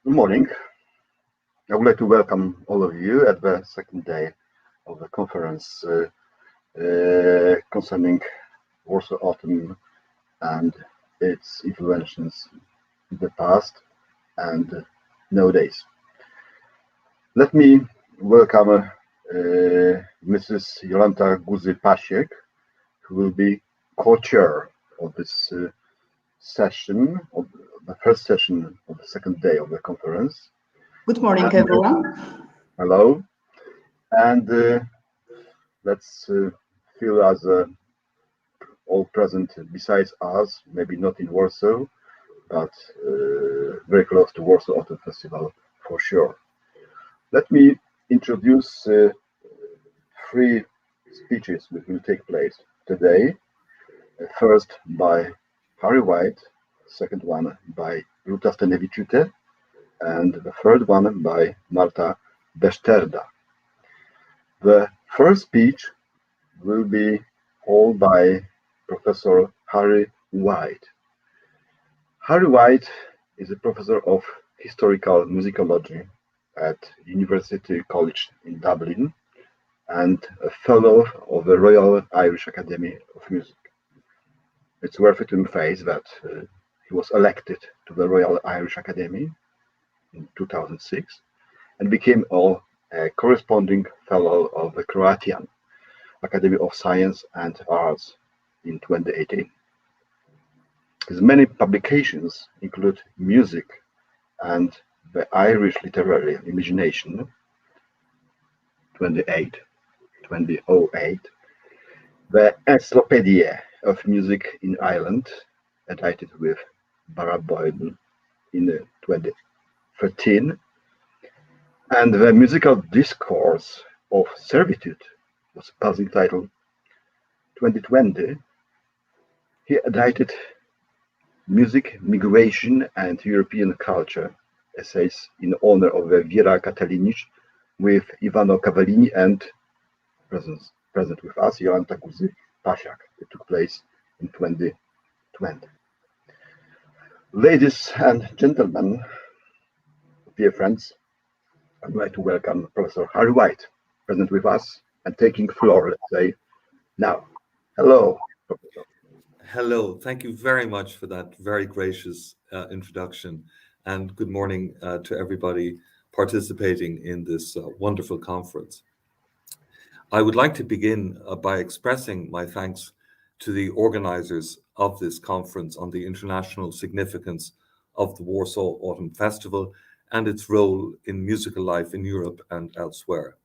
Good morning. I would like to welcome all of you at the second day of the conference concerning Warsaw Autumn and its influences in the past and nowadays. Let me welcome Mrs. Jolanta Guzy-Pasiek, who will be co-chair of this session, of the first session of the second day of the conference. Good morning, everyone. Hello. And let's feel as all present besides us, maybe not in Warsaw, but very close to Warsaw Autumn Festival for sure. Let me introduce three speeches which will take place today. First by Harry White, second one by Ruta Stanevičiūtė, and the third one by Marta Beszterda. The first speech will be held by Professor Harry White. Harry White is a professor of historical musicology at University College in Dublin and a fellow of the Royal Irish Academy of Music. It's worth to emphasize that he was elected to the Royal Irish Academy in 2006 and became a corresponding fellow of the Croatian Academy of Science and Arts in 2018. His many publications include Music and the Irish Literary Imagination 2008, the Encyclopedia of Music in Ireland, edited with Barra Boyden in 2013, and the Musical Discourse of Servitude was a passing title 2020. He edited Music, Migration and European Culture, essays in honor of Viera Katalinic with Ivano Cavallini and present with us, Jolanta Guzy-Pasiek. It took place in 2020. Ladies and gentlemen, dear friends, I'd like to welcome Professor Harry White, present with us and taking floor, let's say, now. Hello, Professor. Hello, thank you very much for that very gracious introduction, and good morning to everybody participating in this wonderful conference. I would like to begin by expressing my thanks to the organizers of this conference on the international significance of the Warsaw Autumn Festival and its role in musical life in Europe and elsewhere.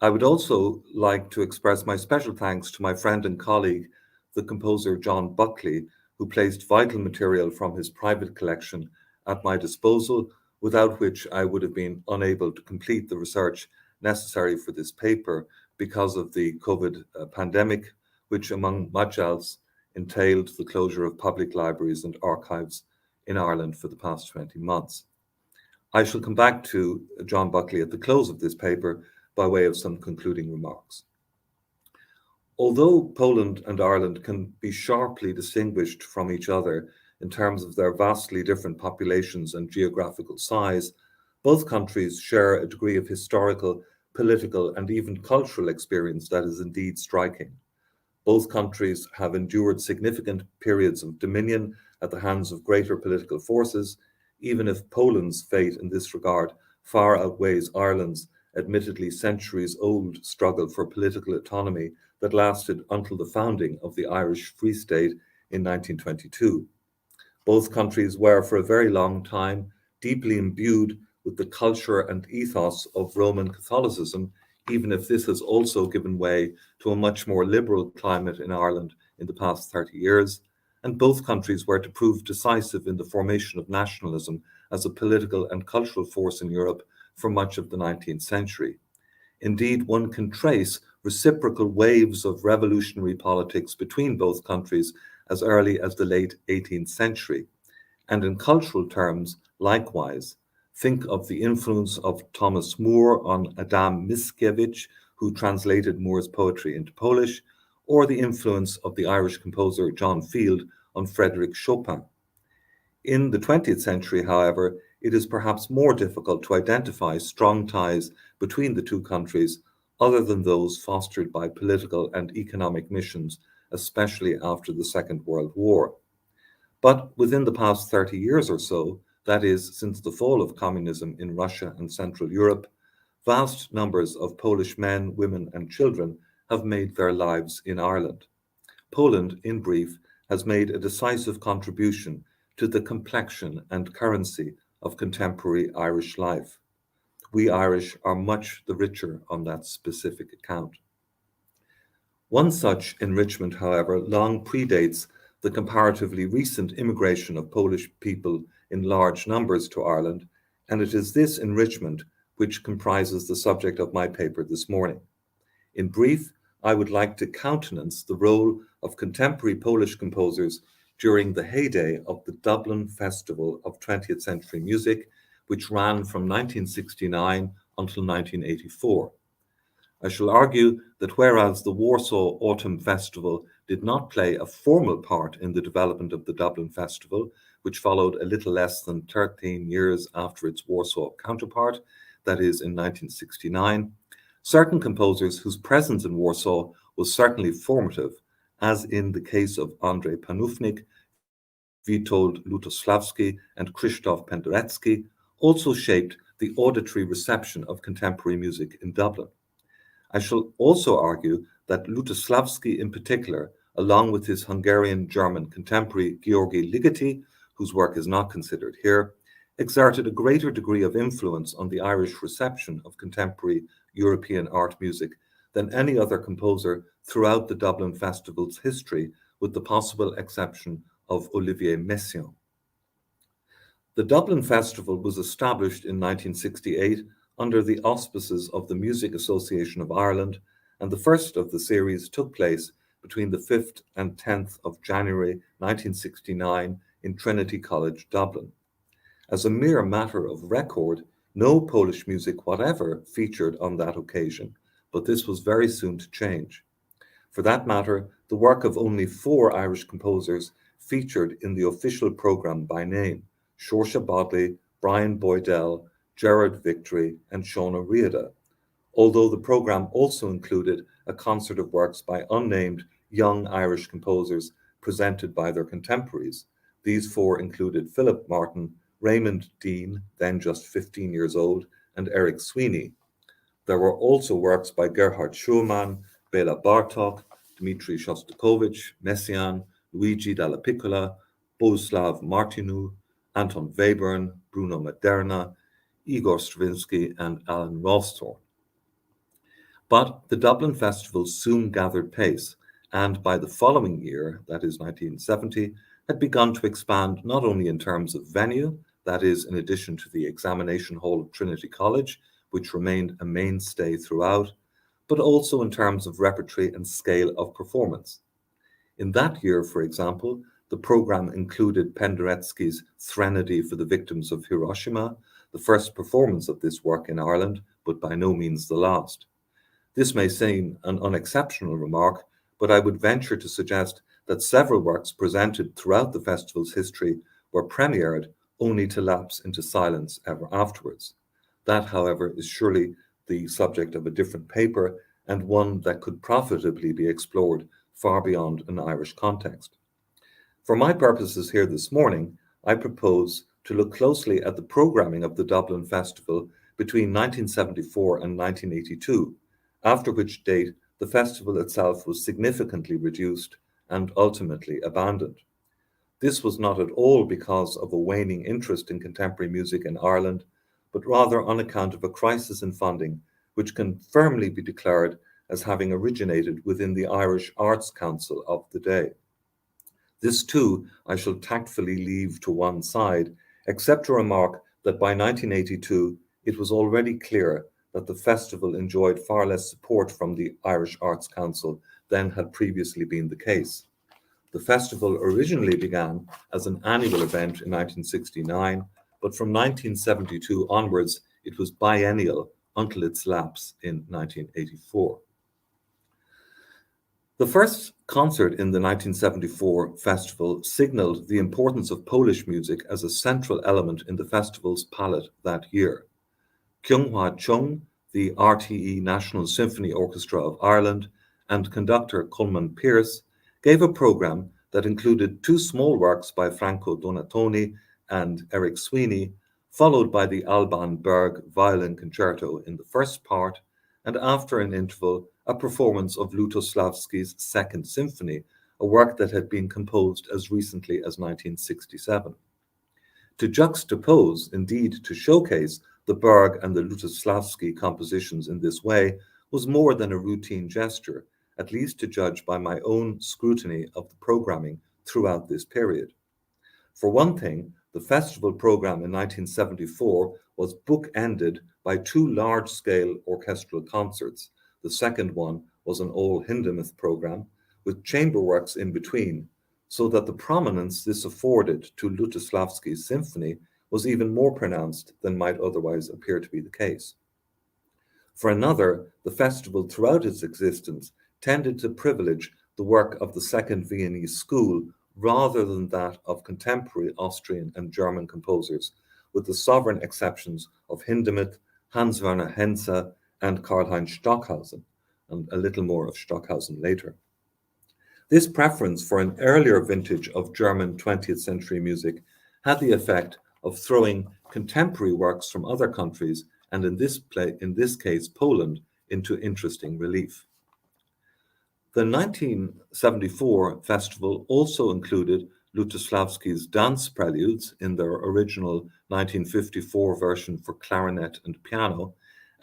I would also like to express my special thanks to my friend and colleague, the composer John Buckley, who placed vital material from his private collection at my disposal, without which I would have been unable to complete the research necessary for this paper because of the COVID pandemic, which, among much else, entailed the closure of public libraries and archives in Ireland for the past 20 months. I shall come back to John Buckley at the close of this paper by way of some concluding remarks. Although Poland and Ireland can be sharply distinguished from each other in terms of their vastly different populations and geographical size, both countries share a degree of historical, political, and even cultural experience that is indeed striking. Both countries have endured significant periods of dominion at the hands of greater political forces, even if Poland's fate in this regard far outweighs Ireland's admittedly centuries-old struggle for political autonomy that lasted until the founding of the Irish Free State in 1922. Both countries were for a very long time deeply imbued with the culture and ethos of Roman Catholicism, even if this has also given way to a much more liberal climate in Ireland in the past 30 years, and both countries were to prove decisive in the formation of nationalism as a political and cultural force in Europe for much of the 19th century. Indeed, one can trace reciprocal waves of revolutionary politics between both countries as early as the late 18th century. And in cultural terms, likewise, think of the influence of Thomas More on Adam Mickiewicz, who translated Moore's poetry into Polish, or the influence of the Irish composer John Field on Frédéric Chopin. In the 20th century, however, it is perhaps more difficult to identify strong ties between the two countries other than those fostered by political and economic missions, especially after the Second World War. But within the past 30 years or so, that is, since the fall of communism in Russia and Central Europe, vast numbers of Polish men, women, and children have made their lives in Ireland. Poland, in brief, has made a decisive contribution to the complexion and currency of contemporary Irish life. We Irish are much the richer on that specific account. One such enrichment, however, long predates the comparatively recent immigration of Polish people in large numbers to Ireland, and it is this enrichment which comprises the subject of my paper this morning. In brief, I would like to countenance the role of contemporary Polish composers during the heyday of the Dublin Festival of 20th Century Music, which ran from 1969 until 1984. I shall argue that whereas the Warsaw Autumn Festival did not play a formal part in the development of the Dublin Festival, which followed a little less than 13 years after its Warsaw counterpart, that is in 1969, certain composers whose presence in Warsaw was certainly formative, as in the case of Andrzej Panównik, Witold Lutosławski, and Krzysztof Penderecki, also shaped the auditory reception of contemporary music in Dublin. I shall also argue that Lutosławski in particular, along with his Hungarian-German contemporary György Ligeti, whose work is not considered here, exerted a greater degree of influence on the Irish reception of contemporary European art music than any other composer throughout the Dublin Festival's history, with the possible exception of Olivier Messiaen. The Dublin Festival was established in 1968 under the auspices of the Music Association of Ireland, and the first of the series took place between the 5th and 10th of January 1969 in Trinity College, Dublin. As a mere matter of record, no Polish music whatever featured on that occasion, but this was very soon to change. For that matter, the work of only 4 Irish composers featured in the official programme by name: Saoirse Bodley, Brian Boydell, Gerard Victory, and Shauna Riada, although the programme also included a concert of works by unnamed young Irish composers presented by their contemporaries. These 4 included Philip Martin, Raymond Dean, then just 15 years old, and Eric Sweeney. There were also works by Gerhard Schumann, Bela Bartok, Dmitri Shostakovich, Messiaen, Luigi Dalla Piccola, Bohuslav Martinu, Anton Webern, Bruno Maderna, Igor Stravinsky, and Alan Rawsthorne. But the Dublin Festival soon gathered pace, and by the following year, that is 1970, had begun to expand not only in terms of venue, that is, in addition to the examination hall of Trinity College, which remained a mainstay throughout, but also in terms of repertory and scale of performance. In that year, for example, the program included Penderecki's Threnody for the Victims of Hiroshima, the first performance of this work in Ireland, but by no means the last. This may seem an unexceptional remark, but I would venture to suggest that several works presented throughout the festival's history were premiered only to lapse into silence ever afterwards. That, however, is surely the subject of a different paper, and one that could profitably be explored far beyond an Irish context. For my purposes here this morning, I propose to look closely at the programming of the Dublin Festival between 1974 and 1982, after which date the festival itself was significantly reduced and ultimately abandoned. This was not at all because of a waning interest in contemporary music in Ireland, but rather on account of a crisis in funding, which can firmly be declared as having originated within the Irish Arts Council of the day. This too I shall tactfully leave to one side, except to remark that by 1982 it was already clear that the festival enjoyed far less support from the Irish Arts Council than had previously been the case. The festival originally began as an annual event in 1969, but from 1972 onwards it was biennial until its lapse in 1984. The first concert in the 1974 festival signaled the importance of Polish music as a central element in the festival's palette that year. Kyung-hwa Chung, the RTE National Symphony Orchestra of Ireland, and conductor Coleman Pearce gave a program that included two small works by Franco Donatoni and Eric Sweeney, followed by the Alban Berg Violin Concerto in the first part, and after an interval, a performance of Lutosławski's Second Symphony, a work that had been composed as recently as 1967. To juxtapose, indeed to showcase, the Berg and the Lutosławski compositions in this way was more than a routine gesture, at least to judge by my own scrutiny of the programming throughout this period. For one thing, the festival program in 1974 was bookended by two large-scale orchestral concerts. The second one was an all Hindemith program, with chamber works in between, so that the prominence this afforded to Lutosławski's symphony was even more pronounced than might otherwise appear to be the case. For another, the festival throughout its existence tended to privilege the work of the Second Viennese School rather than that of contemporary Austrian and German composers, with the sovereign exceptions of Hindemith, Hans Werner Henze, and Karlheinz Stockhausen, and a little more of Stockhausen later. This preference for an earlier vintage of German 20th century music had the effect of throwing contemporary works from other countries, and in this case Poland, into interesting relief. The 1974 festival also included Lutosławski's dance preludes in their original 1954 version for clarinet and piano,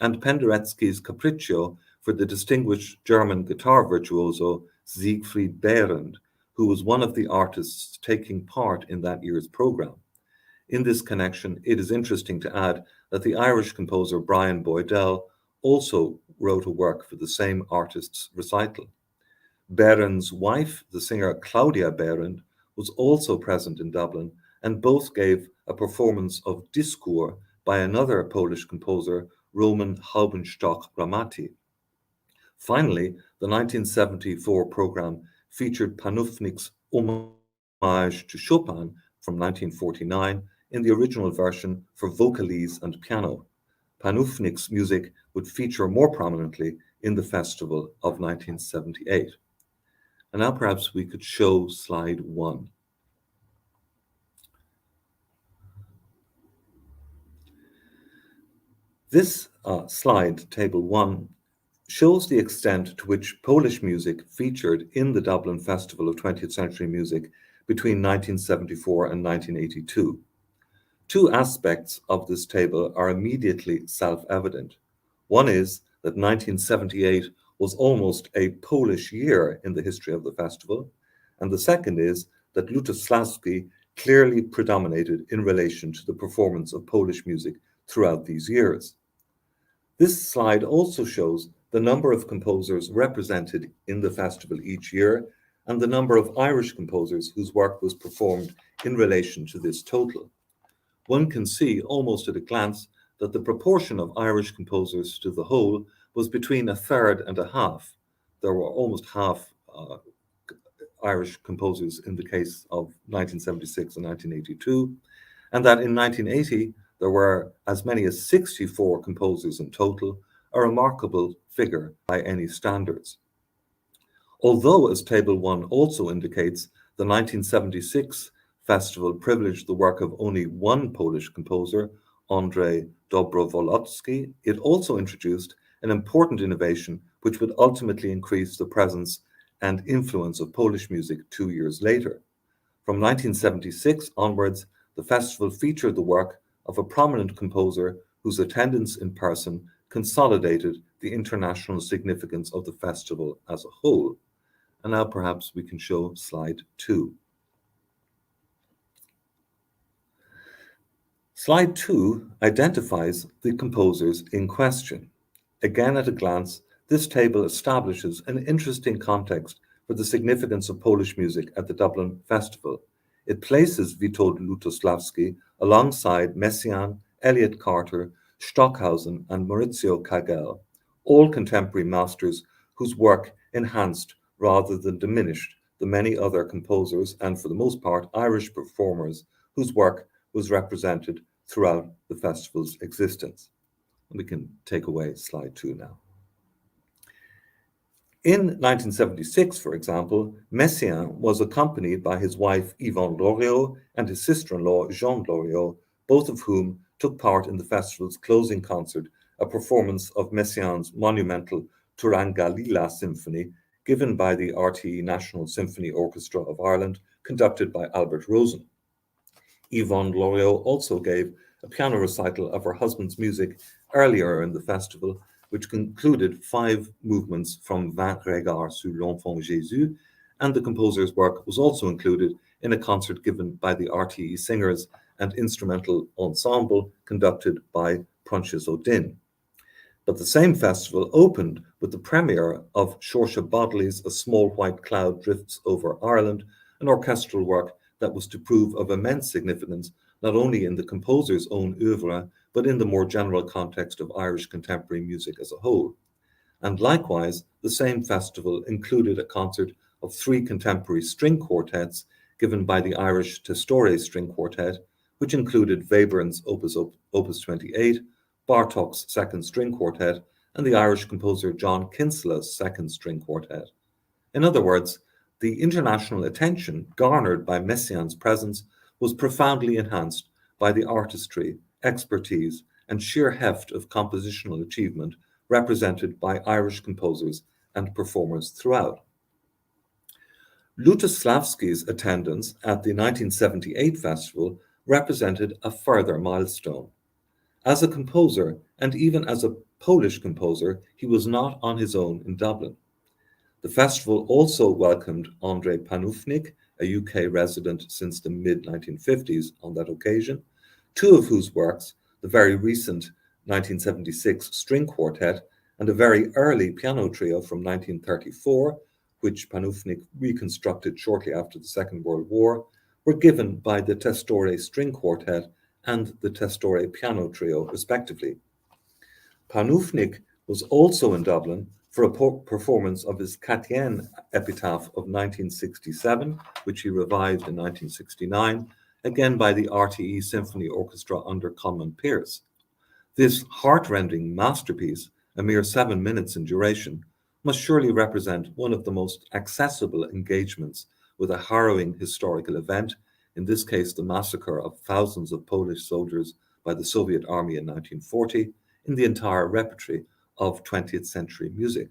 and Penderecki's Capriccio for the distinguished German guitar virtuoso Siegfried Behrendt, who was one of the artists taking part in that year's program. In this connection, it is interesting to add that the Irish composer Brian Boydell also wrote a work for the same artist's recital. Behrendt's wife, the singer Claudia Behrendt, was also present in Dublin, and both gave a performance of Discours by another Polish composer, Roman Haubenstock-Ramati. Finally, the 1974 program featured Panufnik's Homage to Chopin from 1949 in the original version for vocalise and piano. Panufnik's music would feature more prominently in the festival of 1978. And now perhaps we could show slide 1. This slide, table 1, shows the extent to which Polish music featured in the Dublin Festival of 20th Century Music between 1974 and 1982. Two aspects of this table are immediately self-evident. One is that 1978 was almost a Polish year in the history of the festival, and the second is that Lutosławski clearly predominated in relation to the performance of Polish music throughout these years. This slide also shows the number of composers represented in the festival each year and the number of Irish composers whose work was performed in relation to this total. One can see almost at a glance that the proportion of Irish composers to the whole was between a third and a half. There were almost half Irish composers in the case of 1976 and 1982, and that in 1980 there were as many as 64 composers in total, a remarkable figure by any standards. Although, as Table 1 also indicates, the 1976 festival privileged the work of only one Polish composer, Andrzej Dobrowolski, it also introduced an important innovation which would ultimately increase the presence and influence of Polish music 2 years later. From 1976 onwards, the festival featured the work of a prominent composer whose attendance in person consolidated the international significance of the festival as a whole. And now perhaps we can show slide 2. Slide 2 identifies the composers in question. Again, at a glance, this table establishes an interesting context for the significance of Polish music at the Dublin Festival. It places Witold Lutosławski alongside Messiaen, Elliot Carter, Stockhausen, and Maurizio Kagel, all contemporary masters whose work enhanced rather than diminished the many other composers and, for the most part, Irish performers whose work was represented throughout the festival's existence. We can take away slide 2 now. In 1976, for example, Messiaen was accompanied by his wife Yvonne Loriot and his sister-in-law Jean Loriot, both of whom took part in the festival's closing concert, a performance of Messiaen's monumental Turangalila Symphony, given by the RTE National Symphony Orchestra of Ireland, conducted by Albert Rosen. Yvonne Loriot also gave a piano recital of her husband's music earlier in the festival, which concluded 5 movements from 20 Regards sur l'Enfant Jésus, and the composer's work was also included in a concert given by the RTE Singers and Instrumental Ensemble conducted by Prunches O'Din. But the same festival opened with the premiere of Saoirse Bodley's A Small White Cloud Drifts Over Ireland, an orchestral work that was to prove of immense significance not only in the composer's own oeuvre, but in the more general context of Irish contemporary music as a whole. And likewise, the same festival included a concert of 3 contemporary string quartets given by the Irish Testore String Quartet, which included Webern's Opus 28, Bartók's Second String Quartet, and the Irish composer John Kinsella's Second String Quartet. In other words, the international attention garnered by Messiaen's presence was profoundly enhanced by the artistry, expertise, and sheer heft of compositional achievement represented by Irish composers and performers throughout. Lutosławski's attendance at the 1978 festival represented a further milestone. As a composer, and even as a Polish composer, he was not on his own in Dublin. The festival also welcomed Andrzej Panufnik, a UK resident since the mid-1950s on that occasion, 2 of whose works, the very recent 1976 string quartet and a very early piano trio from 1934, which Panufnik reconstructed shortly after the Second World War, were given by the Testore String Quartet and the Testore Piano Trio, respectively. Panufnik was also in Dublin for a performance of his Katienne epitaph of 1967, which he revived in 1969, again by the RTE Symphony Orchestra under Conman Pearce. This heart-rending masterpiece, a mere 7 minutes in duration, must surely represent one of the most accessible engagements with a harrowing historical event, in this case the massacre of thousands of Polish soldiers by the Soviet Army in 1940, in the entire repertory of 20th century music.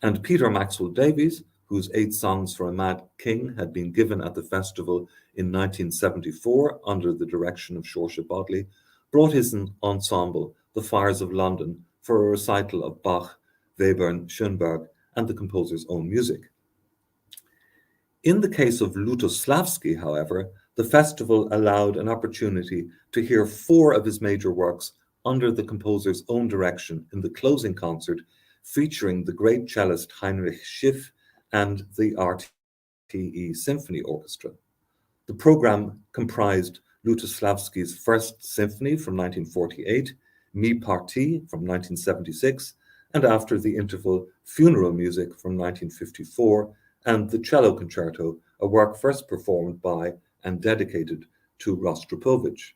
And Peter Maxwell Davies, whose 8 Songs for a Mad King had been given at the festival in 1974 under the direction of Saoirse Bodley, brought his ensemble, The Fires of London, for a recital of Bach, Webern, Schönberg, and the composer's own music. In the case of Lutosławski, however, the festival allowed an opportunity to hear 4 of his major works under the composer's own direction in the closing concert, featuring the great cellist Heinrich Schiff and the RTE Symphony Orchestra. The program comprised Lutosławski's First Symphony from 1948, Mi Partie from 1976, and after the interval, Funeral Music from 1954, and the Cello Concerto, a work first performed by and dedicated to Rostropovich.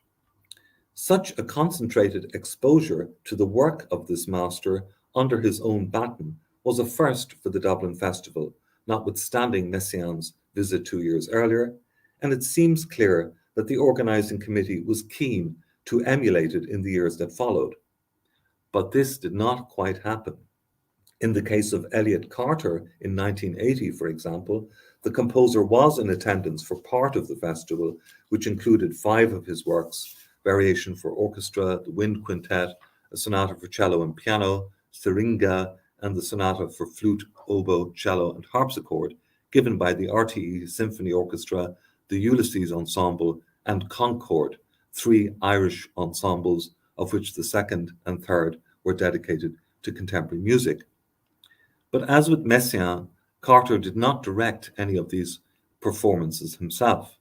Such a concentrated exposure to the work of this master under his own baton was a first for the Dublin Festival, notwithstanding Messiaen's visit 2 years earlier, and it seems clear that the organising committee was keen to emulate it in the years that followed. But this did not quite happen. In the case of Elliot Carter in 1980, for example, the composer was in attendance for part of the festival, which included 5 of his works: Variation for Orchestra, the Wind Quintet, a sonata for cello and piano, Syringa, and the sonata for flute, oboe, cello, and harpsichord, given by the RTE Symphony Orchestra, the Ulysses Ensemble, and Concord, 3 Irish ensembles, of which the second and third were dedicated to contemporary music. But as with Messiaen, Carter did not direct any of these performances himself.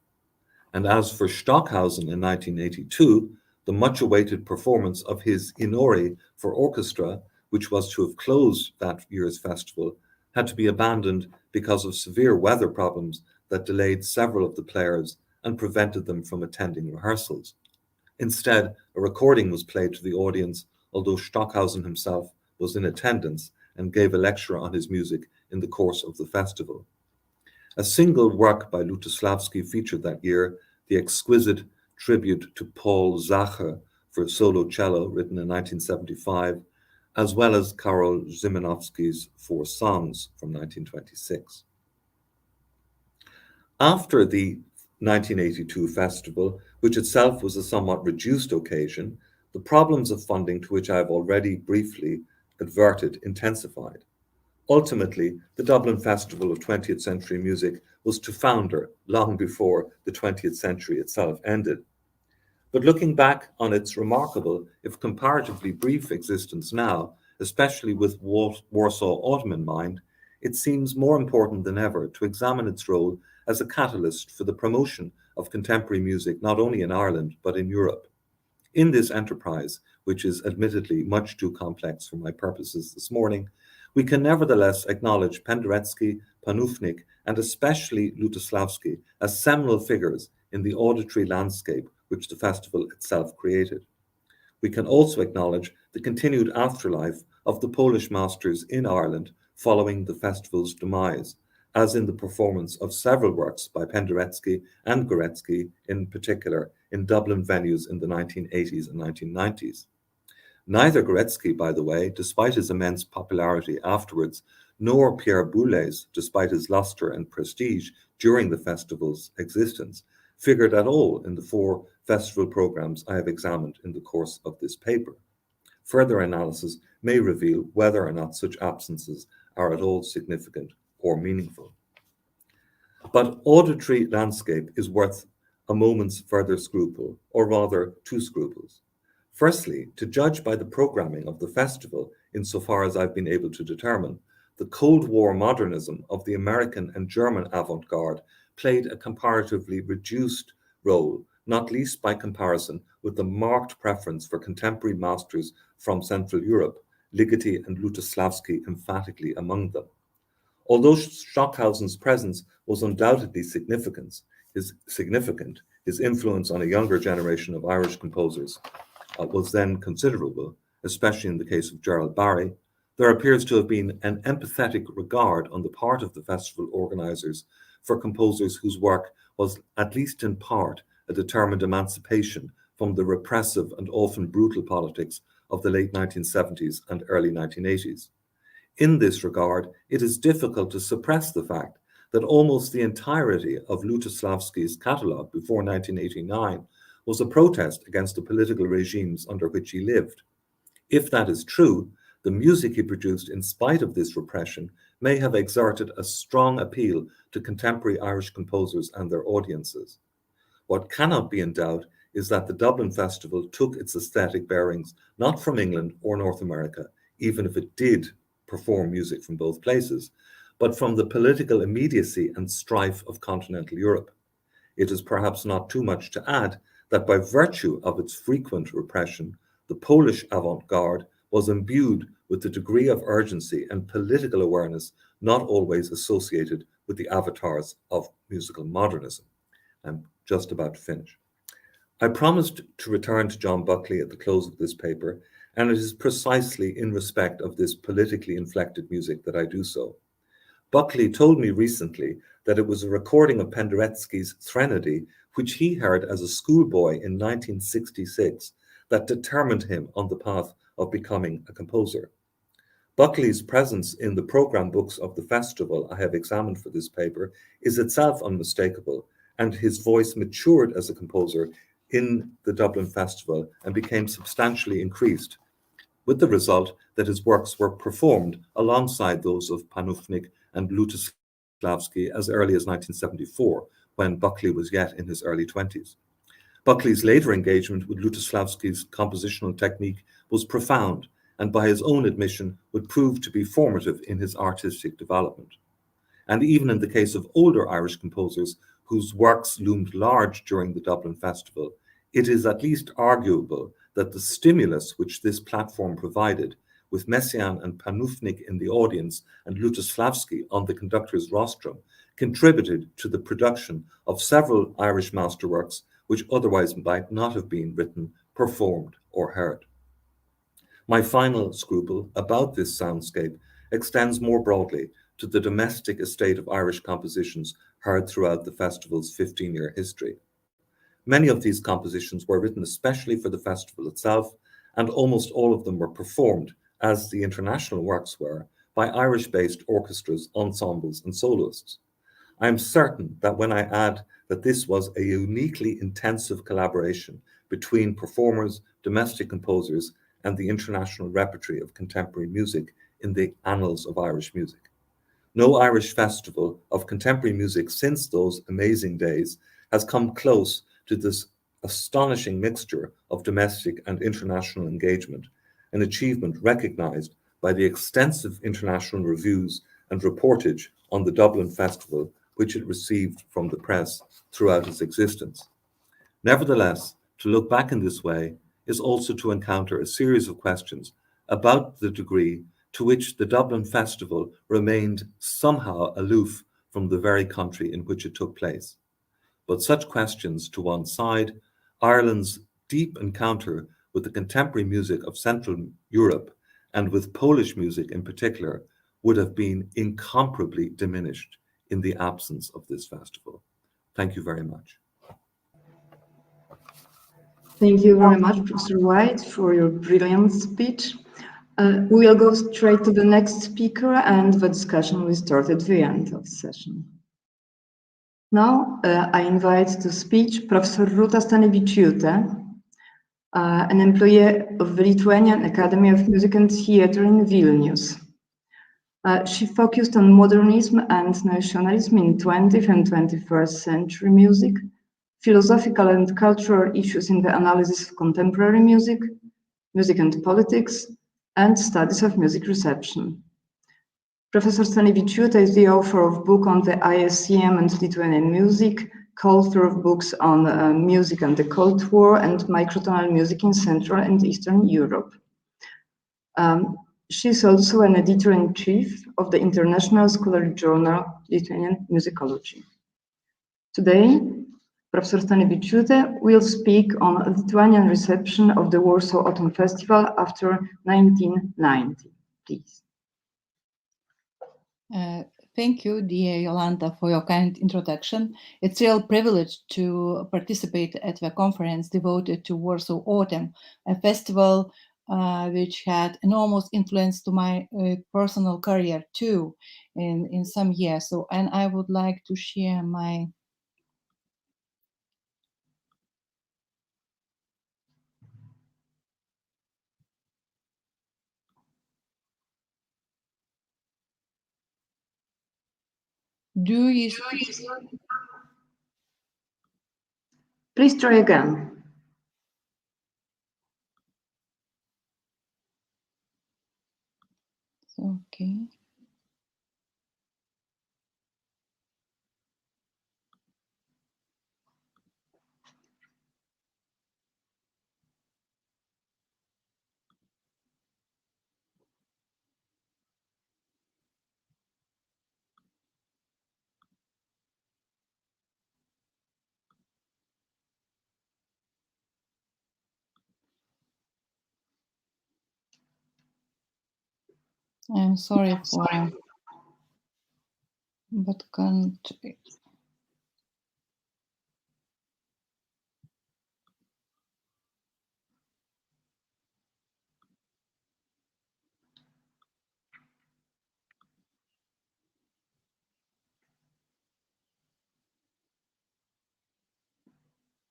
And as for Stockhausen in 1982, the much-awaited performance of his Inori for orchestra, which was to have closed that year's festival, had to be abandoned because of severe weather problems that delayed several of the players and prevented them from attending rehearsals. Instead, a recording was played to the audience, although Stockhausen himself was in attendance and gave a lecture on his music in the course of the festival. A single work by Lutosławski featured that year, the exquisite tribute to Paul Zacher for solo cello, written in 1975, as well as Karol Szymanowski's Four Songs from 1926. After the 1982 festival, which itself was a somewhat reduced occasion, the problems of funding to which I have already briefly adverted intensified. Ultimately, the Dublin Festival of 20th Century Music was to founder long before the 20th century itself ended. But looking back on its remarkable, if comparatively brief existence now, especially with Warsaw Autumn in mind, it seems more important than ever to examine its role as a catalyst for the promotion of contemporary music not only in Ireland but in Europe. In this enterprise, which is admittedly much too complex for my purposes this morning, we can nevertheless acknowledge Penderecki, Panufnik, and especially Lutosławski as seminal figures in the auditory landscape which the festival itself created. We can also acknowledge the continued afterlife of the Polish masters in Ireland following the festival's demise, as in the performance of several works by Penderecki and Górecki in particular in Dublin venues in the 1980s and 1990s. Neither Górecki, by the way, despite his immense popularity afterwards, nor Pierre Boulez, despite his luster and prestige during the festival's existence, figured at all in the 4 festival programs I have examined in the course of this paper. Further analysis may reveal whether or not such absences are at all significant or meaningful. But auditory landscape is worth a moment's further scruple, or rather 2 scruples. Firstly, to judge by the programming of the festival, insofar as I've been able to determine, the Cold War modernism of the American and German avant-garde played a comparatively reduced role, not least by comparison with the marked preference for contemporary masters from Central Europe, Ligeti and Lutosławski emphatically among them. Although Stockhausen's presence was undoubtedly significant, his influence on a younger generation of Irish composers was then considerable, especially in the case of Gerald Barry. There appears to have been an empathetic regard on the part of the festival organizers for composers whose work was, at least in part, a determined emancipation from the repressive and often brutal politics of the late 1970s and early 1980s. In this regard, it is difficult to suppress the fact that almost the entirety of Lutosławski's catalogue before 1989 was a protest against the political regimes under which he lived. If that is true, the music he produced in spite of this repression may have exerted a strong appeal to contemporary Irish composers and their audiences. What cannot be in doubt is that the Dublin Festival took its aesthetic bearings not from England or North America, even if it did perform music from both places, but from the political immediacy and strife of continental Europe. It is perhaps not too much to add that by virtue of its frequent repression, the Polish avant-garde was imbued with the degree of urgency and political awareness not always associated with the avatars of musical modernism. I'm just about to finish. I promised to return to John Buckley at the close of this paper, and it is precisely in respect of this politically inflected music that I do so. Buckley told me recently that it was a recording of Penderecki's Threnody, which he heard as a schoolboy in 1966, that determined him on the path of becoming a composer. Buckley's presence in the program books of the festival I have examined for this paper is itself unmistakable, and his voice matured as a composer in the Dublin Festival and became substantially increased, with the result that his works were performed alongside those of Panufnik and Lutosławski as early as 1974, when Buckley was yet in his early 20s. Buckley's later engagement with Lutosławski's compositional technique was profound, and by his own admission would prove to be formative in his artistic development. And even in the case of older Irish composers whose works loomed large during the Dublin Festival, it is at least arguable that the stimulus which this platform provided with Messiaen and Panufnik in the audience and Lutosławski on the conductor's rostrum, contributed to the production of several Irish masterworks which otherwise might not have been written, performed, or heard. My final scruple about this soundscape extends more broadly to the domestic estate of Irish compositions heard throughout the festival's 15-year history. Many of these compositions were written especially for the festival itself, and almost all of them were performed, as the international works were, by Irish-based orchestras, ensembles, and soloists. I am certain that when I add that this was a uniquely intensive collaboration between performers, domestic composers, and the international repertory of contemporary music in the annals of Irish music. No Irish festival of contemporary music since those amazing days has come close to this astonishing mixture of domestic and international engagement, an achievement recognized by the extensive international reviews and reportage on the Dublin Festival, which it received from the press throughout its existence. Nevertheless, to look back in this way is also to encounter a series of questions about the degree to which the Dublin Festival remained somehow aloof from the very country in which it took place. But such questions to one side, Ireland's deep encounter with the contemporary music of Central Europe and with Polish music in particular would have been incomparably diminished in the absence of this festival. Thank you very much. Thank you very much, Professor White, for your brilliant speech. We will go straight to the next speaker, and the discussion will start at the end of the session. Now, I invite to speak Professor Rūta Stanevičiūtė, an employee of the Lithuanian Academy of Music and Theatre in Vilnius. She focused on modernism and nationalism in 20th and 21st century music, philosophical and cultural issues in the analysis of contemporary music, music and politics, and studies of music reception. Professor Stanevičiūtė is the author of book on the ISCM and Lithuanian music, co-author of books on music and the Cold War and microtonal music in Central and Eastern Europe. She is also an editor-in-chief of the international scholarly journal Lithuanian Musicology. Today, Professor Stanevičiūtė will speak on Lithuanian reception of the Warsaw Autumn Festival after 1990. Please. Thank you, dear Jolanta, for your kind introduction. It's a real privilege to participate at the conference devoted to Warsaw Autumn, a festival which had enormous influence to my personal career too in some years. So, and I would like to share my Please try again. Okay. I'm sorry for, but can't.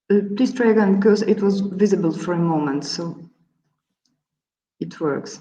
Please try again, because it was visible for a moment, so it works.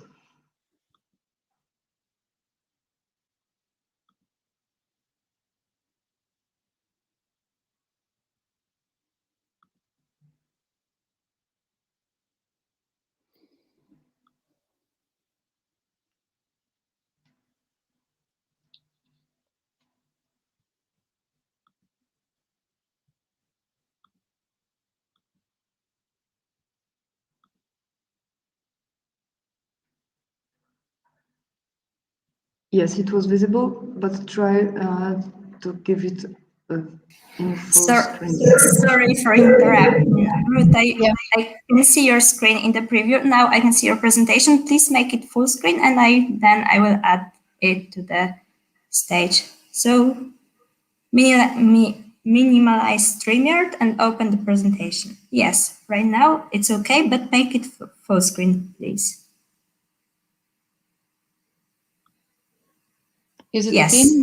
Yes, it was visible, but try to give it in full screen. Sorry for interrupting. Ruth, Yeah. I can see your screen in the preview. Now I can see your presentation. Please make it full screen, and then I will add it to the stage. So minimize StreamYard and open the presentation. Yes, right now it's okay, but make it full screen, please. Is it Yes. okay?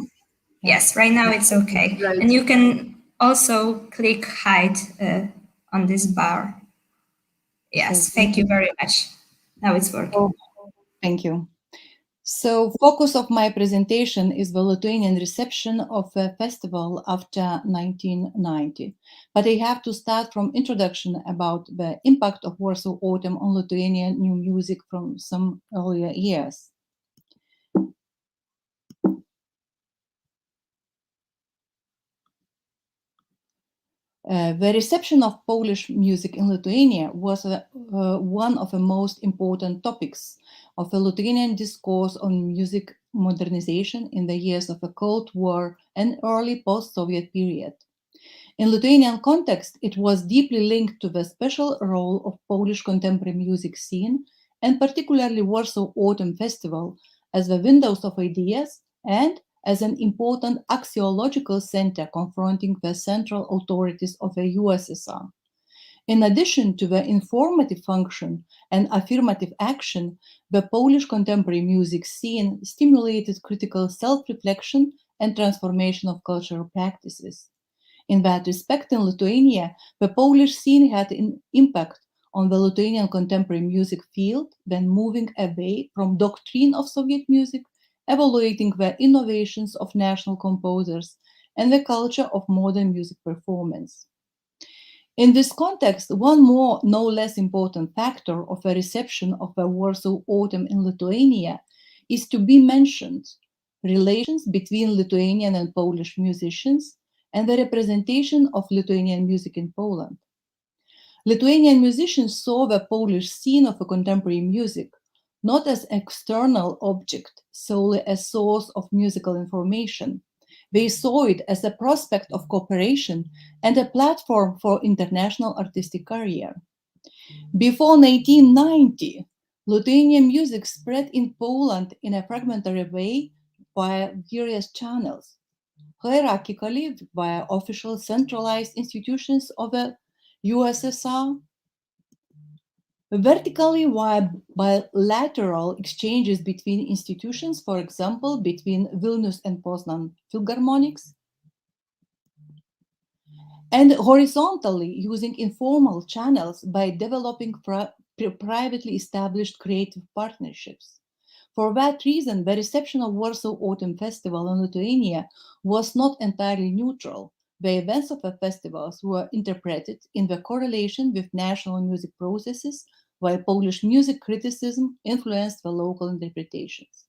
Yes, right now it's okay. Right. And you can also click hide on this bar. Yes, thank you very much. Now it's working. Oh, thank you. So focus of my presentation is the Lithuanian reception of a festival after 1990. But I have to start from introduction about the impact of Warsaw Autumn on Lithuanian new music from some earlier years. The reception of Polish music in Lithuania was one of the most important topics of the Lithuanian discourse on music modernization in the years of the Cold War and early post-Soviet period. In Lithuanian context, it was deeply linked to the special role of Polish contemporary music scene, and particularly Warsaw Autumn Festival, as the windows of ideas and as an important axiological center confronting the central authorities of the USSR. In addition to the informative function and affirmative action, the Polish contemporary music scene stimulated critical self-reflection and transformation of cultural practices. In that respect, in Lithuania, the Polish scene had an impact on the Lithuanian contemporary music field, then moving away from doctrine of Soviet music, evaluating the innovations of national composers and the culture of modern music performance. In this context, one more, no less important factor of the reception of the Warsaw Autumn in Lithuania is to be mentioned: relations between Lithuanian and Polish musicians and the representation of Lithuanian music in Poland. Lithuanian musicians saw the Polish scene of contemporary music not as an external object, solely a source of musical information. They saw it as a prospect of cooperation and a platform for international artistic career. Before 1990, Lithuanian music spread in Poland in a fragmentary way via various channels. Hierarchically via official centralized institutions of the USSR, vertically via bilateral exchanges between institutions, for example, between Vilnius and Poznan Philharmonics, and horizontally using informal channels by developing privately established creative partnerships. For that reason, the reception of Warsaw Autumn Festival in Lithuania was not entirely neutral. The events of the festivals were interpreted in the correlation with national music processes, while Polish music criticism influenced the local interpretations.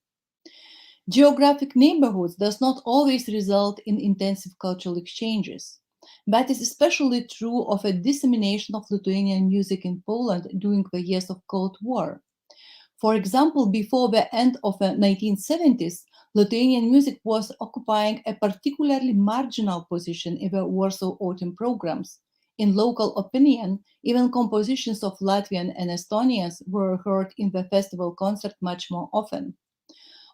Geographic neighborhoods does not always result in intensive cultural exchanges. That is especially true of a dissemination of Lithuanian music in Poland during the years of Cold War. For example, before the end of the 1970s, Lithuanian music was occupying a particularly marginal position in the Warsaw Autumn programs. In local opinion, even compositions of Latvian and Estonians were heard in the festival concert much more often.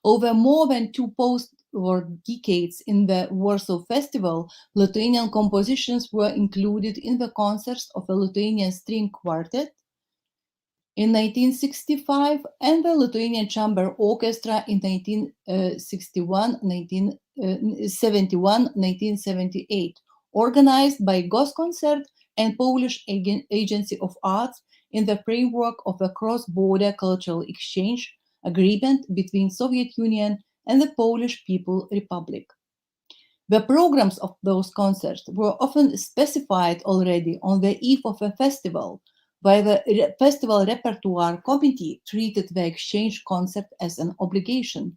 Over more than two post-war decades in the Warsaw Festival, Lithuanian compositions were included in the concerts of the Lithuanian String Quartet in 1965 and the Lithuanian Chamber Orchestra in 1978, organized by Goskoncert and Polish Agency of Arts in the framework of a cross-border cultural exchange agreement between Soviet Union and the Polish People Republic. The programs of those concerts were often specified already on the eve of a festival, by the Festival Repertoire Committee treated the exchange concert as an obligation.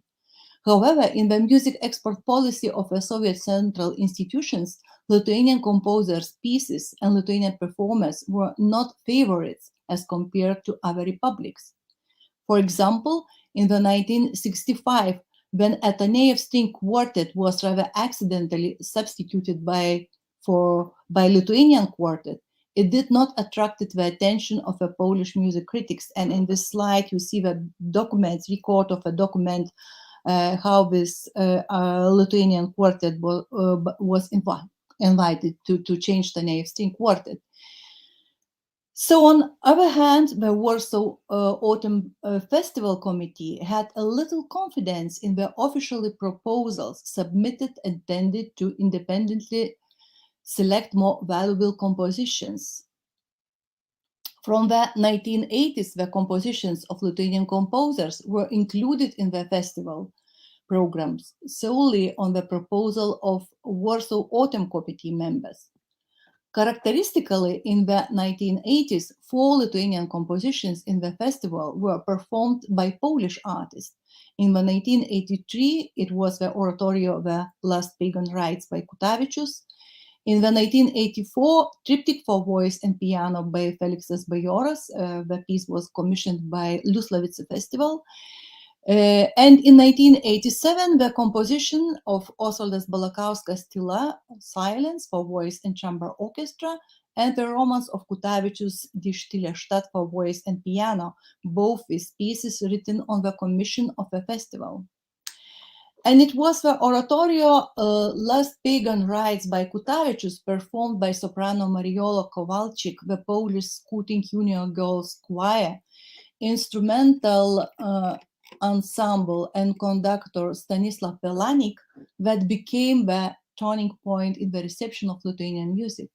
However, in the music export policy of the Soviet central institutions, Lithuanian composers' pieces and Lithuanian performers were not favorites as compared to other republics. For example, in the 1965 when Ataneyev string quartet was rather accidentally substituted by Lithuanian quartet, it did not attract the attention of the Polish music critics. And in this slide, you see the record of a document how this Lithuanian quartet was invited to change the name string quartet. So on the other hand, the Warsaw Autumn Festival Committee had a little confidence in the official proposals submitted intended to independently select more valuable compositions. From the 1980s, the compositions of Lithuanian composers were included in the festival programs solely on the proposal of Warsaw Autumn Committee members. Characteristically, in the 1980s, 4 Lithuanian compositions in the festival were performed by Polish artists. In the 1983, it was the oratorio The Last Pagan Rites by Kutavičius. In the 1984, Triptych for Voice and Piano by Feliksas Bajoras. The piece was commissioned by Liuslavice Festival. And in 1987, the composition of Osvaldas Balakauskas Tyla, Silence for Voice and Chamber Orchestra, and the romance of Kutavičius Die Stille Stadt for Voice and Piano, both these pieces written on the commission of the festival. And it was the oratorio Last Pagan Rites by Kutavičius, performed by soprano Mariola Kowalczyk, the Polish Scouting Union Girls Choir, instrumental ensemble and conductor Stanislav Pelanik, that became the turning point in the reception of Lithuanian music.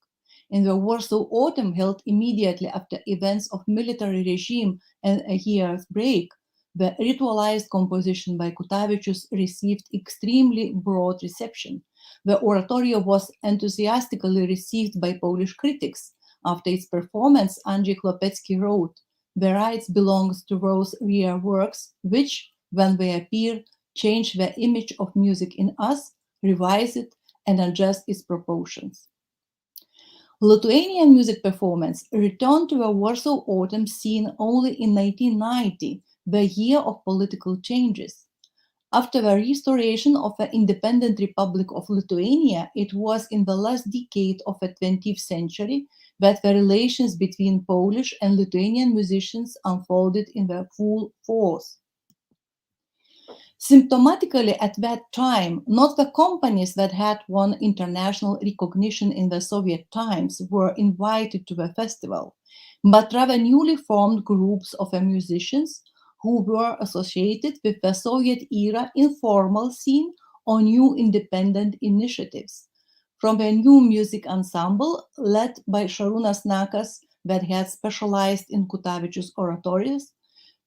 In the Warsaw Autumn, held immediately after events of military regime and a year's break, the ritualized composition by Kutavičius received extremely broad reception. The oratorio was enthusiastically received by Polish critics. After its performance, Andrzej Klopecki wrote, "The rights belongs to those rare works which, when they appear, change the image of music in us, revise it, and adjust its proportions." Lithuanian music performance returned to the Warsaw Autumn scene only in 1990, the year of political changes. After the restoration of the independent Republic of Lithuania, it was in the last decade of the 20th century that the relations between Polish and Lithuanian musicians unfolded in their full force. Symptomatically, at that time, not the companies that had won international recognition in the Soviet times were invited to the festival, but rather newly formed groups of musicians who were associated with the Soviet-era informal scene or new independent initiatives. From a new music ensemble led by Šarūnas Nakas that had specialized in Kutavičius oratorios,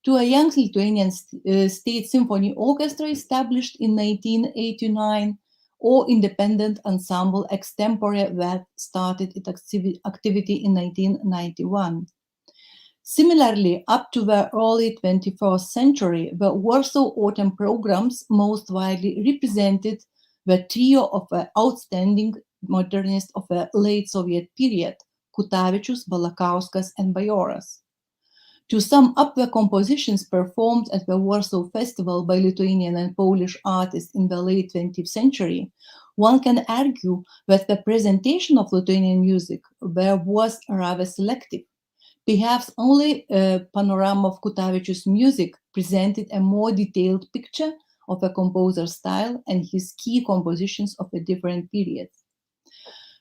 to a young Lithuanian state symphony orchestra established in 1989, or independent ensemble extempore that started its activity in 1991. Similarly, up to the early 21st century, the Warsaw Autumn programs most widely represented the trio of the outstanding modernists of the late Soviet period, Kutavičius, Balakauskas, and Bajoras. To sum up the compositions performed at the Warsaw Festival by Lithuanian and Polish artists in the late 20th century, one can argue that the presentation of Lithuanian music there was rather selective. Perhaps only a panorama of Kutavičius' music presented a more detailed picture of the composer's style and his key compositions of the different periods.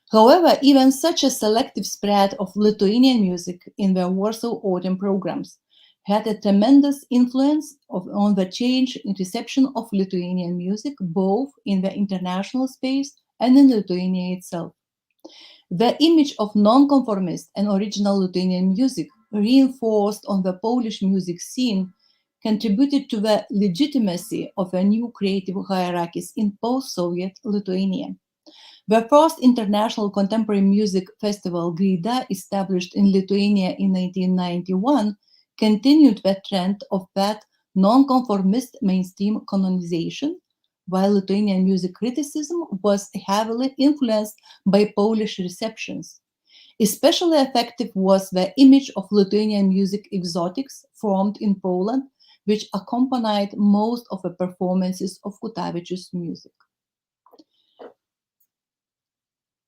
However, even such a selective spread of Lithuanian music in the Warsaw Autumn programs had a tremendous influence on the change in reception of Lithuanian music, both in the international space and in Lithuania itself. The image of nonconformist and original Lithuanian music, reinforced on the Polish music scene, contributed to the legitimacy of a new creative hierarchies in post-Soviet Lithuania. The first international contemporary music festival, Gaida, established in Lithuania in 1991, continued the trend of that nonconformist mainstream canonization, while Lithuanian music criticism was heavily influenced by Polish receptions. Especially effective was the image of Lithuanian music exotics formed in Poland which accompanied most of the performances of Kutavičius' music.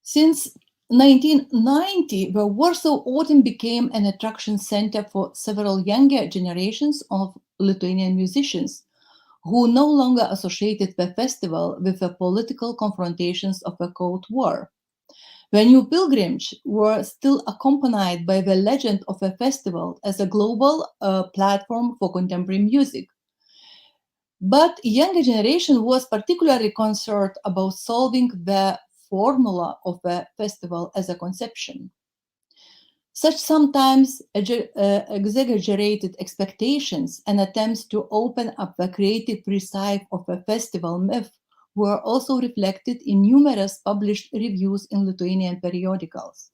Since 1990, the Warsaw Autumn became an attraction center for several younger generations of Lithuanian musicians who no longer associated the festival with the political confrontations of the Cold War. The new pilgrims were still accompanied by the legend of the festival as a global platform for contemporary music. But younger generation was particularly concerned about solving the formula of the festival as a conception. Such sometimes exaggerated expectations and attempts to open up the creative precis of the festival myth were also reflected in numerous published reviews in Lithuanian periodicals.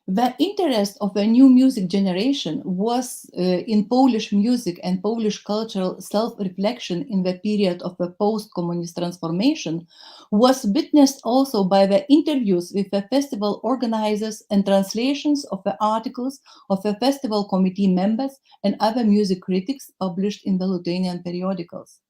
The interest of the new music generation was in Polish music and Polish cultural self-reflection in the period of the post-communist transformation was witnessed also by the interviews with the festival organizers and translations of the articles of the festival committee members and other music critics published in the Lithuanian periodicals.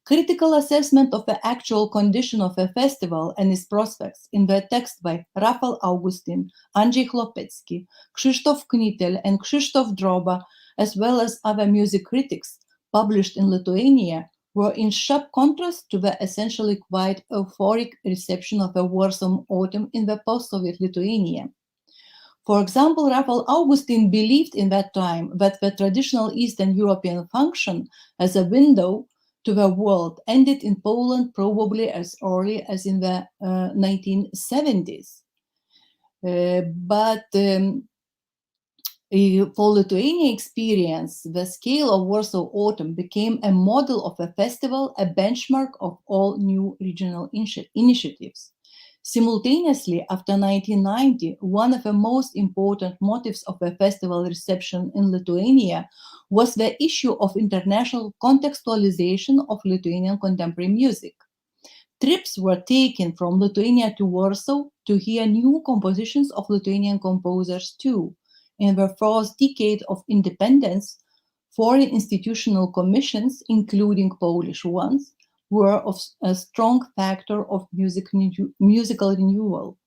Critical assessment of the actual condition of the festival and its prospects in the text by Rafał Augustin, Andrzej Chłopecki, Krzysztof Knitel, and Krzysztof Droba, as well as other music critics published in Lithuania, were in sharp contrast to the essentially quite euphoric reception of the Warsaw Autumn in the post-Soviet Lithuania. For example, Rafał Augustin believed in that time that the traditional Eastern European function as a window to the world ended in Poland probably as early as in the 1970s. But for Lithuanian experience, the scale of Warsaw Autumn became a model of a festival, a benchmark of all new regional initiatives. Simultaneously, after 1990, one of the most important motives of the festival reception in Lithuania was the issue of international contextualization of Lithuanian contemporary music. Trips were taken from Lithuania to Warsaw to hear new compositions of Lithuanian composers too. In the first decade of independence, foreign institutional commissions, including Polish ones, were a strong factor of musical renewal.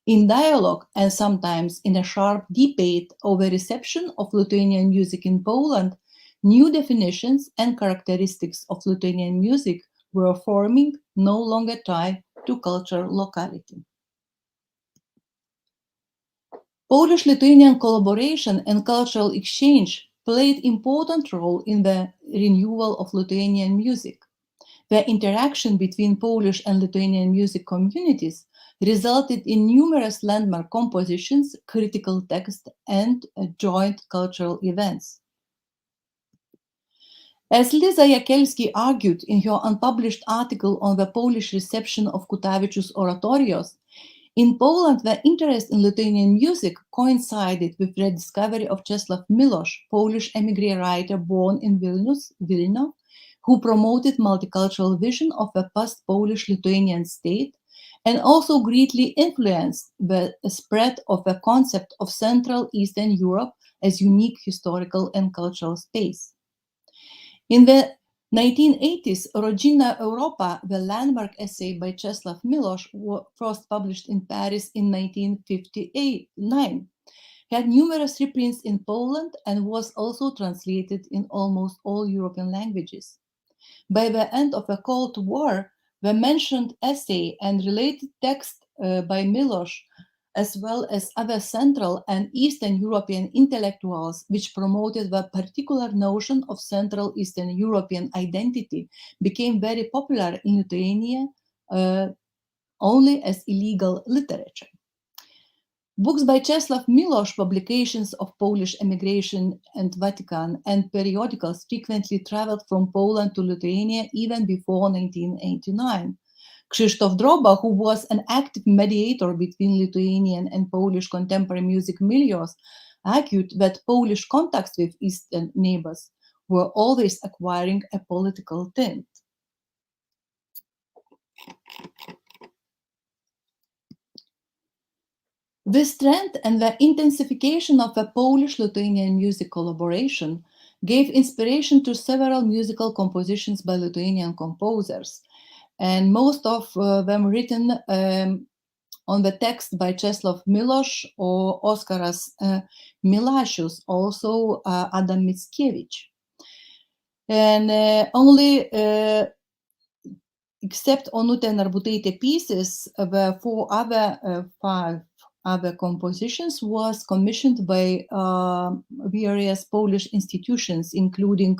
In dialogue and sometimes in a sharp debate over reception of Lithuanian music in Poland, new definitions and characteristics of Lithuanian music were forming, no longer tied to cultural locality. Polish-Lithuanian collaboration and cultural exchange played important role in the renewal of Lithuanian music. The interaction between Polish and Lithuanian music communities resulted in numerous landmark compositions, critical texts, and joint cultural events. As Liza Jakelski argued in her unpublished article on the Polish reception of Kutavičius' oratorios, in Poland, the interest in Lithuanian music coincided with the discovery of Czesław Miłosz, Polish emigre writer born in Vilna, who promoted multicultural vision of a post-Polish Lithuanian state and also greatly influenced the spread of the concept of Central Eastern Europe as unique historical and cultural space. In the 1980s, Rodzina Europa, the landmark essay by Czesław Miłosz, first published in Paris in 1959, had numerous reprints in Poland and was also translated in almost all European languages. By the end of the Cold War, the mentioned essay and related text by Miłosz, as well as other Central and Eastern European intellectuals which promoted the particular notion of Central Eastern European identity, became very popular in Lithuania only as illegal literature. Books by Czesław Miłosz, publications of Polish emigration and Vatican, and periodicals frequently traveled from Poland to Lithuania even before 1989. Krzysztof Droba, who was an active mediator between Lithuanian and Polish contemporary music milieux, argued that Polish contacts with Eastern neighbors were always acquiring a political tint. This trend and the intensification of a Polish-Lithuanian music collaboration gave inspiration to several musical compositions by Lithuanian composers, and most of them written on the text by Czesław Miłosz or Oskaras Milašius, also Adam Mickiewicz. And only except Onutė Narbutaitė pieces, the five other compositions was commissioned by various Polish institutions, including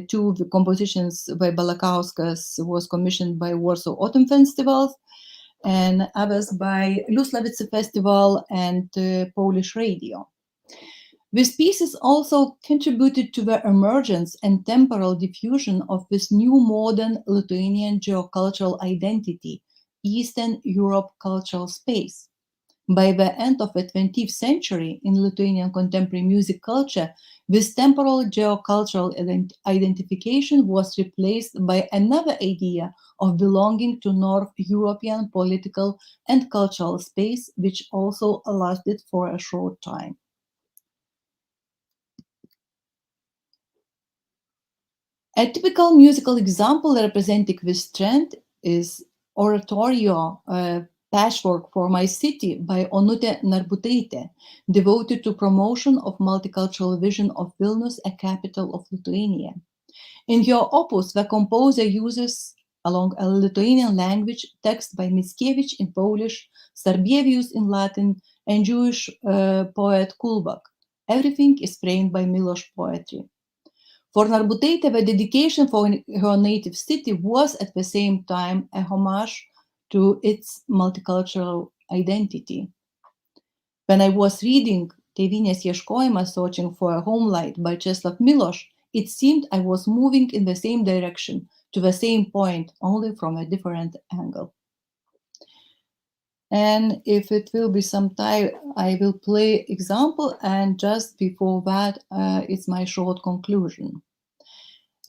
two compositions by Balakauskas was commissioned by Warsaw Autumn Festival, and others by Lusławice Festival and Polish Radio. These pieces also contributed to the emergence and temporal diffusion of this new modern Lithuanian geocultural identity, Eastern Europe cultural space. By the end of the 20th century, in Lithuanian contemporary music culture, this temporal geocultural identification was replaced by another idea of belonging to North European political and cultural space, which also lasted for a short time. A typical musical example representing this trend is Oratorio, Patchwork for My City by Onutė Narbutaitė, devoted to promotion of multicultural vision of Vilnius, a capital of Lithuania. In her opus, the composer uses, along a Lithuanian language, text by Mickiewicz in Polish, Sarbievius in Latin, and Jewish poet Kulbak. Everything is framed by Miloš poetry. For Narbutaitė, the dedication for her native city was at the same time a homage to its multicultural identity. When I was reading Tėvynės ieškojimas, Searching for a Homelight by Czesław Miłosz, it seemed I was moving in the same direction, to the same point, only from a different angle. And if it will be some time, I will play example, and just before that, it's my short conclusion.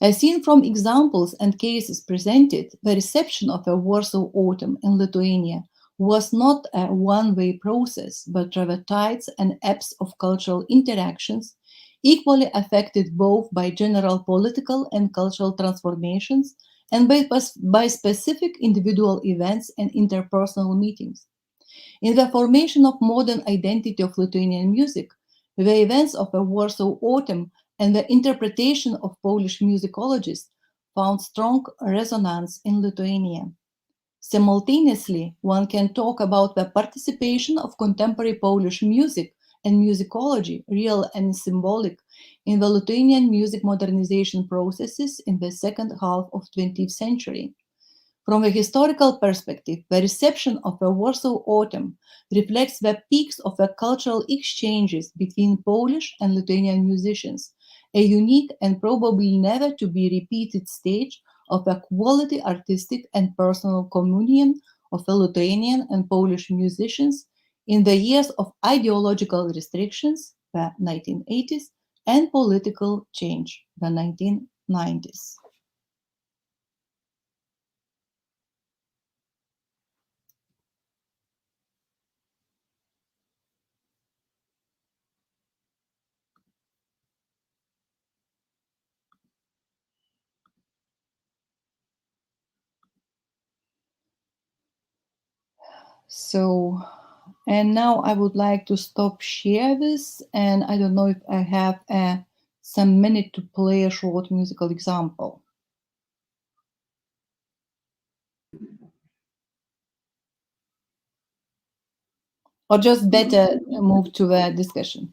As seen from examples and cases presented, the reception of a Warsaw Autumn in Lithuania was not a one-way process, but the tides and ebbs of cultural interactions, equally affected both by general political and cultural transformations and by specific individual events and interpersonal meetings. In the formation of modern identity of Lithuanian music, the events of the Warsaw Autumn and the interpretation of Polish musicologists found strong resonance in Lithuania. Simultaneously, one can talk about the participation of contemporary Polish music and musicology, real and symbolic, in the Lithuanian music modernization processes in the second half of 20th century. From a historical perspective, the reception of the Warsaw Autumn reflects the peaks of the cultural exchanges between Polish and Lithuanian musicians, a unique and probably never to be repeated stage of a quality artistic and personal communion of the Lithuanian and Polish musicians in the years of ideological restrictions, the 1980s, and political change, the 1990s. So, and now I would like to stop share this, and I don't know if I have some minute to play a short musical example. Or just better move to the discussion.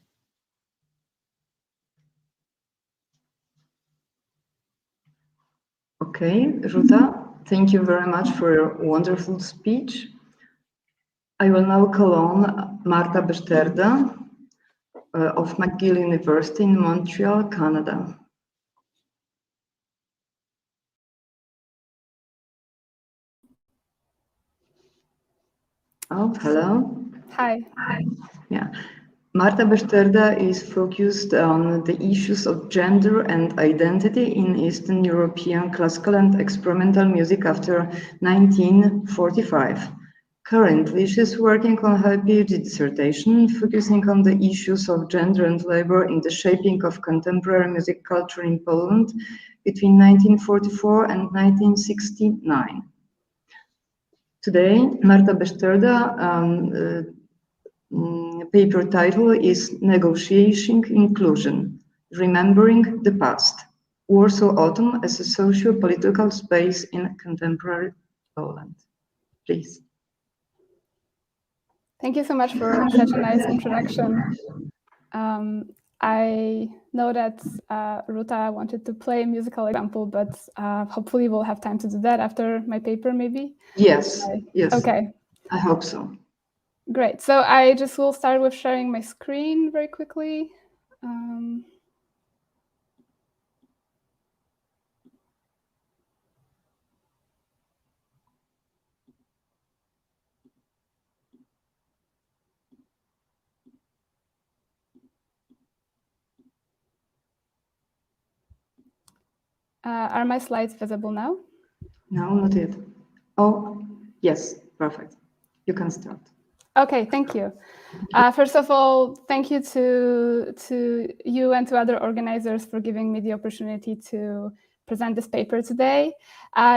Okay, Ruta, thank you very much for your wonderful speech. I will now call on Marta Beszterda of McGill University in Montreal, Canada. Oh, hello. Hi. Yeah. Marta Beszterda is focused on the issues of gender and identity in Eastern European classical and experimental music after 1945. Currently, she's working on her PhD dissertation, focusing on the issues of gender and labor in the shaping of contemporary music culture in Poland between 1944 and 1969. Today, Marta Beszterda paper title is Negotiating Inclusion, Remembering the Past, Warsaw Autumn as a Socio-Political Space in Contemporary Poland. Please. Thank you so much for such a nice introduction. I know that Ruta wanted to play a musical example, but hopefully we'll have time to do that after my paper, maybe? Yes, yes. Okay. I hope so. Great. So I just will start with sharing my screen very quickly. Are my slides visible now? No, not yet. Oh, yes, perfect. You can start. Okay, thank you. First of all, thank you to you and to other organizers for giving me the opportunity to present this paper today.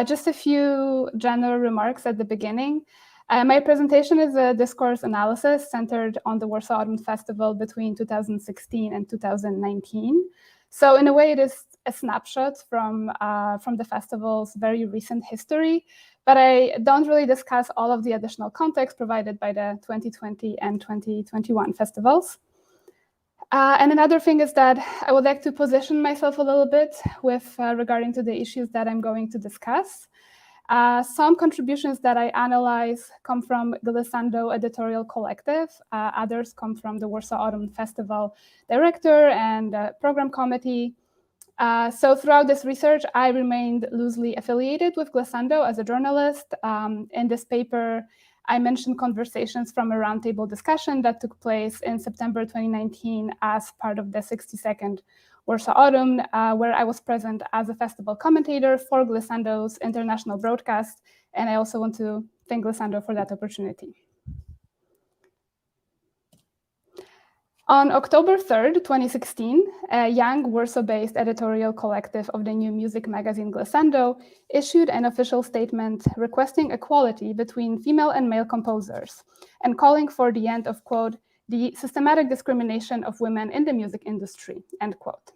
Just a few general remarks at the beginning. My presentation is a discourse analysis centered on the Warsaw Autumn Festival between 2016 and 2019. So in a way, it is a snapshot from the festival's very recent history, but I don't really discuss all of the additional context provided by the 2020 and 2021 festivals. And another thing is that I would like to position myself a little bit with regarding to the issues that I'm going to discuss. Some contributions that I analyze come from Glissando Editorial Collective. Others come from the Warsaw Autumn Festival Director and Program Committee. So throughout this research, I remained loosely affiliated with Glissando as a journalist. In this paper, I mentioned conversations from a roundtable discussion that took place in September 2019 as part of the 62nd Warsaw Autumn, where I was present as a festival commentator for Glissando's international broadcast. And I also want to thank Glissando for that opportunity. On October 3rd, 2016, a young Warsaw-based editorial collective of the new music magazine Glissando issued an official statement requesting equality between female and male composers and calling for the end of, quote, the systematic discrimination of women in the music industry, end quote.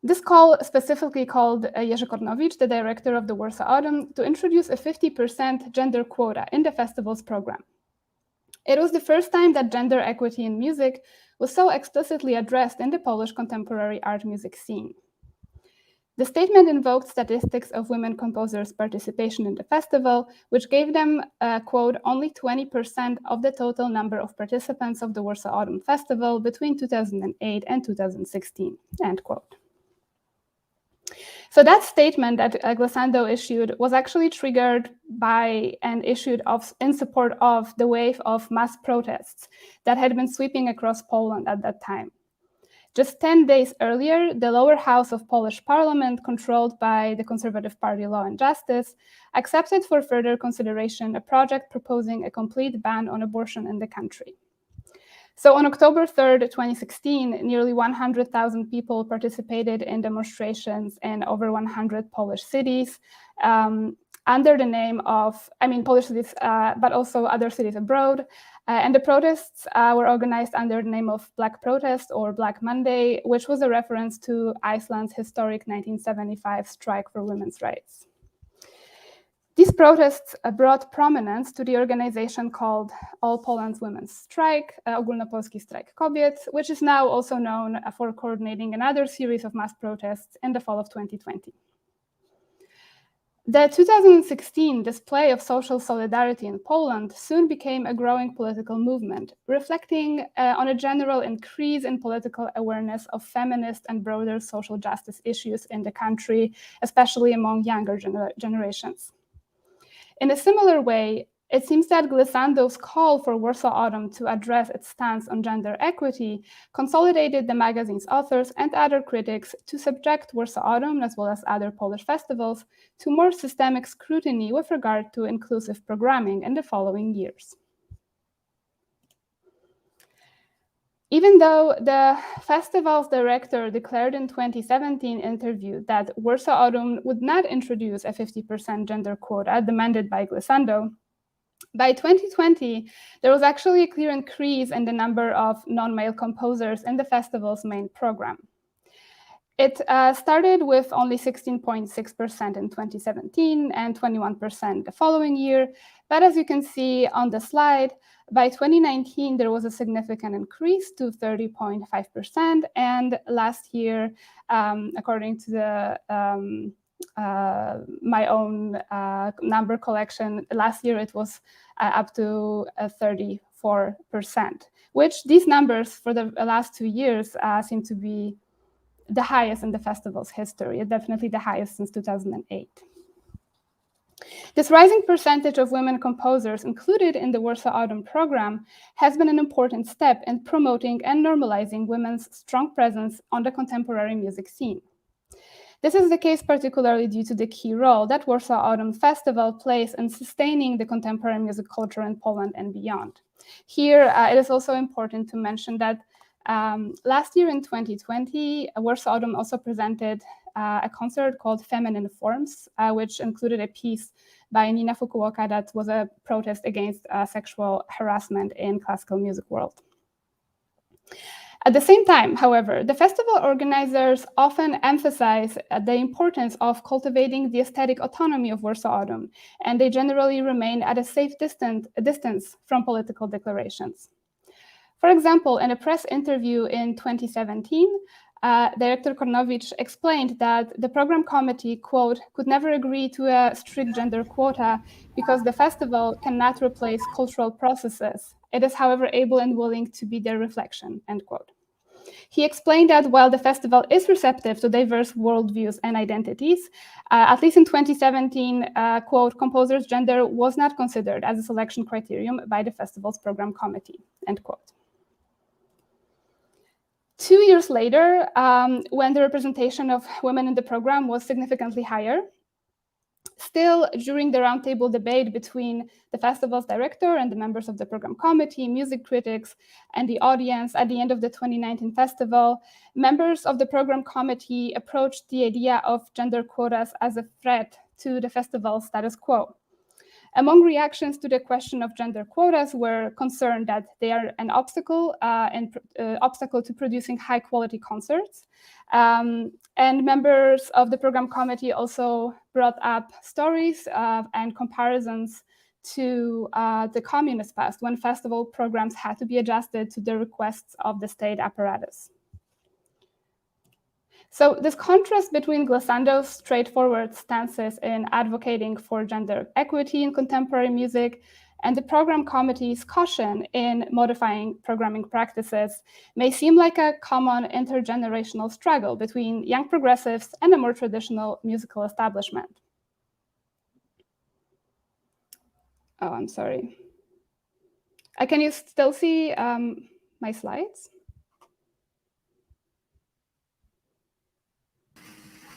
This call specifically called Jerzy Kornowicz, the director of the Warsaw Autumn, to introduce a 50% gender quota in the festival's program. It was the first time that gender equity in music was so explicitly addressed in the Polish contemporary art music scene. The statement invoked statistics of women composers' participation in the festival, which gave them, quote, only 20% of the total number of participants of the Warsaw Autumn Festival between 2008 and 2016, end quote. So that statement that Glissando issued was actually triggered by and issued in support of the wave of mass protests that had been sweeping across Poland at that time. Just 10 days earlier, the lower house of Polish parliament, controlled by the Conservative Party Law and Justice, accepted for further consideration a project proposing a complete ban on abortion in the country. So on October 3rd, 2016, nearly 100,000 people participated in demonstrations in over 100 Polish cities under the name of, Polish cities, but also other cities abroad. And the protests were organized under the name of Black Protest or Black Monday, which was a reference to Iceland's historic 1975 strike for women's rights. These protests brought prominence to the organization called All Poland's Women's Strike, Ogólnopolski Strajk Kobiet, which is now also known for coordinating another series of mass protests in the fall of 2020. The 2016 display of social solidarity in Poland soon became a growing political movement, reflecting on a general increase in political awareness of feminist and broader social justice issues in the country, especially among younger generations. In a similar way, It seems that Glissando's call for Warsaw Autumn to address its stance on gender equity consolidated the magazine's authors and other critics to subject Warsaw Autumn, as well as other Polish festivals, to more systemic scrutiny with regard to inclusive programming in the following years. Even though the festival's director declared in 2017 interview that Warsaw Autumn would not introduce a 50% gender quota demanded by Glissando, by 2020, there was actually a clear increase in the number of non-male composers in the festival's main program. It started with only 16.6% in 2017 and 21% the following year. But as you can see on the slide, by 2019, there was a significant increase to 30.5%. And last year, according to the my own number collection, last year it was up to 34%, which these numbers for the last 2 years seem to be the highest in the festival's history, definitely the highest since 2008. This rising percentage of women composers included in the Warsaw Autumn program has been an important step in promoting and normalizing women's strong presence on the contemporary music scene. This is the case particularly due to the key role that Warsaw Autumn Festival plays in sustaining the contemporary music culture in Poland and beyond. Here, it is also important to mention that last year in 2020, Warsaw Autumn also presented a concert called Feminine Forms, which included a piece by Nina Fukuoka that was a protest against sexual harassment in classical music world. At the same time, however, the festival organizers often emphasize the importance of cultivating the aesthetic autonomy of Warsaw Autumn, and they generally remain at a safe distance from political declarations. For example, in a press interview in 2017, Director Kornowicz explained that the program committee, quote, could never agree to a strict gender quota because the festival cannot replace cultural processes. It is, however, able and willing to be their reflection, end quote. He explained that while the festival is receptive to diverse worldviews and identities, at least in 2017, quote, composers' gender was not considered as a selection criterion by the festival's program committee, end quote. 2 years later, when the representation of women in the program was significantly higher, still during the roundtable debate between the festival's director and the members of the program committee, music critics, and the audience at the end of the 2019 festival, members of the program committee approached the idea of gender quotas as a threat to the festival's status quo. Among reactions to the question of gender quotas were concerned that they are an obstacle to producing high-quality concerts. And members of the program committee also brought up stories and comparisons to the communist past, when festival programs had to be adjusted to the requests of the state apparatus. So this contrast between Glissando's straightforward stances in advocating for gender equity in contemporary music and the program committee's caution in modifying programming practices may seem like a common intergenerational struggle between young progressives and a more traditional musical establishment. Oh, I'm sorry. Can you still see my slides?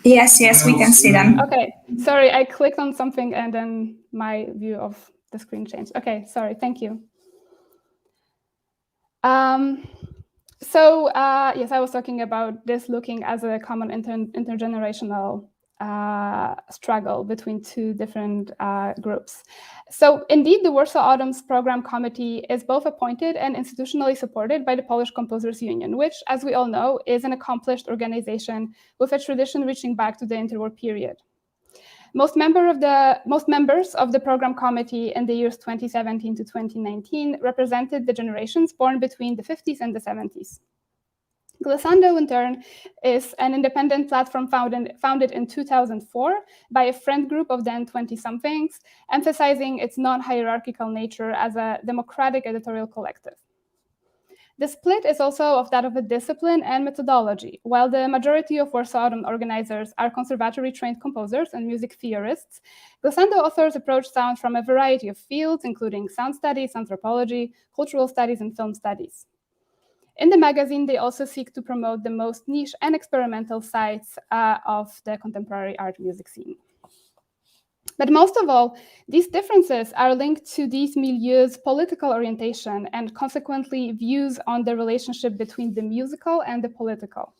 Yes, we can see them. Okay, sorry, I clicked on something and then my view of the screen changed. Okay, sorry, thank you. Yes, I was talking about this looking as a common intergenerational struggle between two different groups. So indeed, the Warsaw Autumn's program committee is both appointed and institutionally supported by the Polish Composers Union, which, as we all know, is an accomplished organization with a tradition reaching back to the interwar period. Most members of the program committee in the years 2017 to 2019 represented the generations born between the 50s and the 70s. Glissando, in turn, is an independent platform founded in 2004 by a friend group of then 20-somethings, emphasizing its non-hierarchical nature as a democratic editorial collective. The split is also of that of a discipline and methodology. While the majority of Warsaw Autumn organizers are conservatory-trained composers and music theorists, glissando authors approach sound from a variety of fields, including sound studies, anthropology, cultural studies, and film studies. In the magazine, they also seek to promote the most niche and experimental sides of the contemporary art music scene. But most of all, these differences are linked to these milieux' political orientation and consequently views on the relationship between the musical and the political.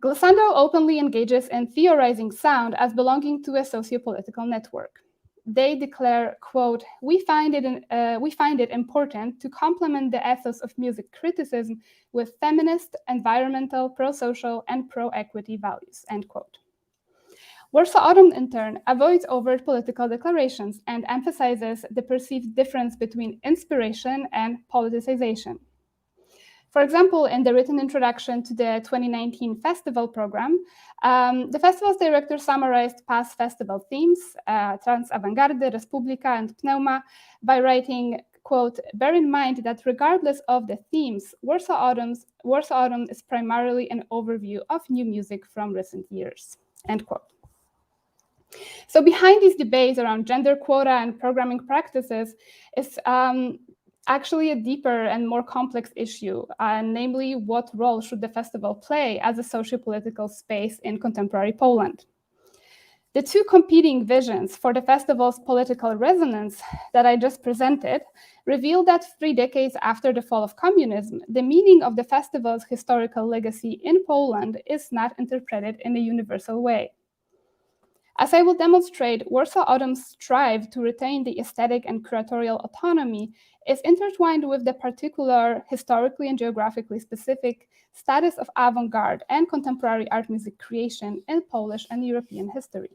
Glissando openly engages in theorizing sound as belonging to a socio-political network. They declare, quote, we find it important to complement the ethos of music criticism with feminist, environmental, pro-social, and pro-equity values, end quote. Warsaw Autumn, in turn, avoids overt political declarations and emphasizes the perceived difference between inspiration and politicization. For example, in the written introduction to the 2019 festival program, the festival's director summarized past festival themes, Trans Avangardy, Respublika, and Pneuma, by writing, quote, bear in mind that regardless of the themes, Warsaw Autumn is primarily an overview of new music from recent years, end quote. So behind these debates around gender quota and programming practices is actually a deeper and more complex issue, namely what role should the festival play as a socio-political space in contemporary Poland. The two competing visions for the festival's political resonance that I just presented reveal that 3 decades after the fall of communism, the meaning of the festival's historical legacy in Poland is not interpreted in a universal way. As I will demonstrate, Warsaw Autumn's strive to retain the aesthetic and curatorial autonomy is intertwined with the particular, historically and geographically specific status of avant-garde and contemporary art music creation in Polish and European history.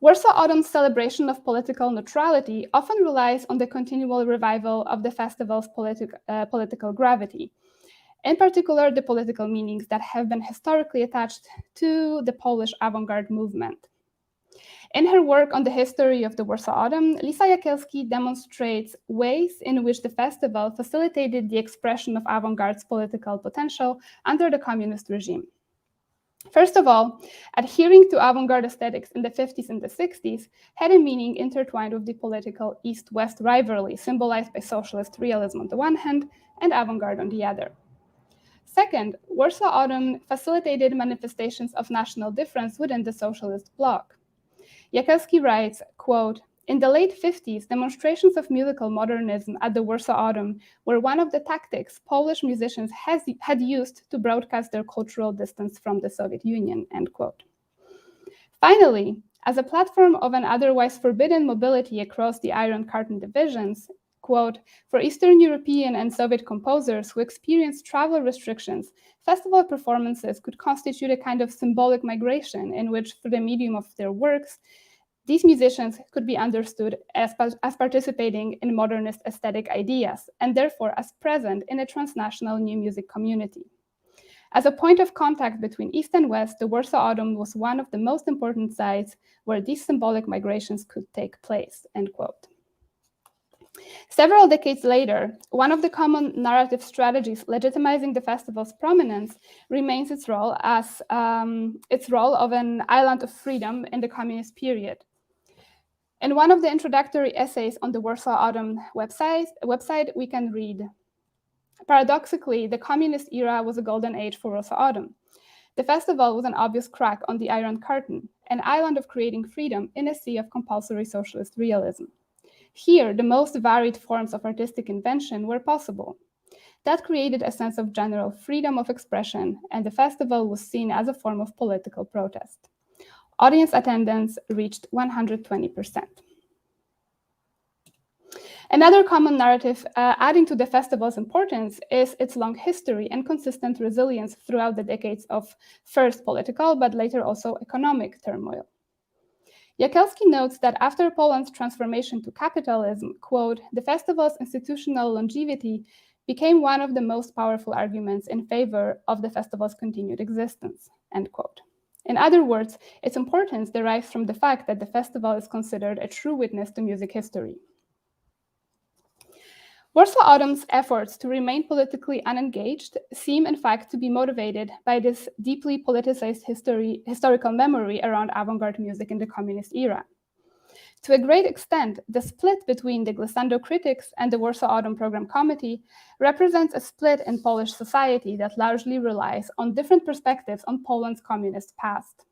Warsaw Autumn's celebration of political neutrality often relies on the continual revival of the festival's political gravity. In particular, the political meanings that have been historically attached to the Polish avant-garde movement. In her work on the history of the Warsaw Autumn, Lisa Jakielski demonstrates ways in which the festival facilitated the expression of avant-garde's political potential under the communist regime. First of all, adhering to avant-garde aesthetics in the 50s and the 60s had a meaning intertwined with the political East-West rivalry symbolized by socialist realism on the one hand and avant-garde on the other. Second, Warsaw Autumn facilitated manifestations of national difference within the socialist bloc. Jakielski writes, quote, in the late 50s, demonstrations of musical modernism at the Warsaw Autumn were one of the tactics Polish musicians had used to broadcast their cultural distance from the Soviet Union, end quote. Finally, as a platform of an otherwise forbidden mobility across the Iron Curtain divisions, quote, for Eastern European and Soviet composers who experienced travel restrictions, festival performances could constitute a kind of symbolic migration in which, through the medium of their works, these musicians could be understood as participating in modernist aesthetic ideas, and therefore as present in a transnational new music community. As a point of contact between East and West, the Warsaw Autumn was one of the most important sites where these symbolic migrations could take place, end quote. Several decades later, one of the common narrative strategies legitimizing the festival's prominence remains its role of an island of freedom in the communist period. In one of the introductory essays on the Warsaw Autumn website, we can read, paradoxically, the communist era was a golden age for Warsaw Autumn. The festival was an obvious crack on the Iron Curtain, an island of creating freedom in a sea of compulsory socialist realism. Here, the most varied forms of artistic invention were possible. That created a sense of general freedom of expression, and the festival was seen as a form of political protest. Audience attendance reached 120%. Another common narrative adding to the festival's importance is its long history and consistent resilience throughout the decades of first political, but later also economic turmoil. Jakielski notes that after Poland's transformation to capitalism, quote, the festival's institutional longevity became one of the most powerful arguments in favor of the festival's continued existence, end quote. In other words, its importance derives from the fact that the festival is considered a true witness to music history. Warsaw Autumn's efforts to remain politically unengaged seem, in fact, to be motivated by this deeply politicized historical memory around avant-garde music in the communist era. To a great extent, the split between the Glissando critics and the Warsaw Autumn Program Committee represents a split in Polish society that largely relies on different perspectives on Poland's communist past.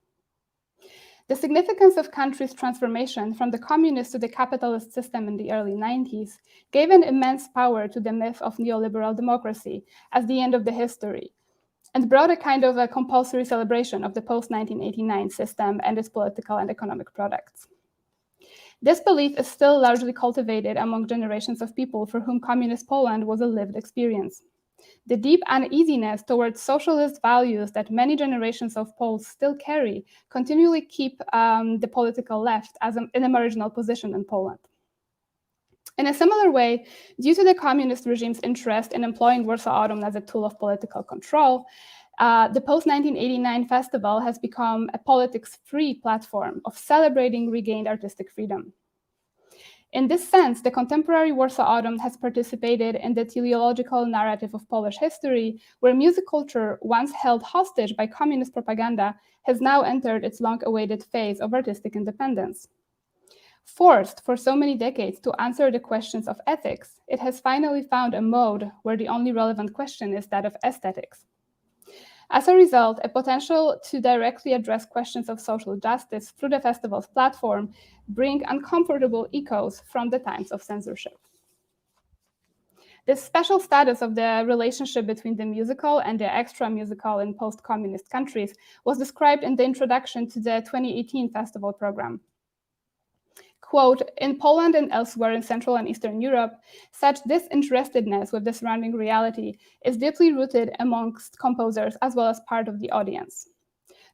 The significance of country's transformation from the communist to the capitalist system in the early 90s gave an immense power to the myth of neoliberal democracy as the end of the history, and brought a kind of a compulsory celebration of the post-1989 system and its political and economic products. This belief is still largely cultivated among generations of people for whom communist Poland was a lived experience. The deep uneasiness towards socialist values that many generations of Poles still carry continually keep the political left in a marginal position in Poland. In a similar way, due to the communist regime's interest in employing Warsaw Autumn as a tool of political control, the post-1989 festival has become a politics-free platform of celebrating regained artistic freedom. In this sense, the contemporary Warsaw Autumn has participated in the teleological narrative of Polish history, where music culture, once held hostage by communist propaganda, has now entered its long-awaited phase of artistic independence. Forced for so many decades to answer the questions of ethics, it has finally found a mode where the only relevant question is that of aesthetics. As a result, a potential to directly address questions of social justice through the festival's platform bring uncomfortable echoes from the times of censorship. The special status of the relationship between the musical and the extra-musical in post-communist countries was described in the introduction to the 2018 festival program. Quote, in Poland and elsewhere in Central and Eastern Europe, such disinterestedness with the surrounding reality is deeply rooted amongst composers as well as part of the audience.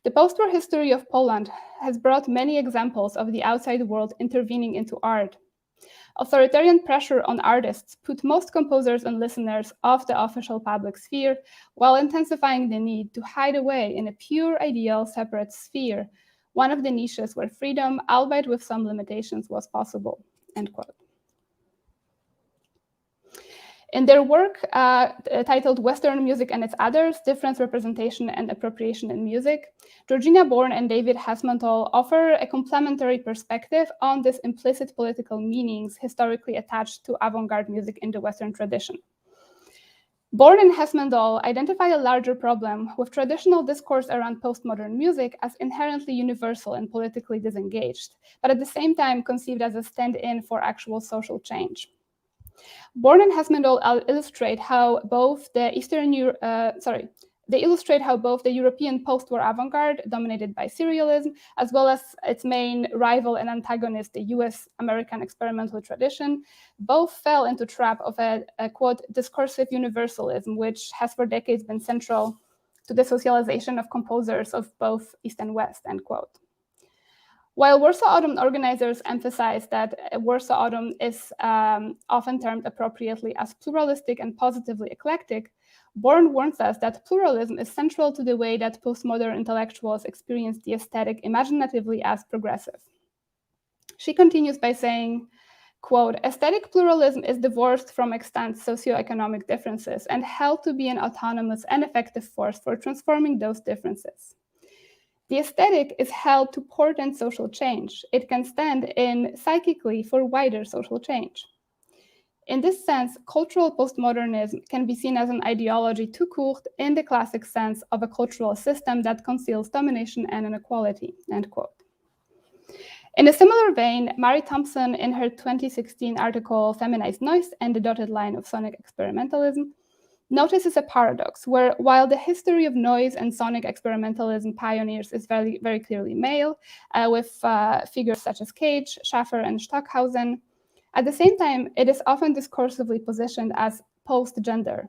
The post-war history of Poland has brought many examples of the outside world intervening into art. Authoritarian pressure on artists put most composers and listeners off the official public sphere, while intensifying the need to hide away in a pure, ideal, separate sphere, one of the niches where freedom, albeit with some limitations, was possible, end quote. In their work titled Western Music and Its Others, Difference, Representation, and Appropriation in Music, Georgina Bourne and David Hasmantel offer a complementary perspective on these implicit political meanings historically attached to avant-garde music in the Western tradition. Bourne and Hasmantel identify a larger problem with traditional discourse around postmodern music as inherently universal and politically disengaged, but at the same time conceived as a stand-in for actual social change. Bourne and Hasmantel illustrate how both the European post-war avant-garde, dominated by serialism, as well as its main rival and antagonist, the US-American experimental tradition, both fell into trap of a quote, discursive universalism, which has for decades been central to the socialization of composers of both East and West, end quote. While Warsaw Autumn organizers emphasize that Warsaw Autumn is often termed appropriately as pluralistic and positively eclectic, Bourne warns us that pluralism is central to the way that postmodern intellectuals experience the aesthetic imaginatively as progressive. She continues by saying, quote, aesthetic pluralism is divorced from extant socioeconomic differences and held to be an autonomous and effective force for transforming those differences. The aesthetic is held to portend social change. It can stand in psychically for wider social change. In this sense, cultural postmodernism can be seen as an ideology tout court in the classic sense of a cultural system that conceals domination and inequality, end quote. In a similar vein, Mary Thompson, in her 2016 article, Feminized Noise and the Dotted Line of Sonic Experimentalism, notices a paradox where, while the history of noise and sonic experimentalism pioneers is very, very clearly male, with figures such as Cage, Schaffer, and Stockhausen, at the same time, it is often discursively positioned as post-gender.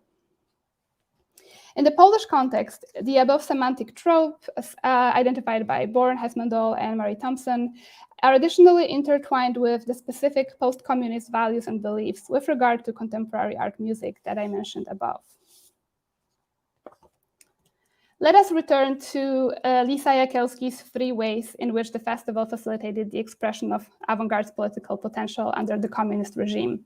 In the Polish context, the above semantic tropes identified by Bourne, Hasmantel, and Mary Thompson are additionally intertwined with the specific post-communist values and beliefs with regard to contemporary art music that I mentioned above. Let us return to Lisa Jakielski's 3 ways in which the festival facilitated the expression of avant-garde's political potential under the communist regime.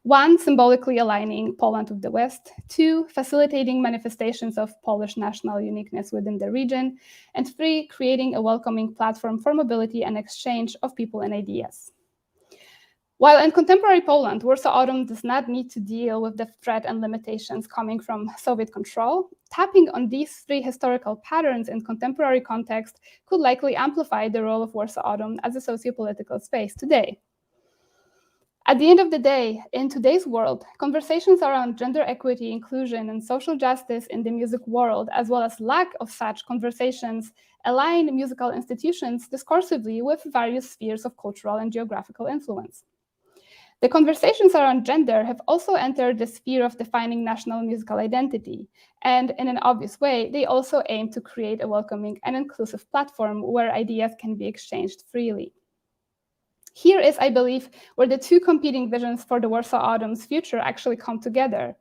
1, symbolically aligning Poland with the West, 2, facilitating manifestations of Polish national uniqueness within the region, and 3, creating a welcoming platform for mobility and exchange of people and ideas. While in contemporary Poland, Warsaw Autumn does not need to deal with the threat and limitations coming from Soviet control, tapping on these 3 historical patterns in contemporary context could likely amplify the role of Warsaw Autumn as a socio-political space today. At the end of the day, in today's world, conversations around gender equity, inclusion, and social justice in the music world, as well as lack of such conversations, align musical institutions discursively with various spheres of cultural and geographical influence. The conversations around gender have also entered the sphere of defining national musical identity, and in an obvious way, they also aim to create a welcoming and inclusive platform where ideas can be exchanged freely. Here is, I believe, where the 2 competing visions for the Warsaw Autumn's future actually come together.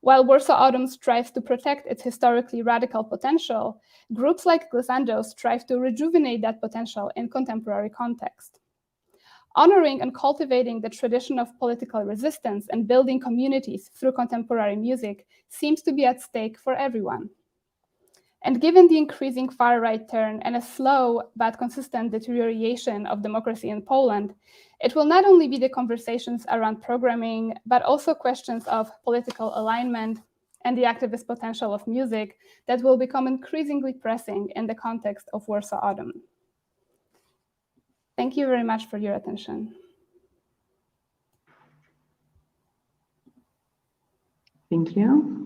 While Warsaw Autumn strives to protect its historically radical potential, groups like Glissando strive to rejuvenate that potential in contemporary context. Honoring and cultivating the tradition of political resistance and building communities through contemporary music seems to be at stake for everyone. And given the increasing far-right turn and a slow but consistent deterioration of democracy in Poland, it will not only be the conversations around programming, but also questions of political alignment and the activist potential of music that will become increasingly pressing in the context of Warsaw Autumn. Thank you very much for your attention. Thank you.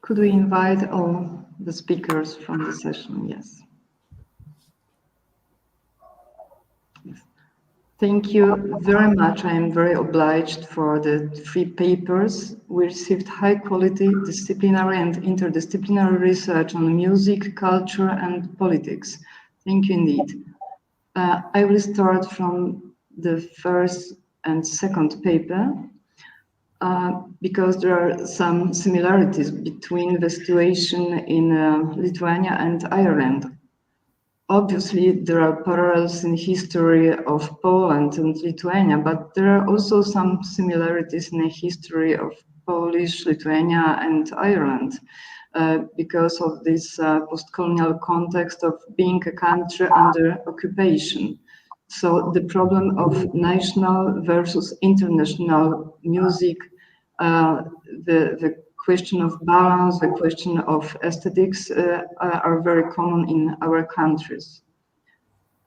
Could we invite all the speakers from the session? Yes. Yes. Thank you very much. I am very obliged for the 3 papers. We received high quality disciplinary and interdisciplinary research on music, culture, and politics. Thank you indeed. I will start from the first and second paper. Because there are some similarities between the situation in Lithuania and Ireland. Obviously, there are parallels in history of Poland and Lithuania, but there are also some similarities in the history of Polish, Lithuania, and Ireland because of this post-colonial context of being a country under occupation. So the problem of national versus international music, the question of balance, the question of aesthetics are very common in our countries.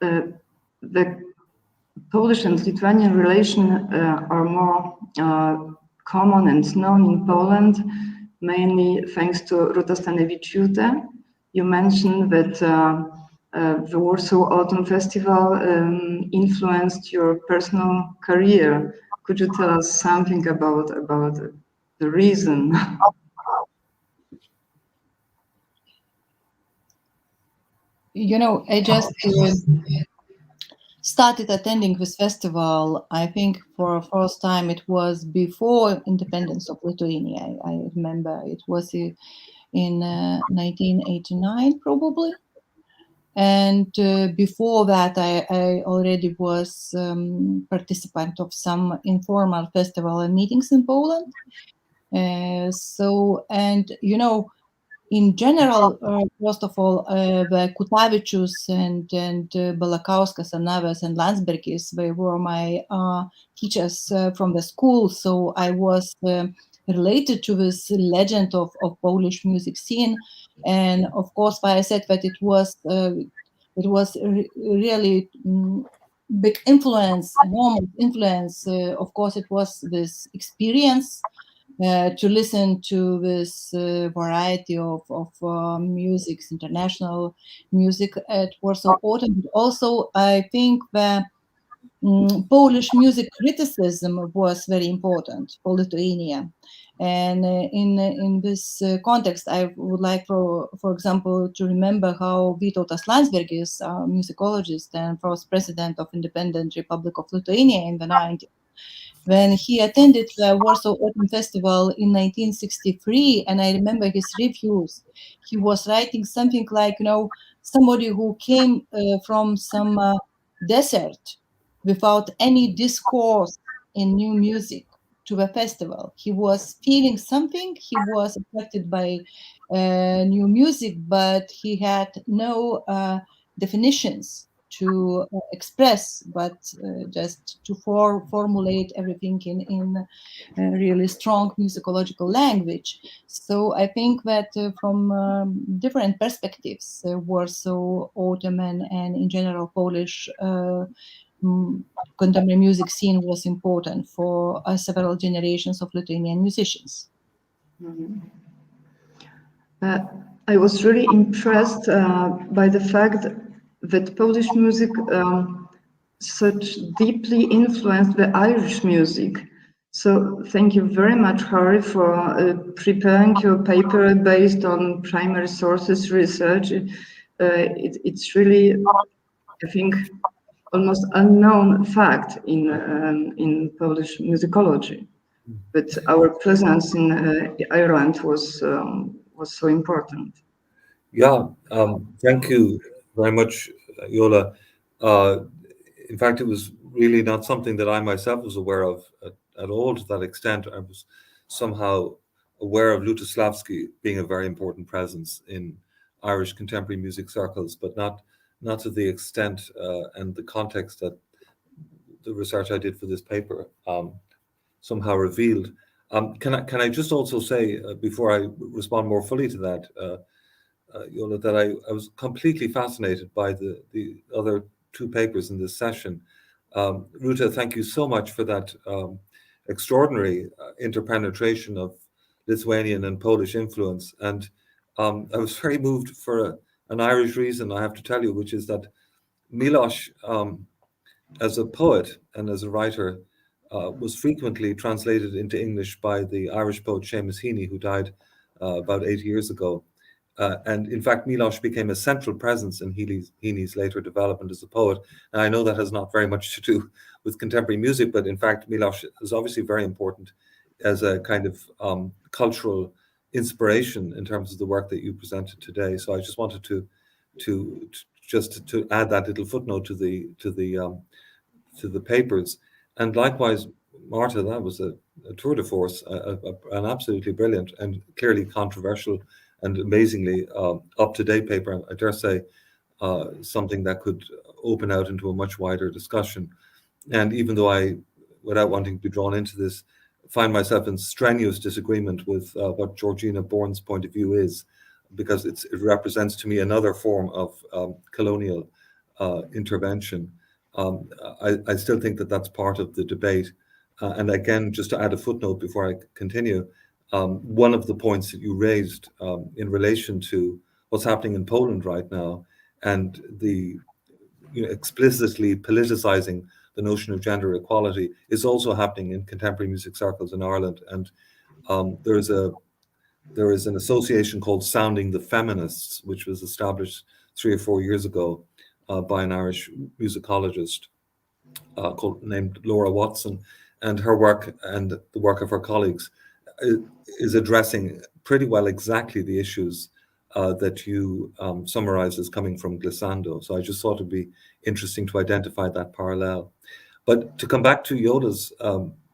The Polish and Lithuanian relation are more common and known in Poland, mainly thanks to Ruta Stanevičiūtė. You mentioned that the Warsaw Autumn Festival influenced your personal career. Could you tell us something about the reason? You know, I just started attending this festival. I think for the first time it was before independence of Lithuania. I remember it was in 1989 probably. And before that, I already was participant of some informal festival and meetings in Poland. In general, first of all, the Kutavičius and Balakauskas and Naves and Landsbergis, they were my teachers from the school. So I was related to this legend of Polish music scene. And of course, why I said that it was really big influence, enormous influence. Of course, it was this experience to listen to this variety of music, international music at Warsaw Autumn. But also, I think that Polish music criticism was very important for Lithuania. And in this context, I would like, for example, to remember how Vytautas Landsbergis, a musicologist and first president of Independent Republic of Lithuania in the 90s, when he attended the Warsaw Autumn Festival in 1963, and I remember his reviews, he was writing something like, somebody who came from some desert without any discourse in new music to the festival. He was feeling something. He was attracted by new music, but he had no definitions to express, but just to formulate everything in really strong musicological language. So I think that from different perspectives, Warsaw, Ottoman, and in general Polish contemporary music scene was important for several generations of Lithuanian musicians. I was really impressed by the fact that Polish music such deeply influenced the Irish music. So thank you very much, Harry, for preparing your paper based on primary sources research. It's really, I think, almost unknown fact in Polish musicology. But our presence in Ireland was so important. Yeah, thank you very much, Yola. In fact, it was really not something that I myself was aware of at all to that extent. I was somehow aware of Lutosławski being a very important presence in Irish contemporary music circles, but not to the extent and the context that the research I did for this paper somehow revealed. Can I just also say, before I respond more fully to that, Yola, that I was completely fascinated by the other two papers in this session. Ruta, thank you so much for that extraordinary interpenetration of Lithuanian and Polish influence. And I was very moved for an Irish reason, I have to tell you, which is that Milosz, as a poet and as a writer, was frequently translated into English by the Irish poet Seamus Heaney, who died about 8 years ago. And in fact, Milosz became a central presence in Heaney's later development as a poet. And I know that has not very much to do with contemporary music, but in fact, Milosz is obviously very important as a kind of cultural inspiration in terms of the work that you presented today. So I just wanted to add that little footnote to the papers. And likewise, Marta, that was a tour de force, an absolutely brilliant and clearly controversial and amazingly up-to-date paper. I dare say something that could open out into a much wider discussion. And even though I, without wanting to be drawn into this, find myself in strenuous disagreement with what Georgina Bourne's point of view is, because it represents to me another form of colonial intervention. I still think that that's part of the debate. And again, just to add a footnote before I continue, one of the points that you raised in relation to what's happening in Poland right now and the explicitly politicizing the notion of gender equality is also happening in contemporary music circles in Ireland. And there is an association called Sounding the Feminists, which was established 3 or 4 years ago by an Irish musicologist named Laura Watson, and her work and the work of her colleagues is addressing pretty well exactly the issues that you summarized as coming from Glissando. So I just thought it'd be interesting to identify that parallel. But to come back to Yola's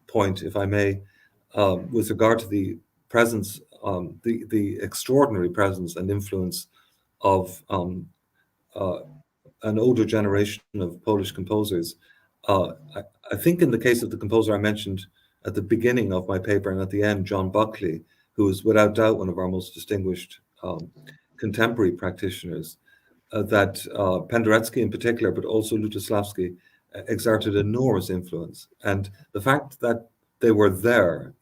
point, if I may, with regard to the presence, the extraordinary presence and influence of an older generation of Polish composers, I think in the case of the composer I mentioned at the beginning of my paper and at the end, John Buckley, who is without doubt one of our most distinguished contemporary practitioners, that Penderecki in particular, but also Lutosławski, exerted enormous influence. And the fact that they were there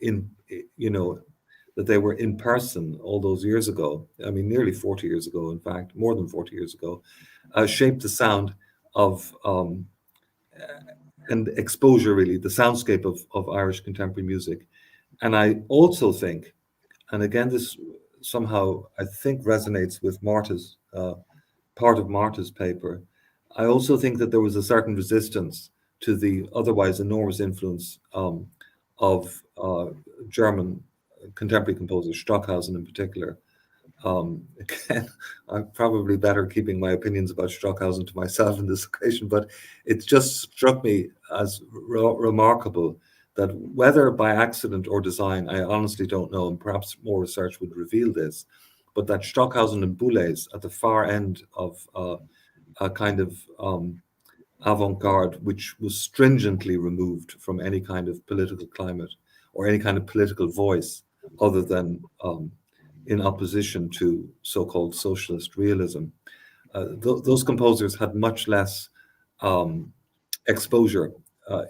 that they were in person all those years ago, I mean, nearly 40 years ago, in fact, more than 40 years ago, shaped the sound of and exposure, really, the soundscape of Irish contemporary music. And I also think, and again, this somehow I think resonates with Marta's, part of Marta's paper, I also think that there was a certain resistance to the otherwise enormous influence of German contemporary composers, Stockhausen in particular. Again, I'm probably better keeping my opinions about Stockhausen to myself in this occasion, but it just struck me as remarkable that whether by accident or design, I honestly don't know, and perhaps more research would reveal this, but that Stockhausen and Boulez at the far end of a kind of avant-garde, which was stringently removed from any kind of political climate or any kind of political voice other than in opposition to so-called socialist realism. Those composers had much less exposure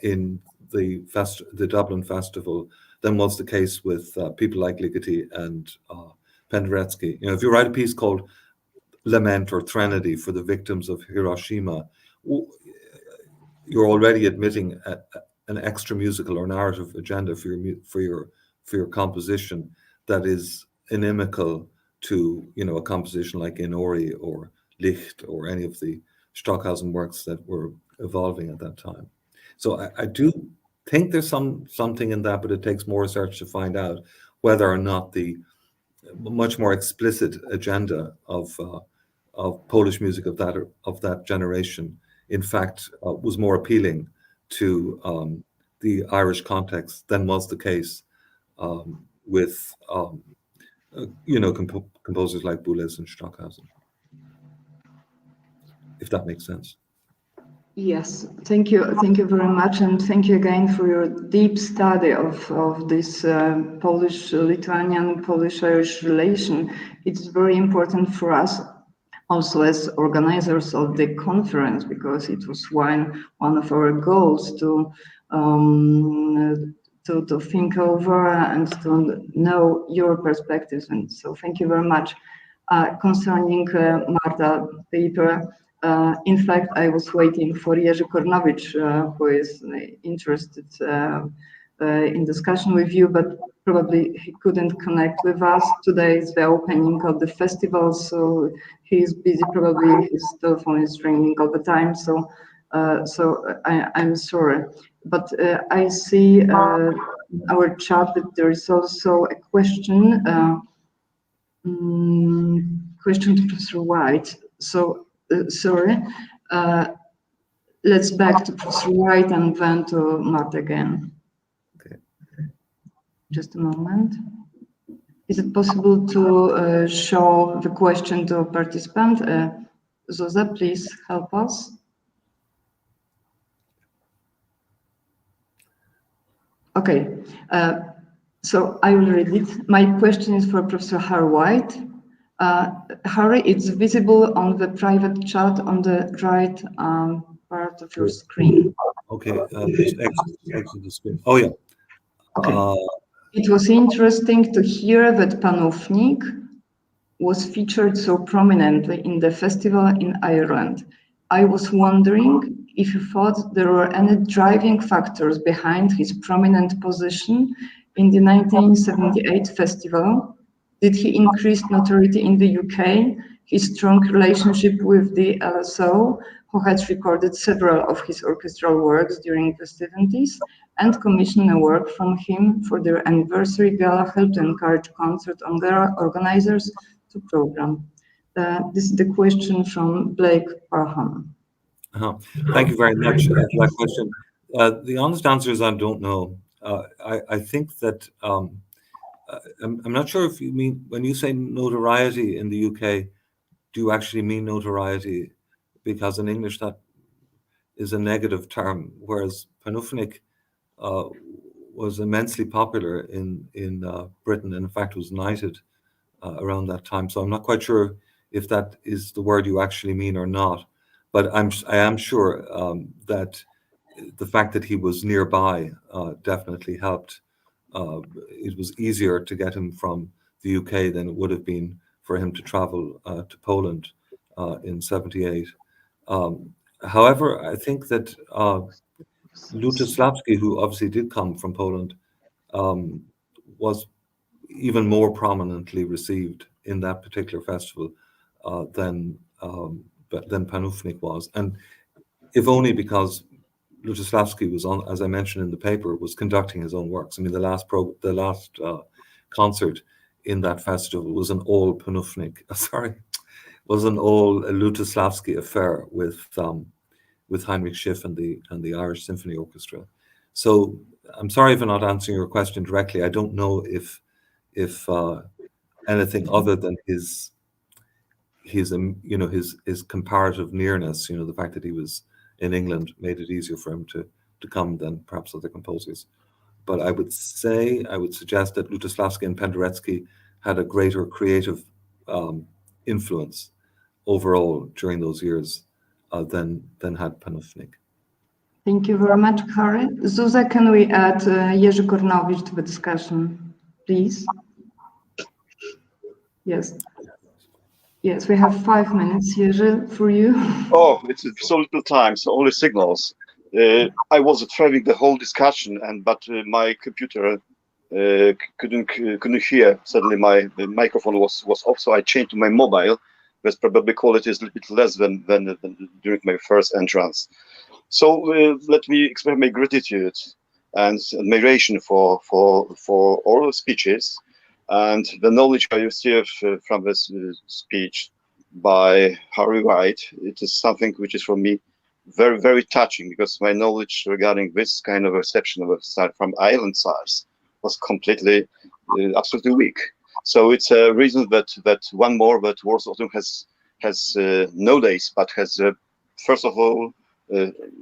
in the Dublin Festival than was the case with people like Ligeti and Penderecki. You know, if you write a piece called Lament or Threnody for the victims of Hiroshima, you're already admitting an extra musical or narrative agenda for your composition that is inimical to, you know, a composition like Inori or Licht or any of the Stockhausen works that were evolving at that time. So I do think there's something in that, but it takes more research to find out whether or not the much more explicit agenda of Polish music of that generation, in fact, was more appealing to the Irish context than was the case with you know, composers like Boulez and Stockhausen, if that makes sense. Yes, thank you very much, and thank you again for your deep study of this Polish-Lithuanian, Polish-Irish relation. It's very important for us also as organizers of the conference, because it was one of our goals to think over and to know your perspectives. And so thank you very much. Concerning Marta paper, in fact, I was waiting for Jerzy Kornowicz, who is interested in discussion with you, but probably he couldn't connect with us. Today is the opening of the festival, so he's busy. Probably his telephone is ringing all the time. So, I'm sorry, but I see our chat that there is also a question. Question to Professor White. So, sorry. Let's back to Professor White and then to Marta again. Okay. Just a moment. Is it possible to show the question to a participant? Zoza, please help us. Okay. So I will read it. My question is for Professor Harry White. Harry, it's visible on the private chat on the right part of your screen. Okay, just exit the screen. Oh, yeah. Okay. It was interesting to hear that Panównik was featured so prominently in the festival in Ireland. I was wondering if you thought there were any driving factors behind his prominent position in the 1978 festival. Did he increase notoriety in the UK? His strong relationship with the LSO, who had recorded several of his orchestral works during the 70s, and commissioned a work from him for their anniversary gala, helped encourage concert organizers to program. This is the question from Blake Parham. Thank you very much for that question. The honest answer is I don't know. I think that I'm not sure if you mean, when you say notoriety in the UK, do you actually mean notoriety? Because in English that is a negative term, whereas Panównik was immensely popular in Britain, and in fact was knighted around that time. So I'm not quite sure if that is the word you actually mean or not. But I am sure that the fact that he was nearby definitely helped. It was easier to get him from the UK than it would have been for him to travel to Poland in '78. However, I think that Lutosławski, who obviously did come from Poland, was even more prominently received in that particular festival than Panównik was, and if only because Lutosławski was on, as I mentioned in the paper, was conducting his own works. I mean, the last concert in that festival was an all Panównik. Was an all Lutosławski affair with Heinrich Schiff and the Irish Symphony Orchestra. So I'm sorry if I'm not answering your question directly. I don't know if anything other than his comparative nearness, the fact that he was in England made it easier for him to come than perhaps other composers. But I would suggest that Lutosławski and Penderecki had a greater creative influence overall during those years than had Panufnik. Thank you very much, Harry. Zuza, can we add Jerzy Kornowicz to the discussion, please? Yes. Yes, we have 5 minutes, Jerzy, for you. Oh, it's so little time, so only signals. I was driving the whole discussion, but my computer couldn't hear. Suddenly, the microphone was off, so I changed to my mobile. But probably quality is a little bit less than during my first entrance. So let me express my gratitude and admiration for all the speeches and the knowledge I received from this speech by Harry White. It is something which is for me very, very touching, because my knowledge regarding this kind of reception of a style from island size was completely, absolutely weak. So it's a reason that one more that Warsaw Autumn has nowadays, but has first of all,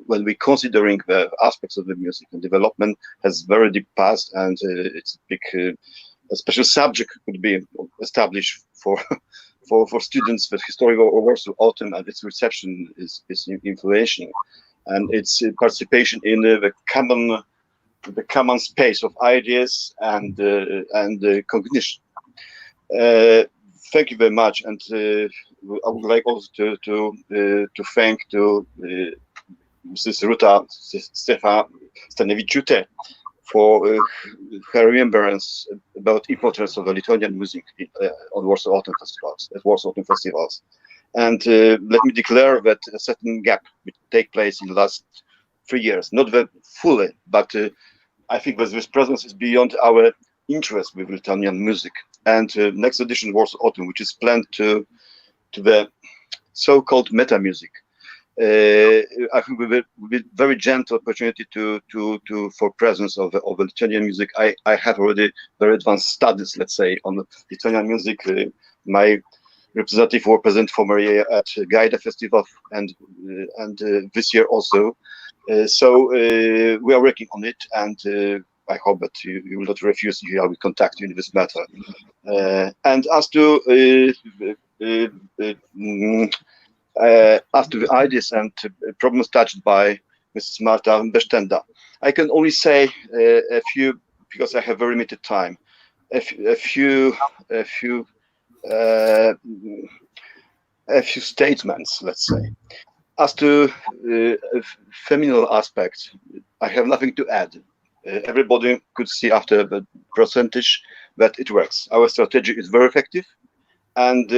when we considering the aspects of the music and development, has very deep past, and it's a big a special subject could be established for students that historical Warsaw Autumn and its reception is influential, and its participation in the common space of ideas and cognition. Thank you very much, and I would like also to thank Mrs. Ruta Stanevičiūtė for her remembrance about importance of the Lithuanian music on Warsaw Autumn Festivals, And let me declare that a certain gap will take place in the last 3 years, not very fully, but I think that this presence is beyond our interest with Lithuanian music. And next edition of Warsaw Autumn, which is planned to the so-called meta music, I think will be very gentle opportunity for presence of Lithuanian music. I have already very advanced studies, let's say, on Lithuanian music. My representative were present for Maria at Heyday Festival and this year also. So we are working on it, and I hope that you will not refuse. I will contact you in this matter. And as to the ideas and problems touched by Mrs. Marta Bestenda, I can only say a few, because I have very limited time. A few statements, let's say. As to feminine aspects, I have nothing to add. Everybody could see after the percentage that it works. Our strategy is very effective, and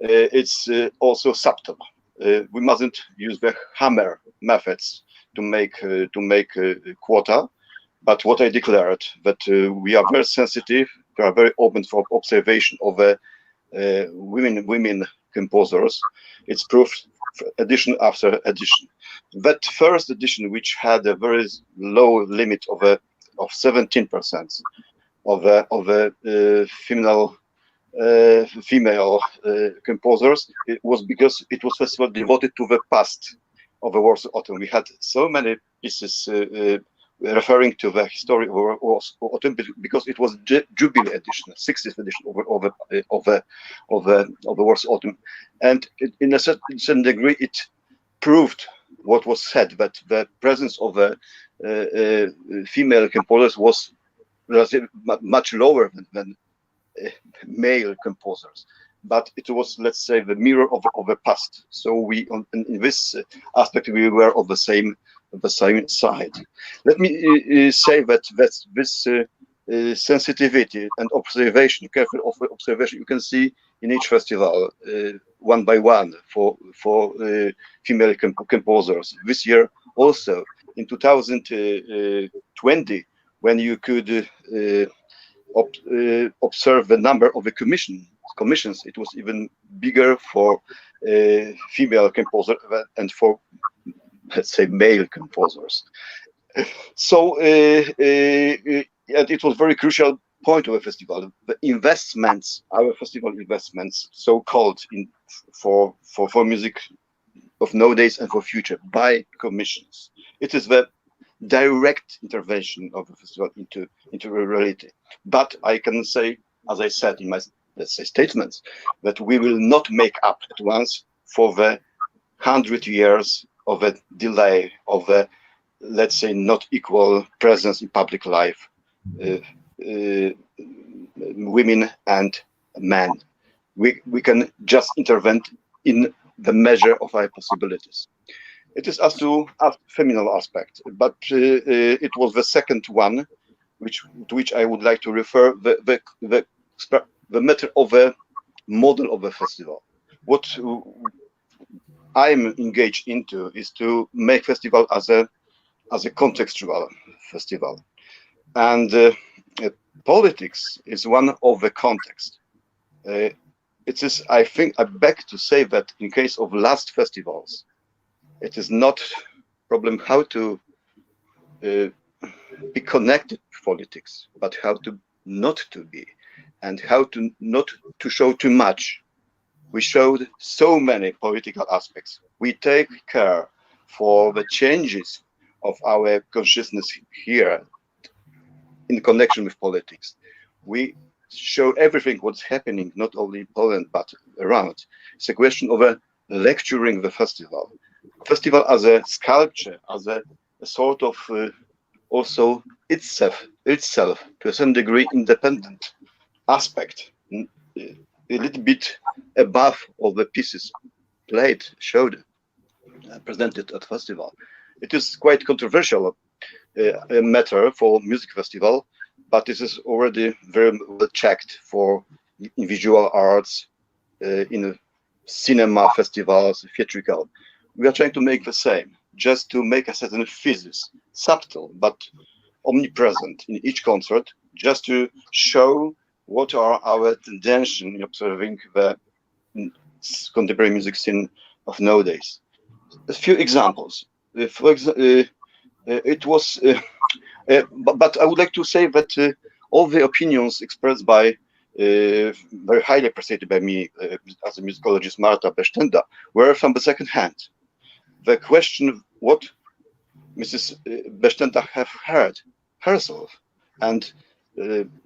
it's also subtle. We mustn't use the hammer methods to make a quota. But what I declared, that we are very sensitive, we are very open for observation of women composers. It's proved edition after edition. That first edition, which had a very low limit of 17% of female composers, it was because it was first of all devoted to the past of the Warsaw Autumn. We had so many pieces referring to the history of Warsaw Autumn, because it was Jubilee edition, 60th edition of the Warsaw Autumn, and in a certain degree it proved what was said, that the presence of female composers was much lower than male composers, but it was, let's say, the mirror of the past. So we, in this aspect, we were of the same side. Let me say that this sensitivity and observation, careful observation, you can see in each festival, one by one, for female composers. This year also, in 2020, when you could observe the number of the commissions, it was even bigger for female composer and for let's say, male composers. So, and it was very crucial point of a festival. The investments, our festival investments, so-called for music of nowadays and for future, by commissions. It is the direct intervention of the festival into reality. But I can say, as I said in my, let's say, statements, that we will not make up at once for the 100 years of a delay, of a, let's say, not equal presence in public life, women and men. We can just intervene in the measure of our possibilities. It is as to a feminine aspect, but it was the second one, to which I would like to refer, the matter of a model of a festival. What I'm engaged into is to make festival as a contextual festival, and politics is one of the context. It is, I think, I beg to say that in case of last festivals, it is not problem how to be connected to politics, but how to not to be, and how to not to show too much. We showed so many political aspects. We take care for the changes of our consciousness here in connection with politics. We show everything what's happening, not only in Poland, but around. It's a question of lecturing the festival. Festival as a sculpture, as a sort of also itself to a certain degree independent aspect, a little bit above all the pieces played, showed, presented at festival. It is quite controversial a matter for music festival, but this is already very well checked for in visual arts, in cinema festivals, theatrical. We are trying to make the same, just to make a certain physis, subtle but omnipresent in each concert, just to show what are our tendencies in observing the contemporary music scene of nowadays. A few examples. For example, it was, but I would like to say that all the opinions expressed by very highly appreciated by me as a musicologist, Marta Besztenda, were from the second hand. The question what Mrs. Besztenda have heard herself and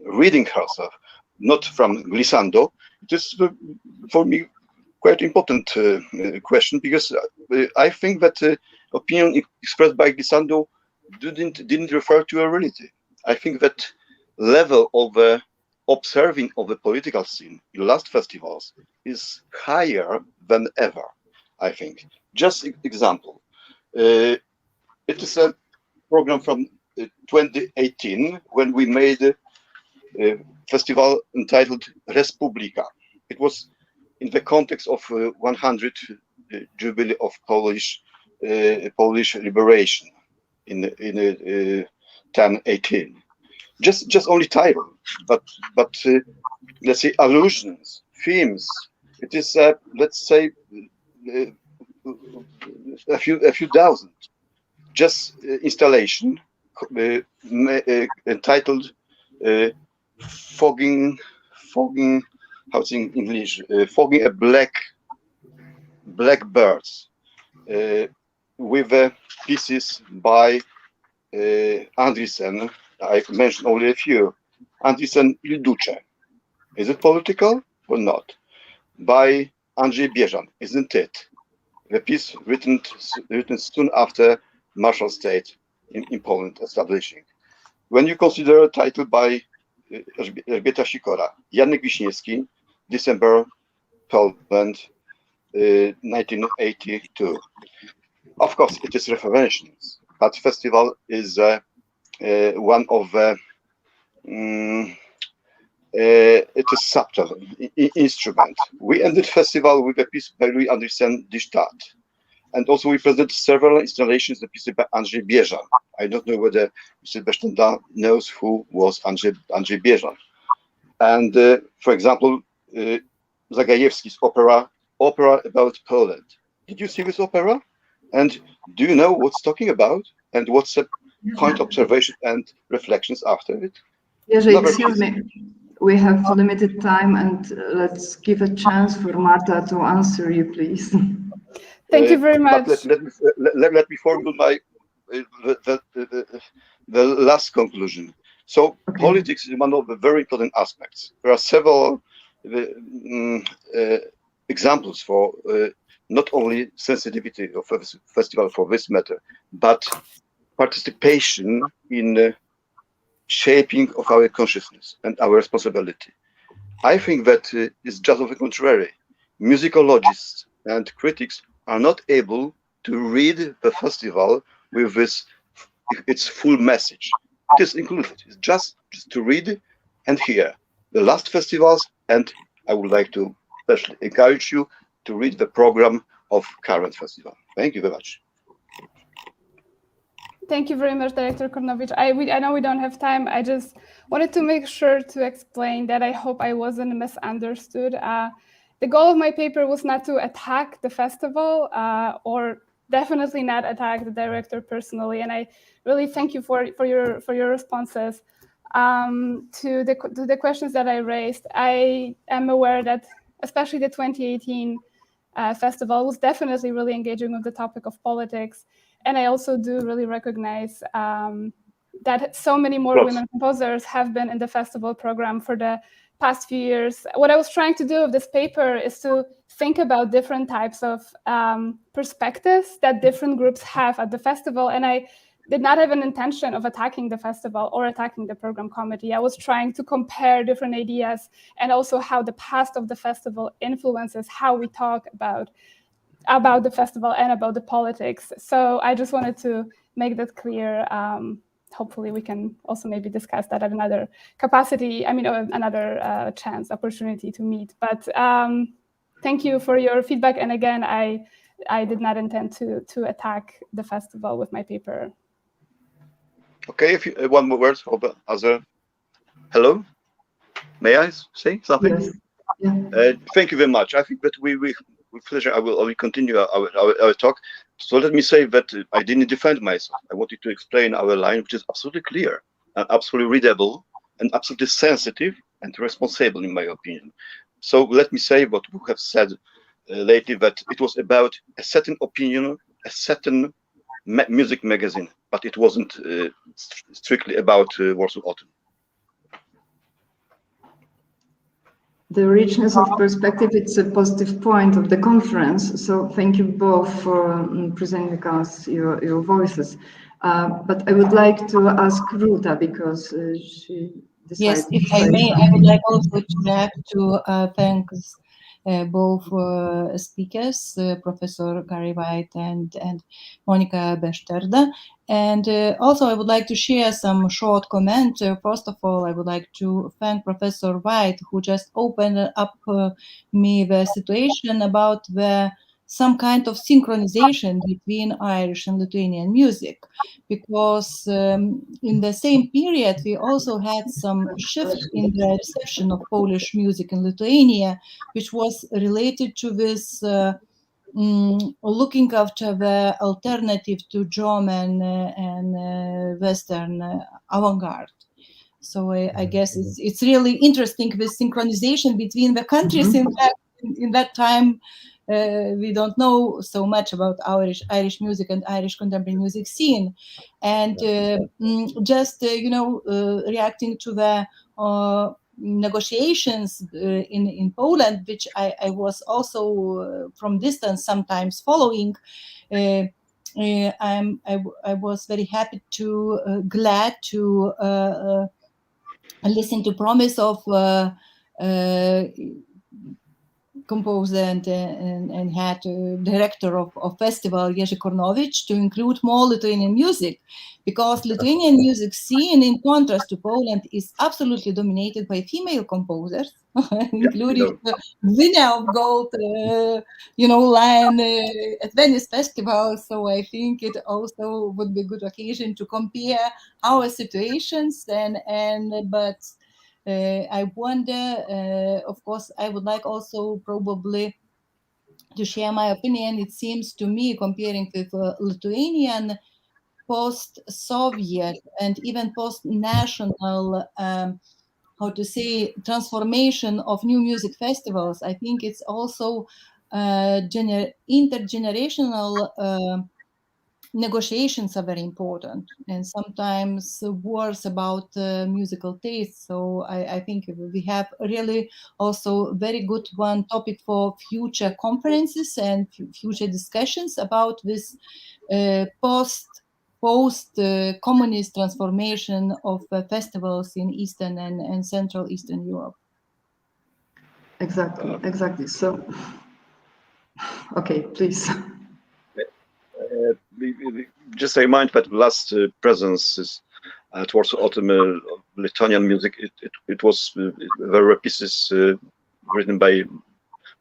reading herself, not from glissando, it is for me quite important question, because I think that opinion expressed by glissando didn't refer to a reality. I think that level of observing of the political scene in last festivals is higher than ever, I think. Just example, it is a program from 2018 when we made a festival entitled Respublika. It was in the context of 100 jubilee of Polish liberation in 1018. Just only title, but let's say allusions, themes. It is let's say a few dozen. Just installation entitled fogging. How's in English? Fogging a black birds with pieces by Andriessen. I mentioned only a few. Andriessen Il Duce. Is it political or not? By Andrzej Bieżan, isn't it? The piece written soon after martial state in Poland establishing. When you consider a title by Elżbieta Sikora, Janek Wiśniewski, December, Poland, 1982. Of course, it is references, but festival is one of it is subtle instrument. We ended festival with a piece by Louis Andriessen, Die Stadt. And also we presented several installations, the piece by Andrzej Bieżan. I don't know whether Mr. Besztenda knows who was Andrzej Bieżan. And for example, Zagajewski's opera about Poland. Did you see this opera? And do you know what's talking about? And what's the point observation and reflections after it? Jerzy, excuse me. We have limited time, and let's give a chance for Marta to answer you, please. Thank you very much. But let me formulate my the last conclusion. So politics is one of the very important aspects. There are several examples for not only sensitivity of a festival for this matter, but participation in shaping of our consciousness and our responsibility. I think that it's just on the contrary. Musicologists and critics are not able to read the festival with its full message. It is included. It's just to read and hear the last festivals, and I would like to especially encourage you to read the program of current festival. Thank you very much. Thank you very much, Director Kornowicz. I know we don't have time. I just wanted to make sure to explain that I hope I wasn't misunderstood. The goal of my paper was not to attack the festival or definitely not attack the director personally. And I really thank you for your responses to the questions that I raised. I am aware that especially the 2018 festival was definitely really engaging with the topic of politics. And I also do really recognize that so many more women composers have been in the festival program for the past few years. What I was trying to do with this paper is to think about different types of perspectives that different groups have at the festival. And I did not have an intention of attacking the festival or attacking the program committee. I was trying to compare different ideas and also how the past of the festival influences how we talk about the festival and about the politics. So I just wanted to make that clear. Hopefully we can also maybe discuss that at another capacity, another opportunity to meet. But thank you for your feedback. And again, I did not intend to attack the festival with my paper. Okay, if you, one more word of the other. Hello? May I say something? Yes. Yeah. Thank you very much. I think that we with pleasure, I will continue our talk. So let me say that I didn't defend myself. I wanted to explain our line, which is absolutely clear and absolutely readable and absolutely sensitive and responsible, in my opinion. So let me say what we have said lately, that it was about a certain opinion, a certain music magazine, but it wasn't strictly about Warsaw Autumn. The richness of perspective, it's a positive point of the conference. So thank you both for presenting us your voices. But I would like to ask Ruta, because she decided. Yes, if I may, I would like also to thank both speakers, Professor Gary White and Monica Beszterda. And also I would like to share some short comment. First of all, I would like to thank Professor White, who just opened up me the situation about some kind of synchronization between Irish and Lithuanian music, because in the same period we also had some shift in the reception of Polish music in Lithuania, which was related to this looking after the alternative to German and Western avant-garde. So I guess it's really interesting with synchronization between the countries. In that time, we don't know so much about Irish music and Irish contemporary music scene, and just reacting to the negotiations in Poland, which I was also from distance sometimes following. I was very happy glad to listen to promise of composer and head director of festival Jerzy Kornowicz to include more Lithuanian music, because Lithuanian music scene, in contrast to Poland, is absolutely dominated by female composers, including the winner of gold, line at Venice Festival. So I think it also would be a good occasion to compare our situations but I wonder, of course, I would like also probably to share my opinion. It seems to me, comparing with Lithuanian post-Soviet and even post-national, how to say, transformation of new music festivals, I think it's also intergenerational negotiations are very important, and sometimes wars about musical taste. So I think we have really also very good one topic for future conferences and future discussions about this post communist transformation of festivals in Eastern and Central Eastern Europe. Exactly. So, okay, please. Just a remind that last presence is at Warsaw Autumn Lithuanian music. It was there pieces written by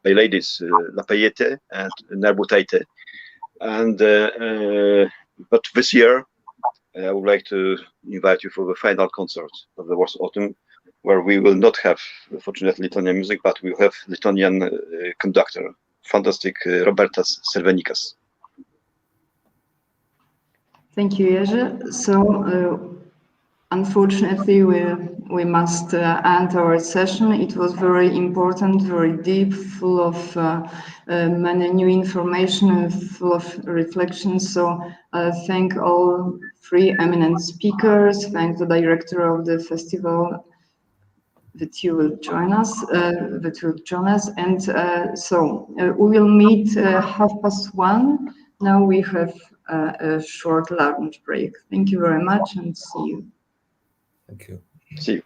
ladies, Lapayete and Narbutaite. And but this year, I would like to invite you for the final concert of the Warsaw Autumn, where we will not have, fortunately, Lithuanian music, but we will have Lithuanian conductor, fantastic Robertas Servenikas. Thank you, Jerzy. So, unfortunately, we must end our session. It was very important, very deep, full of many new information, full of reflections. So, thank all three eminent speakers. Thank the director of the festival that you will join us. And so we will meet 1:30. Now we have a short lunch break. Thank you very much and see you. Thank you. See you.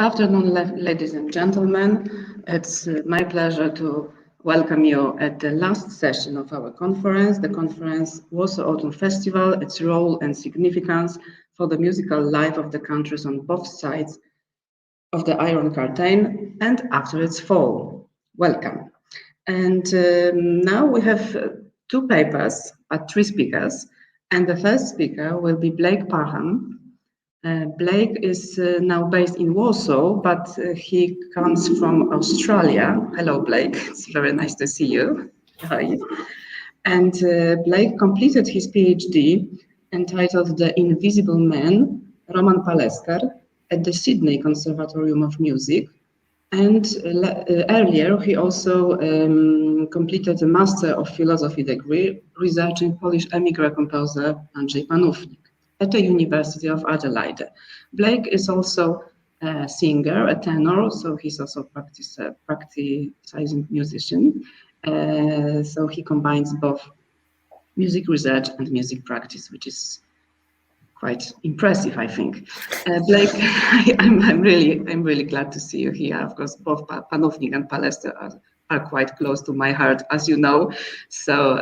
afternoon, ladies and gentlemen. It's my pleasure to welcome you at the last session of our conference, the conference Warsaw Autumn Festival, its role and significance for the musical life of the countries on both sides of the Iron Curtain and after its fall. Welcome. And now we have two papers, three speakers, and the first speaker will be Blake Parham. Blake is now based in Warsaw, but he comes from Australia. Hello, Blake. It's very nice to see you. Hi. And Blake completed his PhD entitled The Invisible Man, Roman Palester, at the Sydney Conservatorium of Music. And earlier, he also completed a Master of Philosophy degree researching Polish emigre composer Andrzej Panównik at the University of Adelaide. Blake is also a singer, a tenor, so he's also practicing musician. So he combines both music research and music practice, which is quite impressive, I think. Blake, I'm really glad to see you here. Of course, both Panównik and Palester are quite close to my heart, as you know. So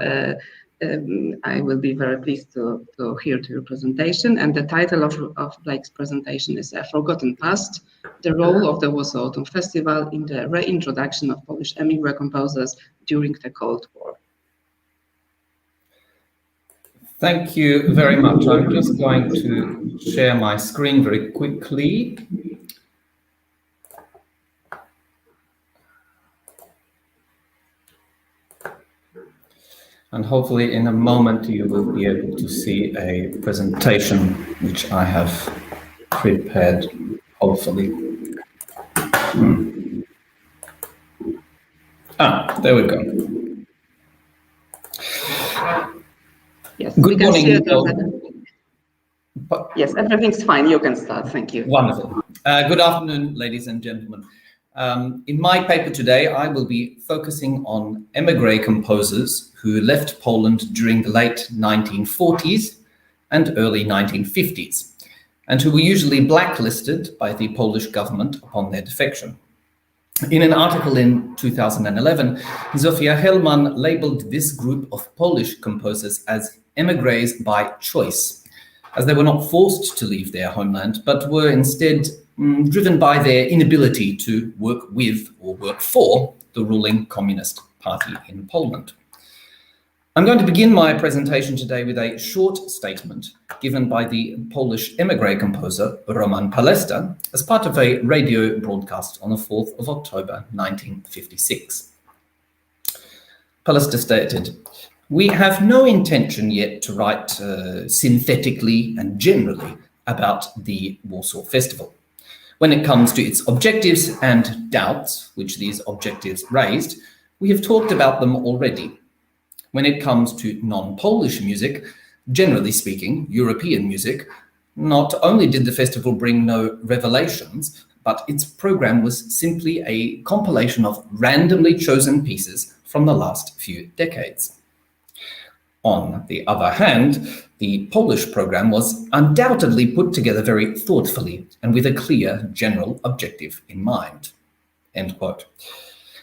I will be very pleased to hear your presentation. And the title of Blake's presentation is A Forgotten Past, the role of the Warsaw Autumn Festival in the reintroduction of Polish emigre composers during the Cold War. Thank you very much. I'm just going to share my screen very quickly. And hopefully in a moment you will be able to see a presentation which I have prepared, hopefully. There we go. Yes, good morning. Yes, everything's fine. You can start. Thank you. Wonderful. Good afternoon, ladies and gentlemen. In my paper today, I will be focusing on émigré composers who left Poland during the late 1940s and early 1950s, and who were usually blacklisted by the Polish government upon their defection. In an article in 2011, Zofia Hellman labeled this group of Polish composers as émigrés by choice, as they were not forced to leave their homeland, but were instead driven by their inability to work with or work for the ruling Communist Party in Poland. I'm going to begin my presentation today with a short statement given by the Polish émigré composer Roman Palester as part of a radio broadcast on the 4th of October 1956. Palester stated, "We have no intention yet to write synthetically and generally about the Warsaw Festival. When it comes to its objectives and doubts which these objectives raised, we have talked about them already. When it comes to non-Polish music, generally speaking, European music, not only did the festival bring no revelations, but its program was simply a compilation of randomly chosen pieces from the last few decades. On the other hand, the Polish program was undoubtedly put together very thoughtfully and with a clear general objective in mind." End quote.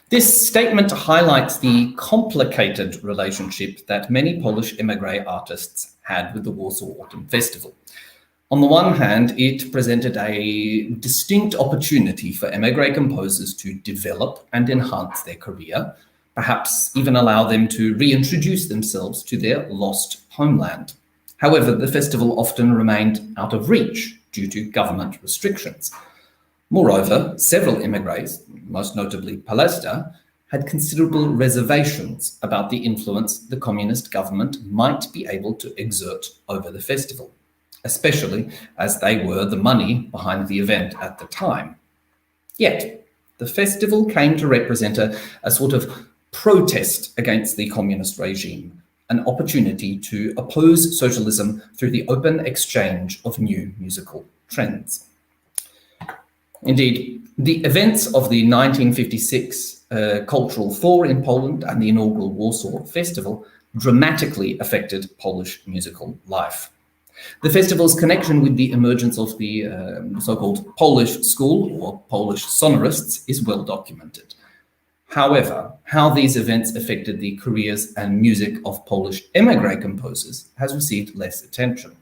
This statement highlights the complicated relationship that many Polish émigré artists had with the Warsaw Autumn Festival. On the one hand, it presented a distinct opportunity for émigré composers to develop and enhance their career, perhaps even allow them to reintroduce themselves to their lost homeland. However, the festival often remained out of reach due to government restrictions. Moreover, several émigrés, most notably Palester, had considerable reservations about the influence the communist government might be able to exert over the festival, especially as they were the money behind the event at the time. Yet, the festival came to represent a sort of protest against the communist regime, an opportunity to oppose socialism through the open exchange of new musical trends. Indeed, the events of the 1956 Cultural Thaw in Poland and the inaugural Warsaw Festival dramatically affected Polish musical life. The festival's connection with the emergence of the so-called Polish school or Polish sonorists is well documented. However, how these events affected the careers and music of Polish émigré composers has received less attention.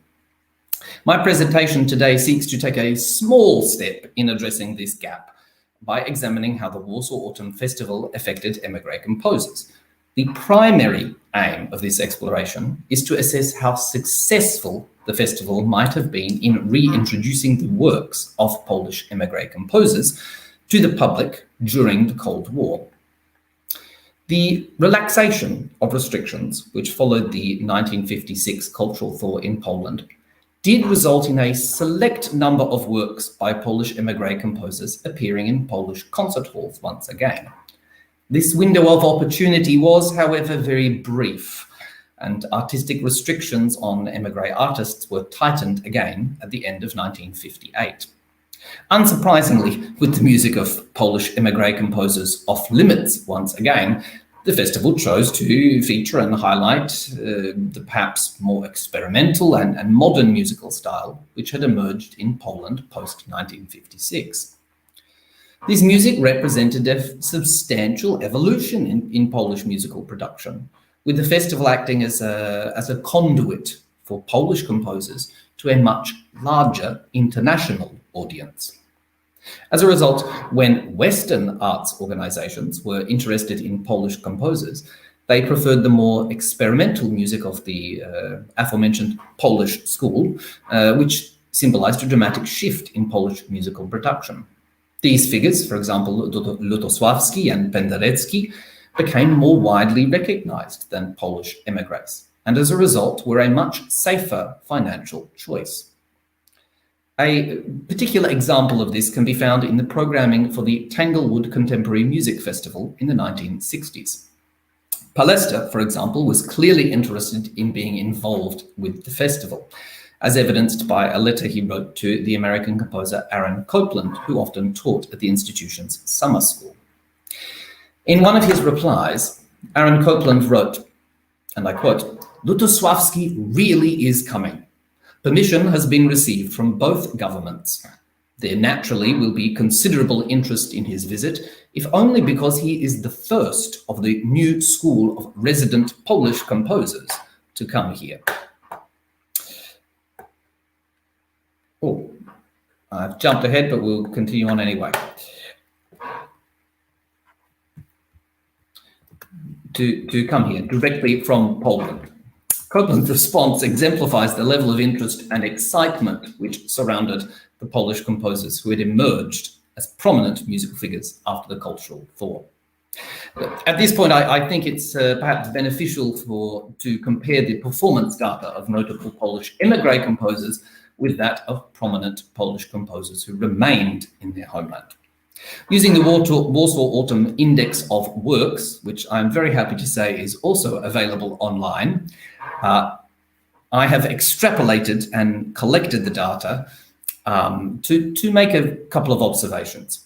My presentation today seeks to take a small step in addressing this gap by examining how the Warsaw Autumn Festival affected émigré composers. The primary aim of this exploration is to assess how successful the festival might have been in reintroducing the works of Polish émigré composers to the public during the Cold War. The relaxation of restrictions, which followed the 1956 cultural thaw in Poland, did result in a select number of works by Polish émigré composers appearing in Polish concert halls once again. This window of opportunity was, however, very brief, and artistic restrictions on émigré artists were tightened again at the end of 1958. Unsurprisingly, with the music of Polish émigré composers off limits once again, the festival chose to feature and highlight the perhaps more experimental and modern musical style which had emerged in Poland post-1956. This music represented a substantial evolution in Polish musical production, with the festival acting as a conduit for Polish composers to a much larger international audience. As a result, when Western arts organizations were interested in Polish composers, they preferred the more experimental music of the aforementioned Polish school, which symbolized a dramatic shift in Polish musical production. These figures, for example, Lutosławski and Penderecki, became more widely recognized than Polish émigrés, and as a result were a much safer financial choice. A particular example of this can be found in the programming for the Tanglewood Contemporary Music Festival in the 1960s. Palester, for example, was clearly interested in being involved with the festival, as evidenced by a letter he wrote to the American composer Aaron Copland, who often taught at the institution's summer school. In one of his replies, Aaron Copland wrote, and I quote, "Lutosławski really is coming. Permission has been received from both governments. There naturally will be considerable interest in his visit, if only because he is the first of the new school of resident Polish composers to come here." Oh, I've jumped ahead, but we'll continue on anyway. To come here directly from Poland. Copland's response exemplifies the level of interest and excitement which surrounded the Polish composers who had emerged as prominent musical figures after the cultural thaw. At this point, I think it's perhaps beneficial to compare the performance data of notable Polish émigré composers with that of prominent Polish composers who remained in their homeland. Using the Warsaw Autumn Index of Works, which I'm very happy to say is also available online, I have extrapolated and collected the data to make a couple of observations.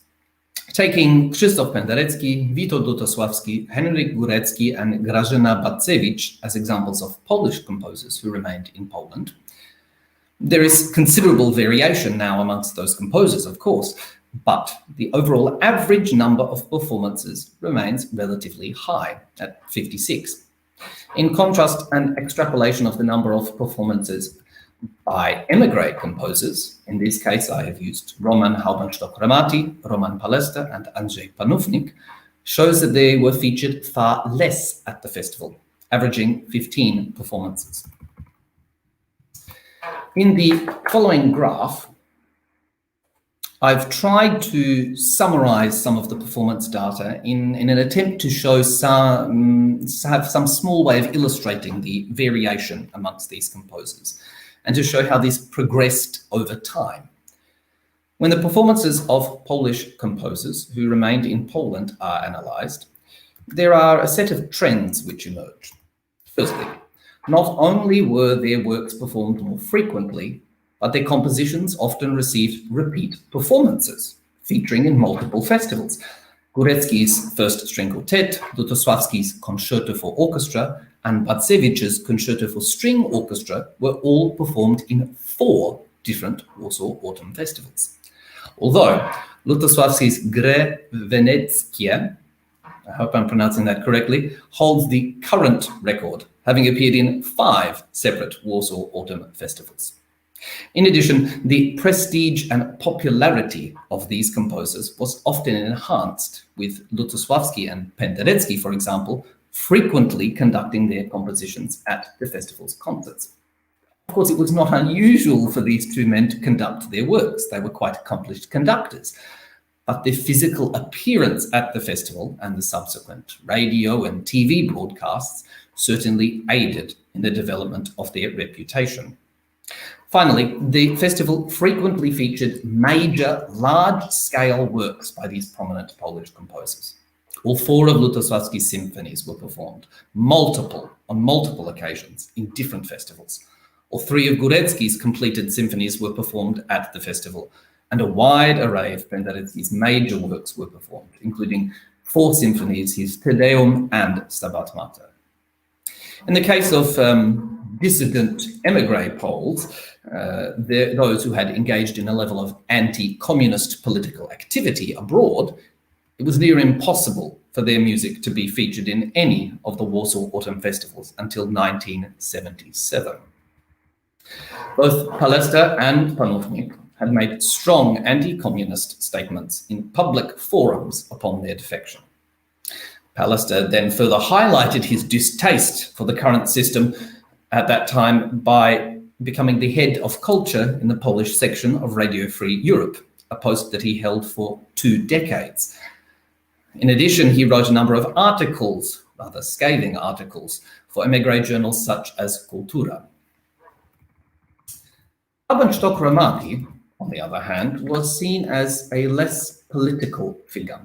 Taking Krzysztof Penderecki, Witold Lutosławski, Henryk Górecki, and Grażyna Bacewicz as examples of Polish composers who remained in Poland, there is considerable variation now amongst those composers, of course, but the overall average number of performances remains relatively high at 56. In contrast, an extrapolation of the number of performances by émigré composers, in this case I have used Roman Haubenstock-Ramati, Roman Palester, and Andrzej Panównik, shows that they were featured far less at the festival, averaging 15 performances. In the following graph, I've tried to summarize some of the performance data in an attempt to show have some small way of illustrating the variation amongst these composers and to show how this progressed over time. When the performances of Polish composers who remained in Poland are analyzed, there are a set of trends which emerge. Firstly, not only were their works performed more frequently, but their compositions often received repeat performances, featuring in multiple festivals. Górecki's First String Quartet, Lutosławski's Concerto for Orchestra, and Batcevich's Concerto for String Orchestra were all performed in 4 different Warsaw Autumn Festivals. Although Lutosławski's Gry Weneckie, I hope I'm pronouncing that correctly, holds the current record, having appeared in 5 separate Warsaw Autumn Festivals. In addition, the prestige and popularity of these composers was often enhanced, with Lutosławski and Penderecki, for example, frequently conducting their compositions at the festival's concerts. Of course, it was not unusual for these 2 men to conduct their works. They were quite accomplished conductors. But their physical appearance at the festival and the subsequent radio and TV broadcasts certainly aided in the development of their reputation. Finally, the festival frequently featured major, large-scale works by these prominent Polish composers. All 4 of Lutosławski's symphonies were performed, on multiple occasions in different festivals. All 3 of Górecki's completed symphonies were performed at the festival, and a wide array of Penderecki's major works were performed, including 4 symphonies, his Te Deum and Stabat Mater. In the case of dissident émigré Poles, those who had engaged in a level of anti-communist political activity abroad, it was near impossible for their music to be featured in any of the Warsaw Autumn Festivals until 1977. Both Palesta and Panównik had made strong anti-communist statements in public forums upon their defection. Palesta then further highlighted his distaste for the current system at that time by becoming the head of culture in the Polish section of Radio Free Europe, a post that he held for 2 decades. In addition, he wrote a number of articles, rather scathing articles, for émigré journals such as Kultura. Haubenstock Ramati, on the other hand, was seen as a less political figure.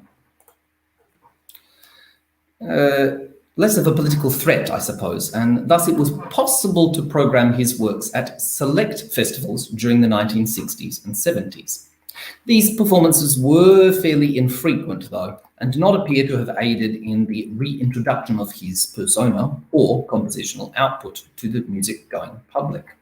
Less of a political threat, I suppose, and thus it was possible to program his works at select festivals during the 1960s and 70s. These performances were fairly infrequent, though, and do not appear to have aided in the reintroduction of his persona or compositional output to the music-going public.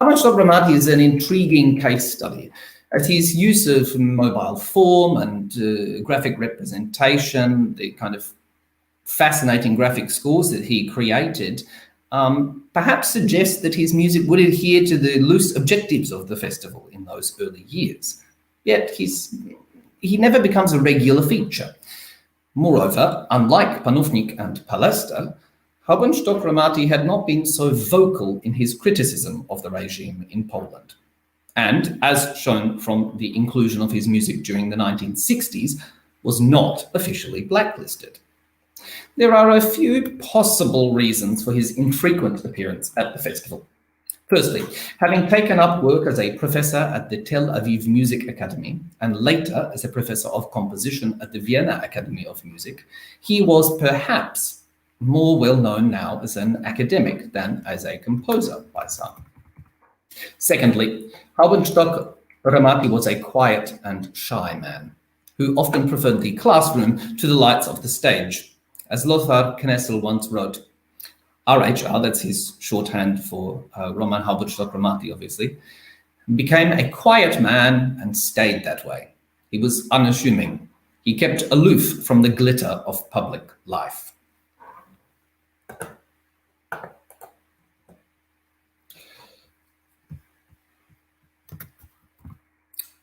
Haubenstock Ramati is an intriguing case study, as his use of mobile form and graphic representation, the kind of fascinating graphic scores that he created, perhaps suggests that his music would adhere to the loose objectives of the festival in those early years. Yet he never becomes a regular feature. Moreover, unlike Panównik and Palesta, Haubenstock Ramati had not been so vocal in his criticism of the regime in Poland, and, as shown from the inclusion of his music during the 1960s, was not officially blacklisted. There are a few possible reasons for his infrequent appearance at the festival. Firstly, having taken up work as a professor at the Tel Aviv Music Academy and later as a professor of composition at the Vienna Academy of Music, he was perhaps more well known now as an academic than as a composer by some. Secondly, Haubenstock Ramati was a quiet and shy man who often preferred the classroom to the lights of the stage. As Lothar Knessel once wrote, RHR, that's his shorthand for Roman Haubenstock Ramati, obviously, became a quiet man and stayed that way. He was unassuming. He kept aloof from the glitter of public life.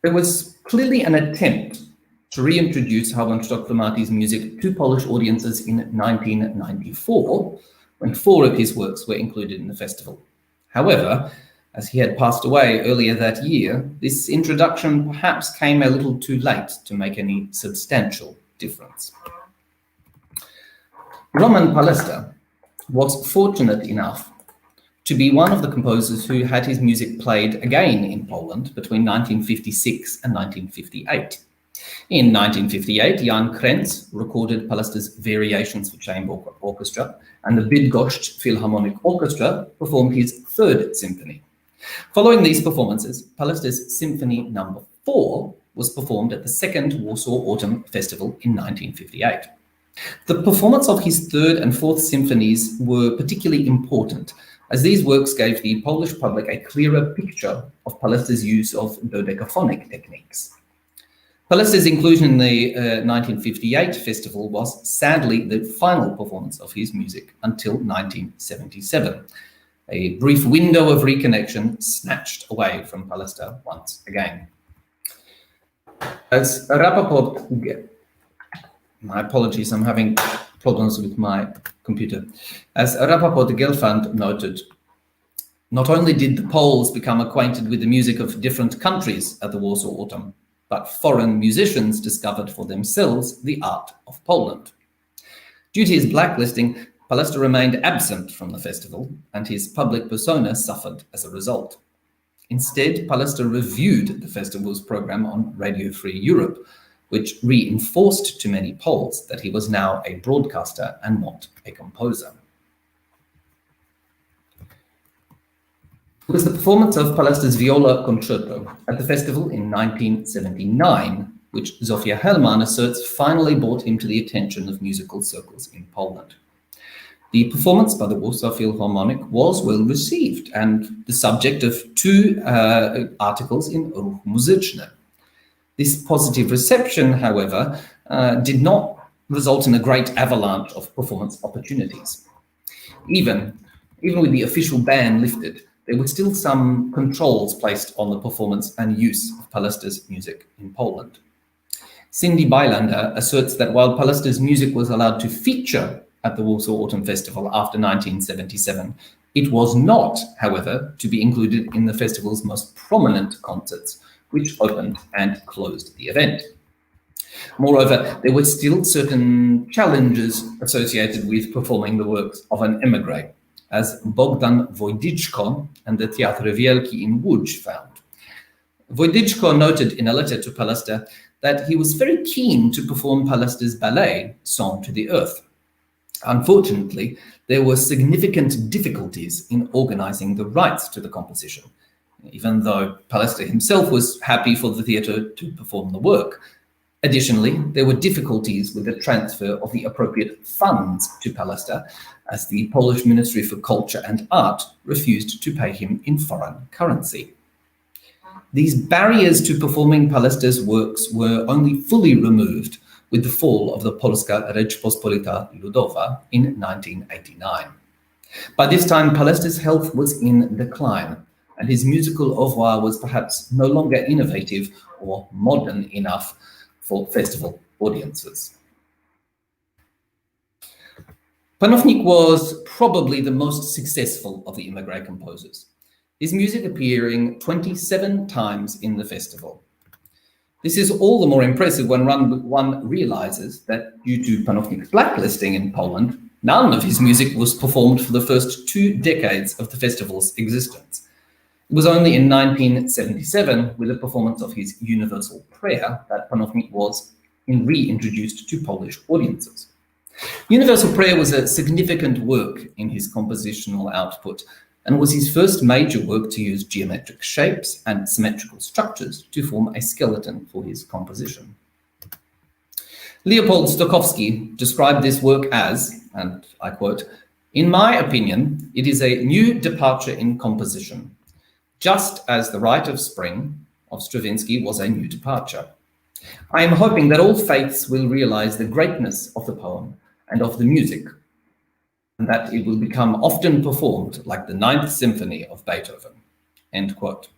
There was clearly an attempt to reintroduce Haubenstock Ramati's music to Polish audiences in 1994, when 4 of his works were included in the festival. However, as he had passed away earlier that year, this introduction perhaps came a little too late to make any substantial difference. Roman Palesta was fortunate enough to be one of the composers who had his music played again in Poland between 1956 and 1958. In 1958, Jan Krenz recorded Palesta's Variations for Chamber Orchestra, and the Bydgoszcz Philharmonic Orchestra performed his 3rd symphony. Following these performances, Palesta's Symphony No. 4 was performed at the second Warsaw Autumn Festival in 1958. The performance of his third and fourth symphonies were particularly important, as these works gave the Polish public a clearer picture of Paléste's use of dodecaphonic techniques. Paléste's inclusion in the 1958 festival was sadly the final performance of his music until 1977, a brief window of reconnection snatched away from Paléste once again. As Rapoport, my apologies, I'm having problems with my computer. As Rapoport Gelfand noted, not only did the Poles become acquainted with the music of different countries at the Warsaw Autumn, but foreign musicians discovered for themselves the art of Poland. Due to his blacklisting, Paléste remained absent from the festival, and his public persona suffered as a result. Instead, Paléste reviewed the festival's program on Radio Free Europe, which reinforced to many Poles that he was now a broadcaster and not a composer. It was the performance of Paléste's viola concerto at the festival in 1979, which Zofia Hellman asserts finally brought him to the attention of musical circles in Poland. The performance by the Warsaw Philharmonic was well received and the subject of two articles in Ruch Muzyczny. This positive reception, however, did not result in a great avalanche of performance opportunities. Even with the official ban lifted, there were still some controls placed on the performance and use of Paléste's music in Poland. Cindy Bylander asserts that while Paléste's music was allowed to feature at the Warsaw Autumn Festival after 1977, it was not, however, to be included in the festival's most prominent concerts, which opened and closed the event. Moreover, there were still certain challenges associated with performing the works of an émigré, as Bogdan Wojdyczko and the Teatr Wielki in Łódź found. Wojdyczko noted in a letter to Paléste that he was very keen to perform Paléste's ballet, Song to the Earth. Unfortunately, there were significant difficulties in organizing the rights to the composition, even though Paléste himself was happy for the theatre to perform the work. Additionally, there were difficulties with the transfer of the appropriate funds to Paléste, as the Polish Ministry for Culture and Art refused to pay him in foreign currency. These barriers to performing Paléste's works were only fully removed with the fall of the Polska Rzeczpospolita Ludowa in 1989. By this time, Paléste's health was in decline, and his musical oeuvre was perhaps no longer innovative or modern enough for festival audiences. Panownik was probably the most successful of the émigré composers, his music appearing 27 times in the festival. This is all the more impressive when one realizes that due to Panownik's blacklisting in Poland, none of his music was performed for the first 2 decades of the festival's existence. It was only in 1977, with the performance of his Universal Prayer, that Panownik was reintroduced to Polish audiences. Universal Prayer was a significant work in his compositional output and was his first major work to use geometric shapes and symmetrical structures to form a skeleton for his composition. Leopold Stokowski described this work as, and I quote, "In my opinion, it is a new departure in composition, just as The Rite of Spring of Stravinsky was a new departure. I am hoping that all faiths will realize the greatness of the poem and of the music, and that it will become often performed like the Ninth Symphony of Beethoven." End quote.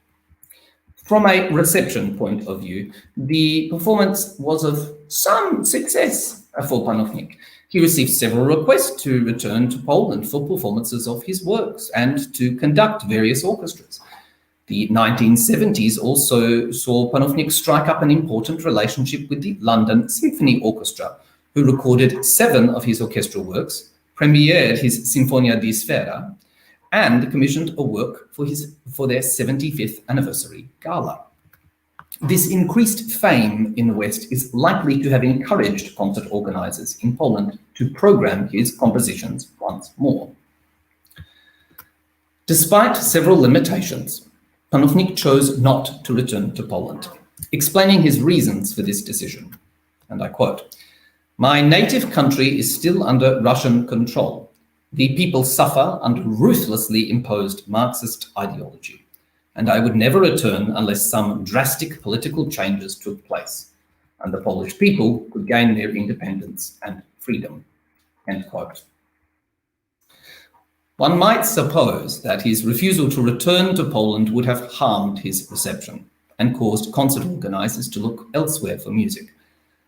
From a reception point of view, the performance was of some success for Panownik. He received several requests to return to Poland for performances of his works and to conduct various orchestras. The 1970s also saw Panownik strike up an important relationship with the London Symphony Orchestra, who recorded 7 of his orchestral works, premiered his Sinfonia di Sfera, and commissioned a work for their 75th anniversary gala. This increased fame in the West is likely to have encouraged concert organizers in Poland to program his compositions once more. Despite several limitations, Panownik chose not to return to Poland. explaining his reasons for this decision. And I quote, "My native country is still under Russian control. The people suffer under ruthlessly imposed Marxist ideology, and I would never return unless some drastic political changes took place, and the Polish people could gain their independence and freedom." End quote. One might suppose that his refusal to return to Poland would have harmed his reception and caused concert organizers to look elsewhere for music.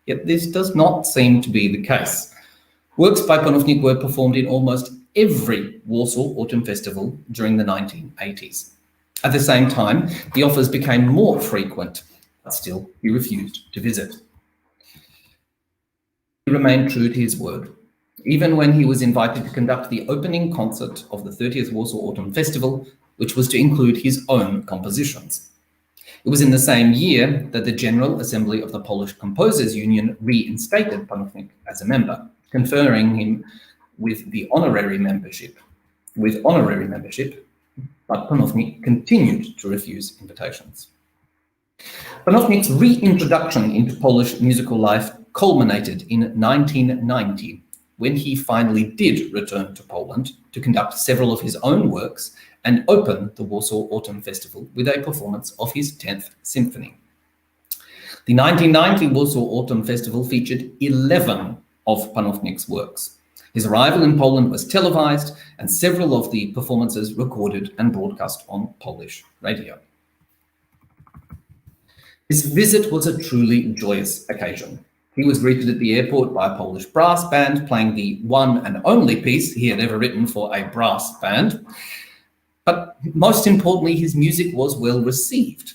Yet this does not seem to be the case. Works by Panofnik were performed in almost every Warsaw Autumn Festival during the 1980s. At the same time, the offers became more frequent, but still he refused to visit. He remained true to his word. Even when he was invited to conduct the opening concert of the 30th Warsaw Autumn Festival, which was to include his own compositions. It was in the same year that the General Assembly of the Polish Composers Union reinstated Panofnik as a member, conferring him with honorary membership, but Panofnik continued to refuse invitations. Panofnik's reintroduction into Polish musical life culminated in 1990, when he finally did return to Poland to conduct several of his own works and open the Warsaw Autumn Festival with a performance of his 10th Symphony. The 1990 Warsaw Autumn Festival featured 11 of Panofnik's works. His arrival in Poland was televised, and several of the performances recorded and broadcast on Polish radio. His visit was a truly joyous occasion. He was greeted at the airport by a Polish brass band playing the one and only piece he had ever written for a brass band. But most importantly, his music was well received.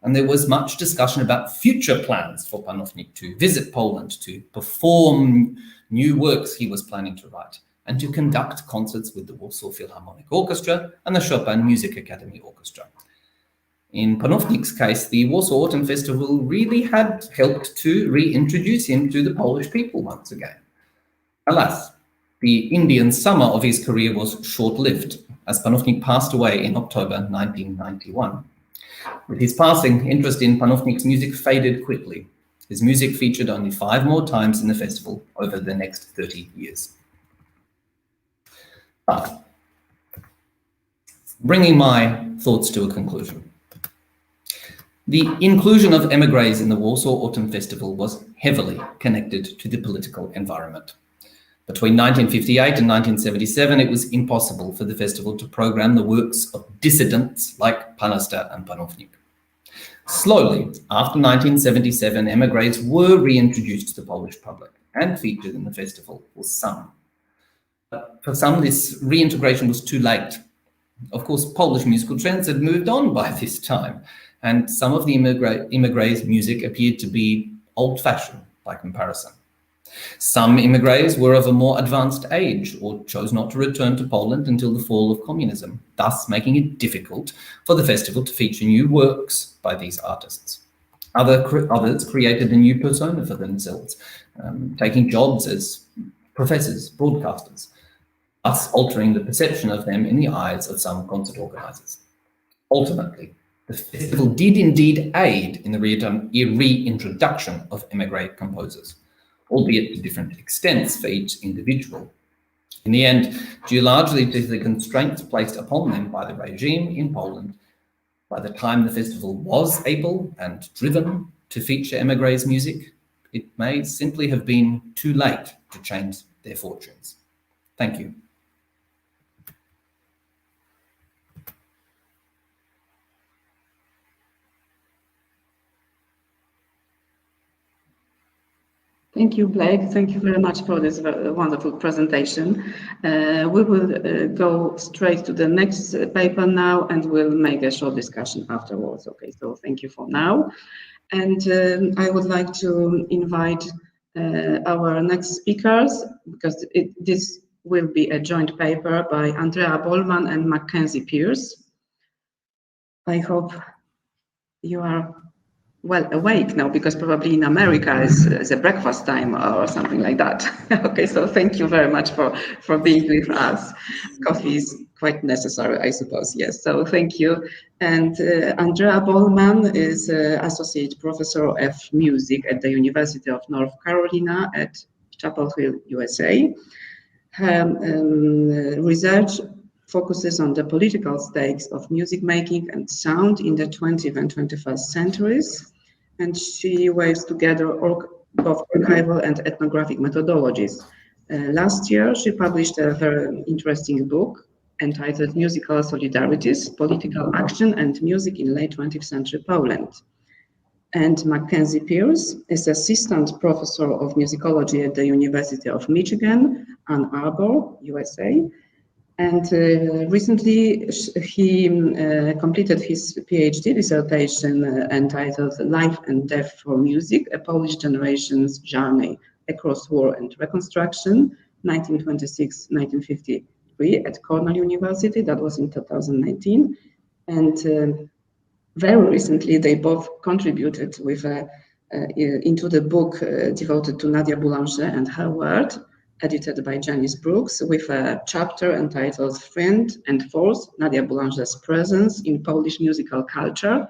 And there was much discussion about future plans for Panofnik to visit Poland, to perform new works he was planning to write, and to conduct concerts with the Warsaw Philharmonic Orchestra and the Chopin Music Academy Orchestra. In Panofnik's case, the Warsaw Autumn Festival really had helped to reintroduce him to the Polish people once again. Alas, the Indian summer of his career was short-lived, as Panofnik passed away in October 1991. With his passing, interest in Panofnik's music faded quickly. His music featured only 5 more times in the festival over the next 30 years. But, bringing my thoughts to a conclusion. The inclusion of émigrés in the Warsaw Autumn Festival was heavily connected to the political environment. Between 1958 and 1977, it was impossible for the festival to program the works of dissidents like Panasta and Panofnik. Slowly, after 1977, émigrés were reintroduced to the Polish public and featured in the festival for some. But for some, this reintegration was too late. Of course, Polish musical trends had moved on by this time, and some of the émigrés' music appeared to be old-fashioned by comparison. Some émigrés were of a more advanced age or chose not to return to Poland until the fall of communism, thus making it difficult for the festival to feature new works by these artists. Others created a new persona for themselves, taking jobs as professors, broadcasters, thus altering the perception of them in the eyes of some concert organizers. Ultimately, the festival did indeed aid in the reintroduction of émigré composers, albeit to different extents for each individual. In the end, due largely to the constraints placed upon them by the regime in Poland, by the time the festival was able and driven to feature émigrés' music, it may simply have been too late to change their fortunes. Thank you. Thank you, Blake. Thank you very much for this wonderful presentation. We will go straight to the next paper now, and we'll make a short discussion afterwards. Okay, so thank you for now. And I would like to invite our next speakers, because this will be a joint paper by Andrea Bollman and Mackenzie Pierce. I hope you are well, awake now, because probably in America is a breakfast time or something like that. Okay, so thank you very much for being with us. Coffee is quite necessary, I suppose, yes. So thank you. And Andrea Bollman is Associate Professor of Music at the University of North Carolina at Chapel Hill, USA. Her research focuses on the political stakes of music making and sound in the 20th and 21st centuries, and she weaves together both archival and ethnographic methodologies. Last year, she published a very interesting book entitled Musical Solidarities, Political Action and Music in Late 20th Century Poland. And Mackenzie Pierce is Assistant Professor of Musicology at the University of Michigan, Ann Arbor, USA. And recently he completed his PhD dissertation entitled Life and Death for Music, A Polish Generation's Journey Across War and Reconstruction, 1926-1953 at Cornell University. That was in 2019. And very recently, they both contributed with into the book devoted to Nadia Boulanger and her work, edited by Janice Brooks, with a chapter entitled Friend and Force, Nadia Boulanger's Presence in Polish Musical Culture.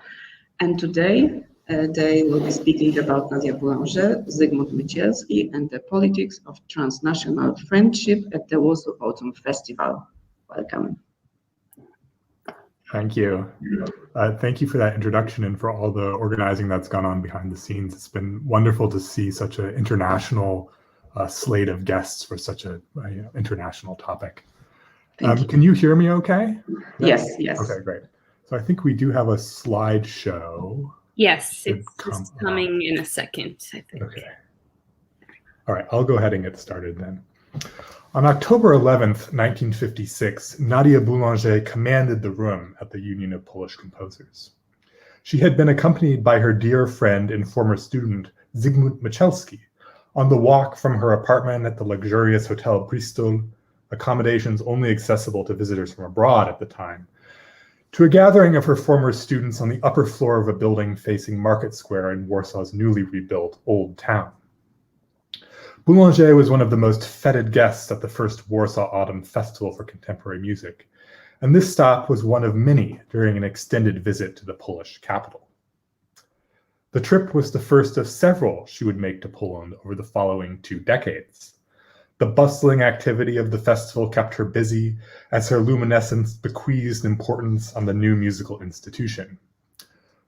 And today, they will be speaking about Nadia Boulanger, Zygmunt Mycielski, and the politics of transnational friendship at the Warsaw Autumn Festival. Welcome. Thank you. Thank you for that introduction and for all the organizing that's gone on behind the scenes. It's been wonderful to see such an international slate of guests for such a international topic. Can you hear me okay? Yes, yes. Okay, great. So I think we do have a slideshow. Yes, it's coming in a second, I think. Okay. All right, I'll go ahead and get started then. On October 11th, 1956, Nadia Boulanger commanded the room at the Union of Polish Composers. She had been accompanied by her dear friend and former student, Zygmunt Mycielski, on the walk from her apartment at the luxurious Hotel Bristol, accommodations only accessible to visitors from abroad at the time, to a gathering of her former students on the upper floor of a building facing Market Square in Warsaw's newly rebuilt Old Town. Boulanger was one of the most feted guests at the first Warsaw Autumn Festival for Contemporary Music, and this stop was one of many during an extended visit to the Polish capital. The trip was the first of several she would make to Poland over the following 2 decades. The bustling activity of the festival kept her busy as her luminescence bequeathed importance on the new musical institution.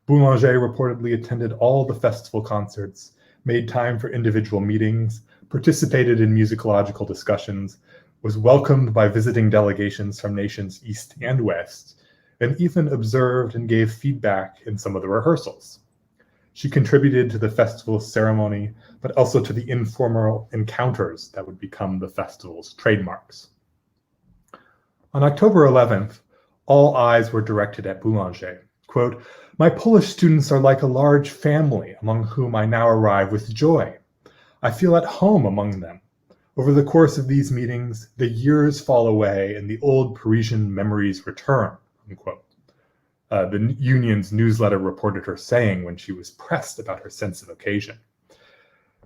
Boulanger reportedly attended all the festival concerts, made time for individual meetings, participated in musicological discussions, was welcomed by visiting delegations from nations east and west, and even observed and gave feedback in some of the rehearsals. She contributed to the festival's ceremony, but also to the informal encounters that would become the festival's trademarks. On October 11th, all eyes were directed at Boulanger. Quote, "My Polish students are like a large family among whom I now arrive with joy. I feel at home among them. Over the course of these meetings, the years fall away and the old Parisian memories return," unquote. The union's newsletter reported her saying when she was pressed about her sense of occasion.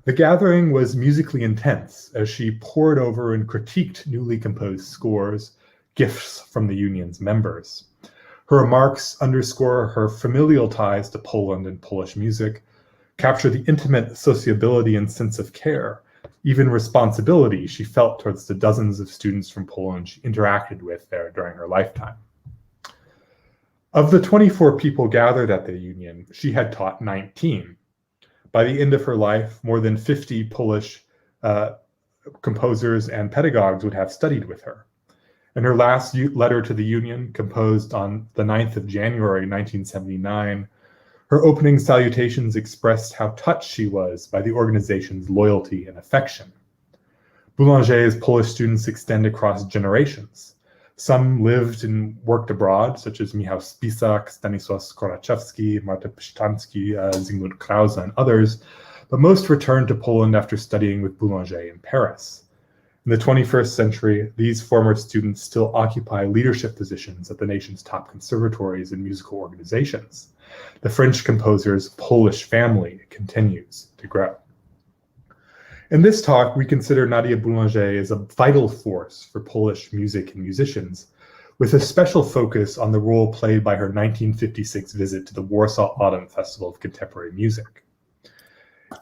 The gathering was musically intense as she pored over and critiqued newly composed scores, gifts from the union's members. Her remarks underscore her familial ties to Poland and Polish music, capture the intimate sociability and sense of care, even responsibility she felt towards the dozens of students from Poland she interacted with there during her lifetime. Of the 24 people gathered at the union, she had taught 19. By the end of her life, more than 50 Polish composers and pedagogues would have studied with her. In her last letter to the union, composed on the 9th of January, 1979, her opening salutations expressed how touched she was by the organization's loyalty and affection. Boulanger's Polish students extend across generations. Some lived and worked abroad, such as Michał Spisak, Stanisław Skoraczewski, Marta Pszczanski, Zygmunt Krause, and others, but most returned to Poland after studying with Boulanger in Paris. In the 21st century, these former students still occupy leadership positions at the nation's top conservatories and musical organizations. The French composer's Polish family continues to grow. In this talk, we consider Nadia Boulanger as a vital force for Polish music and musicians, with a special focus on the role played by her 1956 visit to the Warsaw Autumn Festival of Contemporary Music.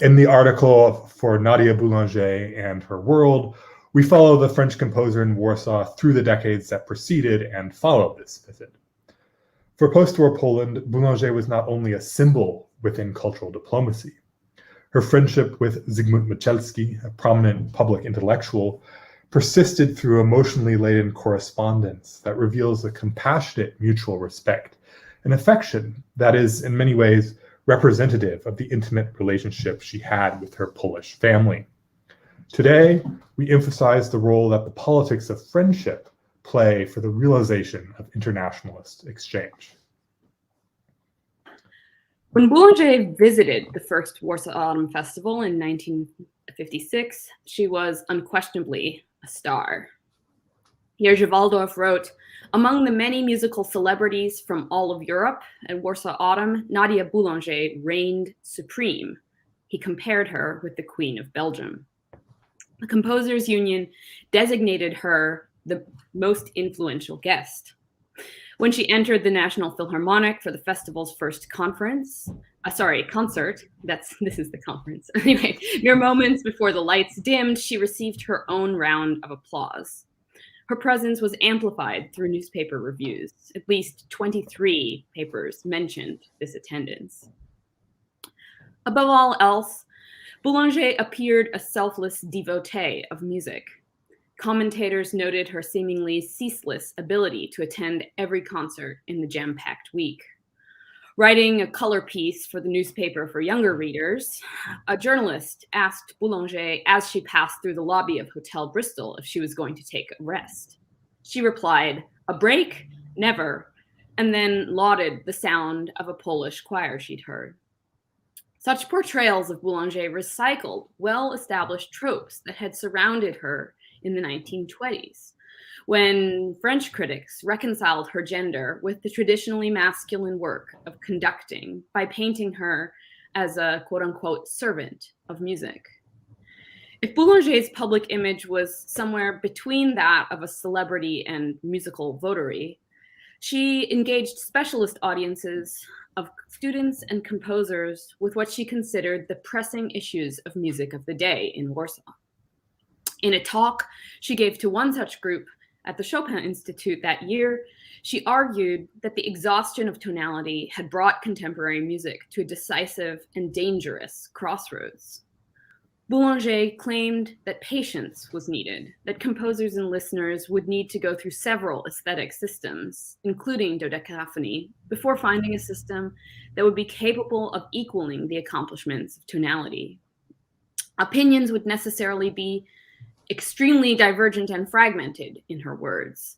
In the article for Nadia Boulanger and Her World, we follow the French composer in Warsaw through the decades that preceded and followed this visit. For post-war Poland, Boulanger was not only a symbol within cultural diplomacy. Her friendship with Zygmunt Michalski, a prominent public intellectual, persisted through emotionally laden correspondence that reveals a compassionate mutual respect, an affection that is, in many ways, representative of the intimate relationship she had with her Polish family. Today, we emphasize the role that the politics of friendship play for the realization of internationalist exchange. When Boulanger visited the first Warsaw Autumn Festival in 1956, she was unquestionably a star. Jerzy Waldorf wrote, "Among the many musical celebrities from all of Europe at Warsaw Autumn, Nadia Boulanger reigned supreme." He compared her with the Queen of Belgium. The Composers Union designated her the most influential guest. When she entered the National Philharmonic for the festival's first concert, this is the conference. Anyway, mere moments before the lights dimmed, she received her own round of applause. Her presence was amplified through newspaper reviews. At least 23 papers mentioned this attendance. Above all else, Boulanger appeared a selfless devotee of music. Commentators noted her seemingly ceaseless ability to attend every concert in the jam-packed week. Writing a color piece for the newspaper for younger readers, a journalist asked Boulanger as she passed through the lobby of Hotel Bristol if she was going to take a rest. She replied, "A break? Never," and then lauded the sound of a Polish choir she'd heard. Such portrayals of Boulanger recycled well-established tropes that had surrounded her in the 1920s, when French critics reconciled her gender with the traditionally masculine work of conducting by painting her as a quote-unquote servant of music. If Boulanger's public image was somewhere between that of a celebrity and musical votary, she engaged specialist audiences of students and composers with what she considered the pressing issues of music of the day in Warsaw. In a talk she gave to one such group at the Chopin Institute that year, she argued that the exhaustion of tonality had brought contemporary music to a decisive and dangerous crossroads. Boulanger claimed that patience was needed, that composers and listeners would need to go through several aesthetic systems, including dodecaphony, before finding a system that would be capable of equaling the accomplishments of tonality. Opinions would necessarily be extremely divergent and fragmented, in her words,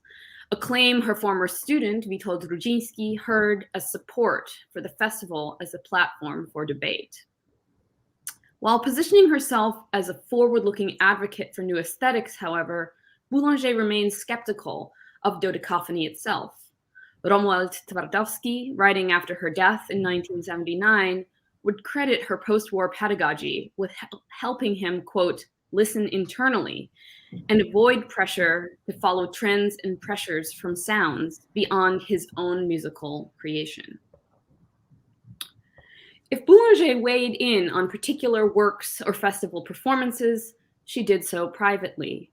a claim her former student, Witold Rudziński, heard as support for the festival as a platform for debate. While positioning herself as a forward-looking advocate for new aesthetics, however, Boulanger remains skeptical of dodecaphony itself. Romuald Twardowski, writing after her death in 1979, would credit her post-war pedagogy with helping him, quote, listen internally and avoid pressure to follow trends and pressures from sounds beyond his own musical creation. If Boulanger weighed in on particular works or festival performances, she did so privately.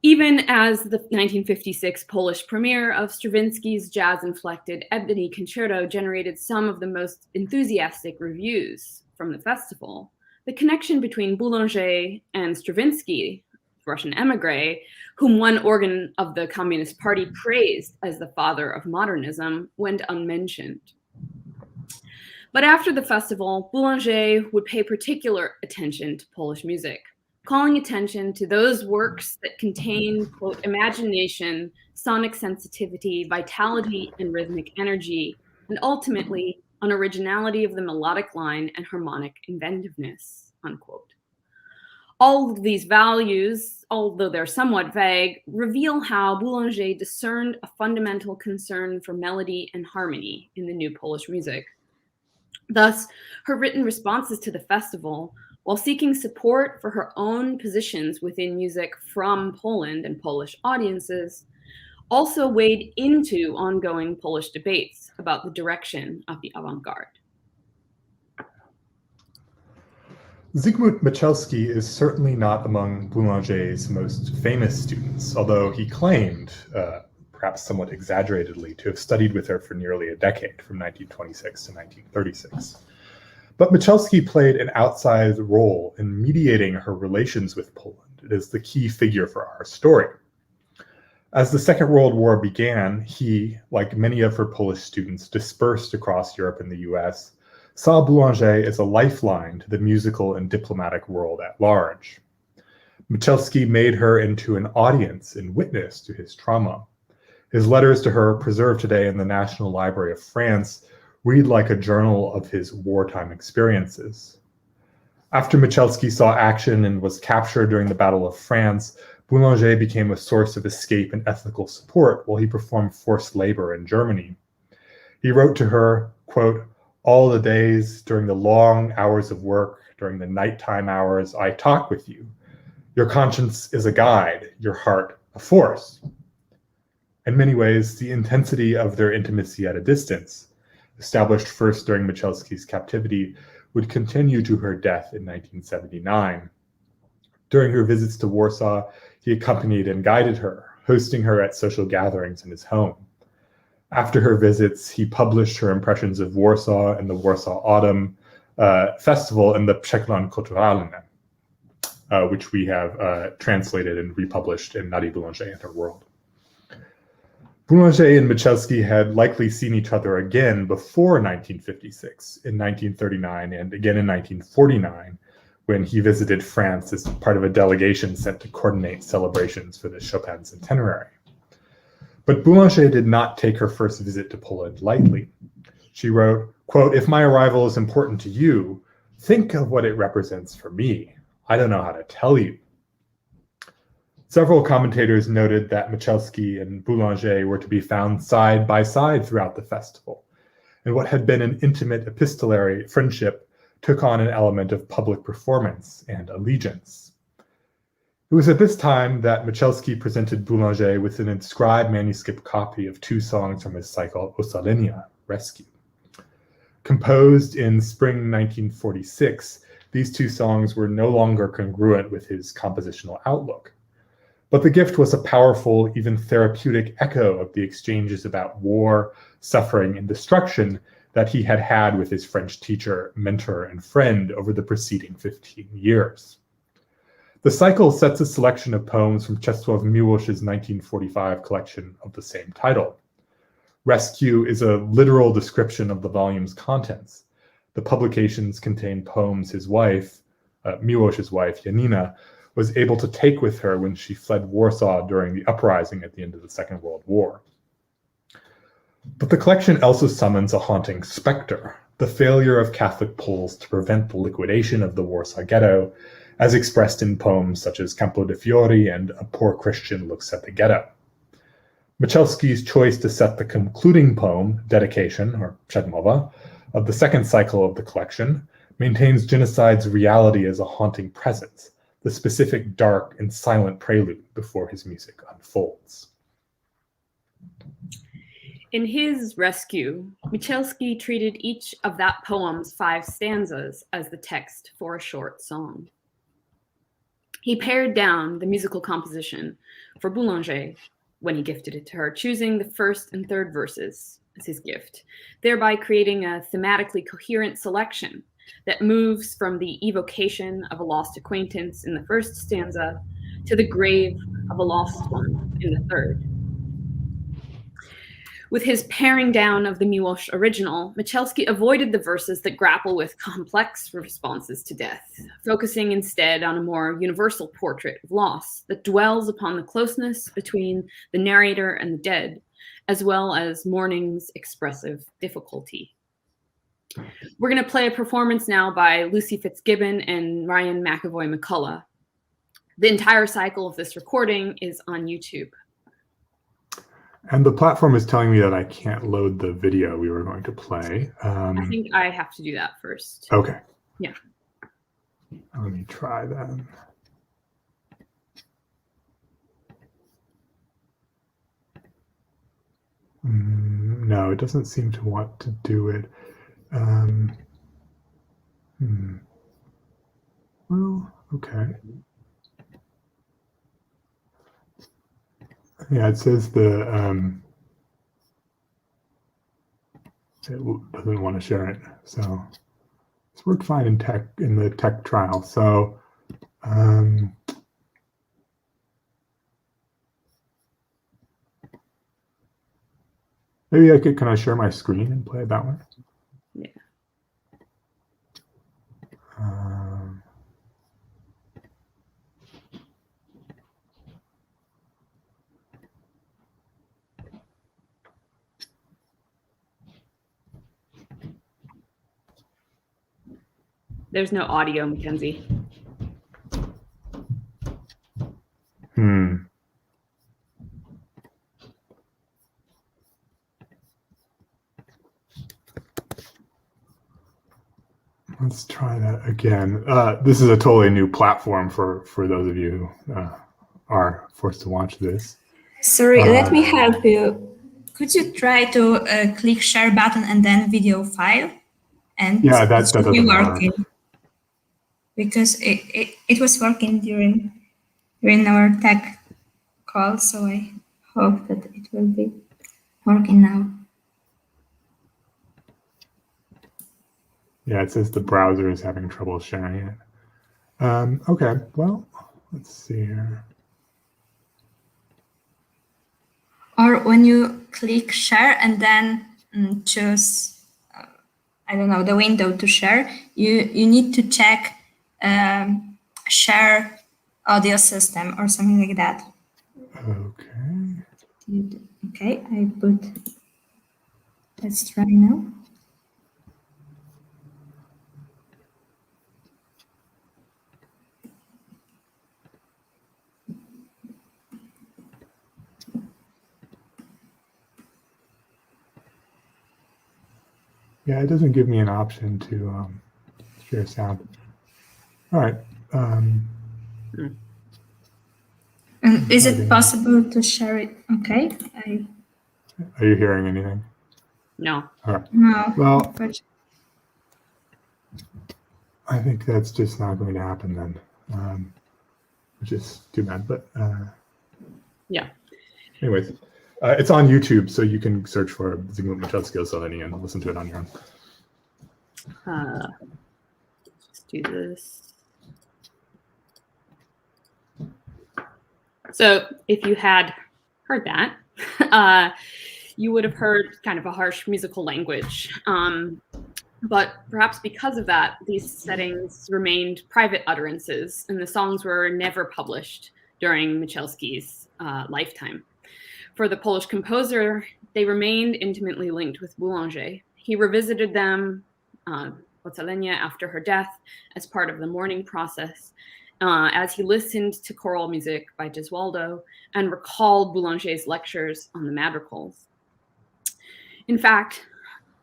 Even as the 1956 Polish premiere of Stravinsky's jazz-inflected Ebony Concerto generated some of the most enthusiastic reviews from the festival, the connection between Boulanger and Stravinsky, Russian émigré, whom one organ of the Communist Party praised as the father of modernism, went unmentioned. But after the festival, Boulanger would pay particular attention to Polish music, calling attention to those works that contain, quote, imagination, sonic sensitivity, vitality, and rhythmic energy, and ultimately on originality of the melodic line and harmonic inventiveness, unquote. All of these values, although they're somewhat vague, reveal how Boulanger discerned a fundamental concern for melody and harmony in the new Polish music. Thus, her written responses to the festival, while seeking support for her own positions within music from Poland and Polish audiences, also wade into ongoing Polish debates about the direction of the avant-garde. Zygmunt Michalski is certainly not among Boulanger's most famous students, although he claimed, perhaps somewhat exaggeratedly, to have studied with her for nearly a decade, from 1926 to 1936. But Michalski played an outsized role in mediating her relations with Poland. It is the key figure for our story. As the Second World War began, he, like many of her Polish students dispersed across Europe and the US, saw Boulanger as a lifeline to the musical and diplomatic world at large. Michalski made her into an audience and witness to his trauma. His letters to her, preserved today in the National Library of France, read like a journal of his wartime experiences. After Michalski saw action and was captured during the Battle of France, Boulanger became a source of escape and ethical support while he performed forced labor in Germany. He wrote to her, quote, "All the days, during the long hours of work, during the nighttime hours, I talk with you. Your conscience is a guide, your heart a force." In many ways, the intensity of their intimacy at a distance, established first during Michalski's captivity, would continue to her death in 1979. During her visits to Warsaw, he accompanied and guided her, hosting her at social gatherings in his home. After her visits, he published her impressions of Warsaw and the Warsaw Autumn Festival in the Przegląd Kulturalny, which we have translated and republished in Nadia Boulanger and Her World. Boulanger and Michalski had likely seen each other again before 1956, in 1939 and again in 1949, when he visited France as part of a delegation sent to coordinate celebrations for the Chopin Centenary. But Boulanger did not take her first visit to Poland lightly. She wrote, quote, "If my arrival is important to you, think of what it represents for me. I don't know how to tell you." Several commentators noted that Michalski and Boulanger were to be found side by side throughout the festival, and what had been an intimate epistolary friendship took on an element of public performance and allegiance. It was at this time that Michalski presented Boulanger with an inscribed manuscript copy of 2 songs from his cycle Ocalenia, Rescue. Composed in spring 1946, these 2 songs were no longer congruent with his compositional outlook. But the gift was a powerful, even therapeutic echo of the exchanges about war, suffering, and destruction that he had had with his French teacher, mentor, and friend over the preceding 15 years. The cycle sets a selection of poems from Czesław Miłosz's 1945 collection of the same title. Rescue is a literal description of the volume's contents. The publications contain poems his wife, Miłosz's wife, Janina, was able to take with her when she fled Warsaw during the uprising at the end of the Second World War. But the collection also summons a haunting specter, the failure of Catholic Poles to prevent the liquidation of the Warsaw Ghetto, as expressed in poems such as Campo de Fiori and A Poor Christian Looks at the Ghetto. Michalski's choice to set the concluding poem, Dedication, or Przedmowa, of the second cycle of the collection, maintains genocide's reality as a haunting presence, the specific dark and silent prelude before his music unfolds. In his Rescue, Michalski treated each of that poem's 5 stanzas as the text for a short song. He pared down the musical composition for Boulanger when he gifted it to her, choosing the first and third verses as his gift, thereby creating a thematically coherent selection that moves from the evocation of a lost acquaintance in the first stanza to the grave of a lost one in the third. With his paring down of the Miłosz original, Michalski avoided the verses that grapple with complex responses to death, focusing instead on a more universal portrait of loss that dwells upon the closeness between the narrator and the dead, as well as mourning's expressive difficulty. We're going to play a performance now by Lucy Fitzgibbon and Ryan McAvoy McCullough. The entire cycle of this recording is on YouTube. And the platform is telling me that I can't load the video we were going to play. I think I have to do that first. Okay. Yeah. Let me try that. No, it doesn't seem to want to do it. Well, okay. Yeah, it says the it doesn't want to share it. So it's worked fine in the tech trial. So maybe I could, can I share my screen and play it that way? Yeah. There's no audio, Mackenzie. Let's try that again. This is a totally new platform for those of you who are forced to watch this. Sorry, let me help you. Could you try to click share button and then video file? And yeah, that doesn't working. work. Because it was working during our tech call, so I hope that it will be working now. Yeah, it says the browser is having trouble sharing it. Okay, well, let's see here. Or when you click share and then choose, I don't know, the window to share, you need to check share audio system or something like that. Okay. Okay, I put, let's try now. Yeah, it doesn't give me an option to share sound. All right. And is it possible to share it? Okay. Are you hearing anything? No. All right. No. Well, I think that's just not going to happen then, which is too bad. But yeah. Anyways, it's on YouTube, so you can search for Zygmunt Michalski Osaleni and listen to it on your own. Let's do this. So if you had heard that, you would have heard kind of a harsh musical language. But perhaps because of that, these settings remained private utterances, and the songs were never published during Michalski's lifetime. For the Polish composer, they remained intimately linked with Boulanger. He revisited them, Ocalenia, after her death as part of the mourning process, as he listened to choral music by Gesualdo and recalled Boulanger's lectures on the madrigals. In fact,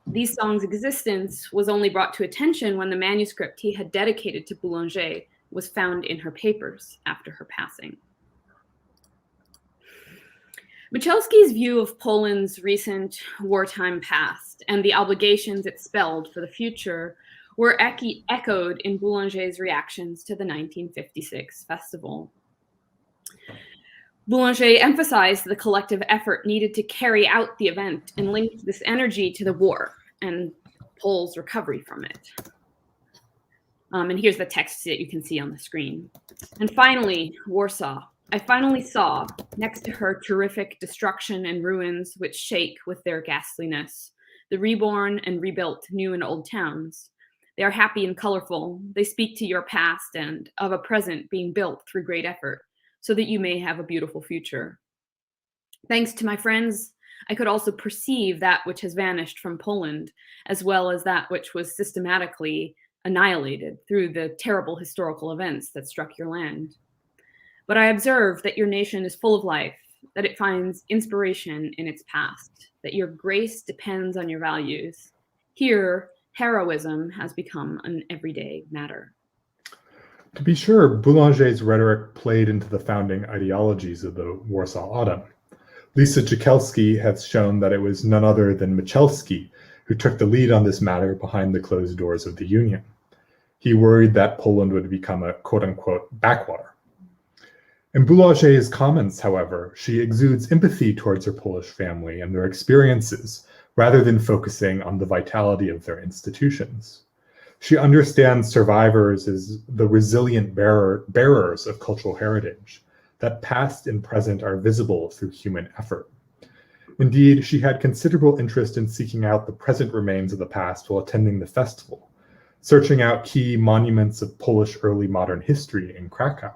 these songs' existence was only brought to attention when the manuscript he had dedicated to Boulanger was found in her papers after her passing. Michalski's view of Poland's recent wartime past and the obligations it spelled for the future were echoed in Boulanger's reactions to the 1956 festival. Boulanger emphasized the collective effort needed to carry out the event and linked this energy to the war and Poles' recovery from it. And here's the text that you can see on the screen. And finally, Warsaw. I finally saw, next to her terrific destruction and ruins which shake with their ghastliness, the reborn and rebuilt new and old towns. They are happy and colorful. They speak to your past and of a present being built through great effort, so that you may have a beautiful future. Thanks to my friends, I could also perceive that which has vanished from Poland, as well as that which was systematically annihilated through the terrible historical events that struck your land. But I observe that your nation is full of life, that it finds inspiration in its past, that your grace depends on your values. Here, heroism has become an everyday matter. To be sure, Boulanger's rhetoric played into the founding ideologies of the Warsaw Autumn. Lisa Jakielski has shown that it was none other than Michalski who took the lead on this matter behind the closed doors of the Union. He worried that Poland would become a quote-unquote backwater. In Boulanger's comments, however, she exudes empathy towards her Polish family and their experiences, rather than focusing on the vitality of their institutions. She understands survivors as the resilient bearers of cultural heritage, that past and present are visible through human effort. Indeed, she had considerable interest in seeking out the present remains of the past while attending the festival, searching out key monuments of Polish early modern history in Krakow.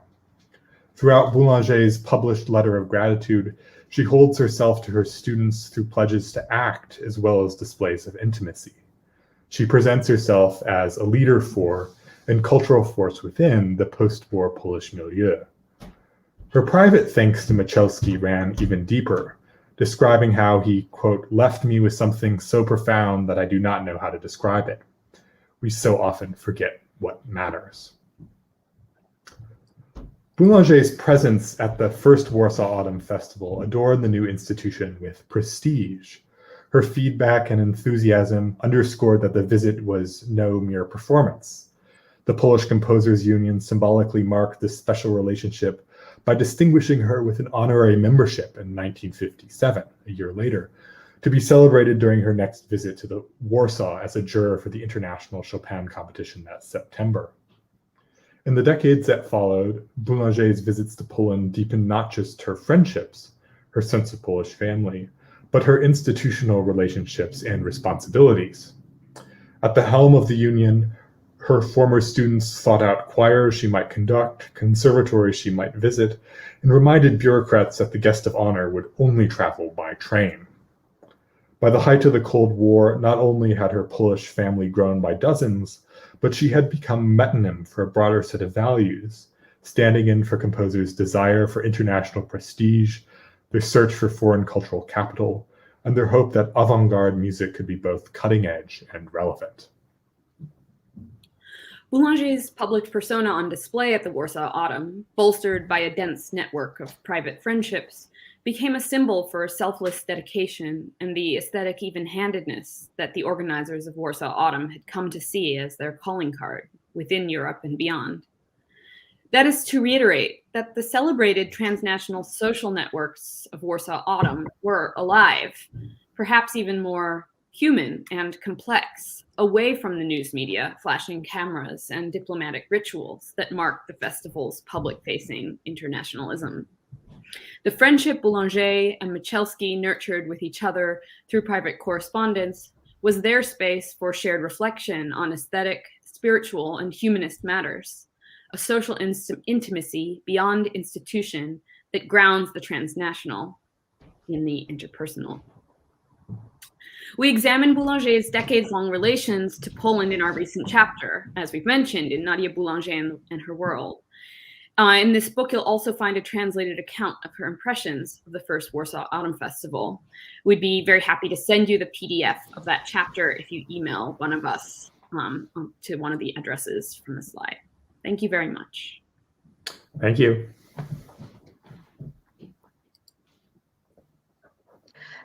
Throughout Boulanger's published letter of gratitude, she holds herself to her students through pledges to act as well as displays of intimacy. She presents herself as a leader for and cultural force within the post-war Polish milieu. Her private thanks to Michalski ran even deeper, describing how he, quote, left me with something so profound that I do not know how to describe it. We so often forget what matters. Boulanger's presence at the first Warsaw Autumn Festival adorned the new institution with prestige. Her feedback and enthusiasm underscored that the visit was no mere performance. The Polish Composers Union symbolically marked this special relationship by distinguishing her with an honorary membership in 1957, a year later, to be celebrated during her next visit to Warsaw as a juror for the International Chopin competition that September. In the decades that followed, Boulanger's visits to Poland deepened not just her friendships, her sense of Polish family, but her institutional relationships and responsibilities. At the helm of the Union, her former students sought out choirs she might conduct, conservatories she might visit, and reminded bureaucrats that the guest of honor would only travel by train. By the height of the Cold War, not only had her Polish family grown by dozens, but she had become metonym for a broader set of values, standing in for composers' desire for international prestige, their search for foreign cultural capital, and their hope that avant-garde music could be both cutting-edge and relevant. Boulanger's public persona on display at the Warsaw Autumn, bolstered by a dense network of private friendships, became a symbol for selfless dedication and the aesthetic even-handedness that the organizers of Warsaw Autumn had come to see as their calling card within Europe and beyond. That is to reiterate that the celebrated transnational social networks of Warsaw Autumn were alive, perhaps even more human and complex, away from the news media, flashing cameras, and diplomatic rituals that mark the festival's public-facing internationalism. The friendship Boulanger and Michalski nurtured with each other through private correspondence was their space for shared reflection on aesthetic, spiritual, and humanist matters, a social intimacy beyond institution that grounds the transnational in the interpersonal. We examine Boulanger's decades-long relations to Poland in our recent chapter, as we've mentioned, in Nadia Boulanger and Her World. In this book, you'll also find a translated account of her impressions of the first Warsaw Autumn Festival. We'd be very happy to send you the PDF of that chapter if you email one of us to one of the addresses from the slide. Thank you very much. Thank you.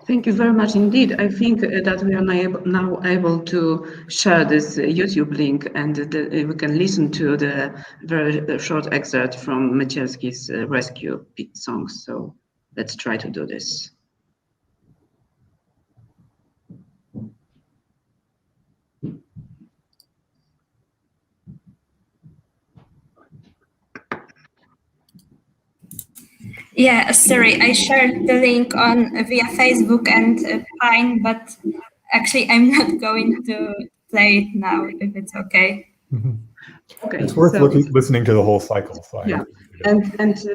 Thank you very much indeed. I think that we are now able to share this YouTube link, and we can listen to the very short excerpt from Michalski's rescue songs. So let's try to do this. Yeah, sorry, I shared the link on via Facebook and Pine, but actually I'm not going to play it now, if it's okay. Mm-hmm. Okay, It's worth so, listening to the whole cycle. So yeah, and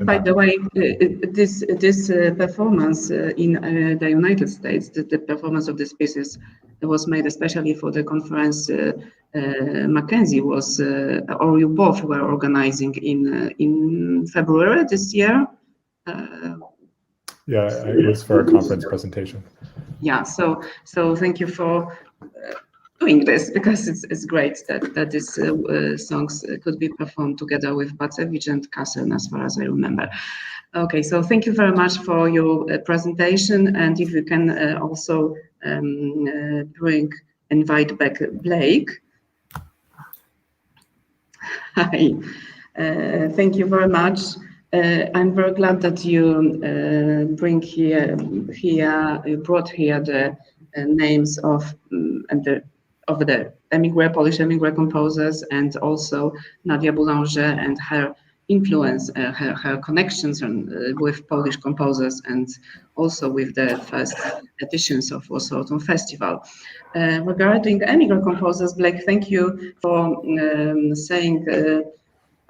by the way, this performance in the United States, the performance of this piece was made especially for the conference Mackenzie was, or you both were organizing in February this year. Yeah, it was for a conference presentation. Yeah, so thank you for doing this, because it's great that these songs could be performed together with Bacevich and Kassen, as far as I remember. Okay, so thank you very much for your presentation, and if you can also invite back Blake. Hi, thank you very much. I'm very glad that you brought here the names of the Polish emigre composers, and also Nadia Boulanger and her influence, her connections with Polish composers, and also with the first editions of Warsaw Autumn Festival. Regarding emigre composers, Blake, thank you for saying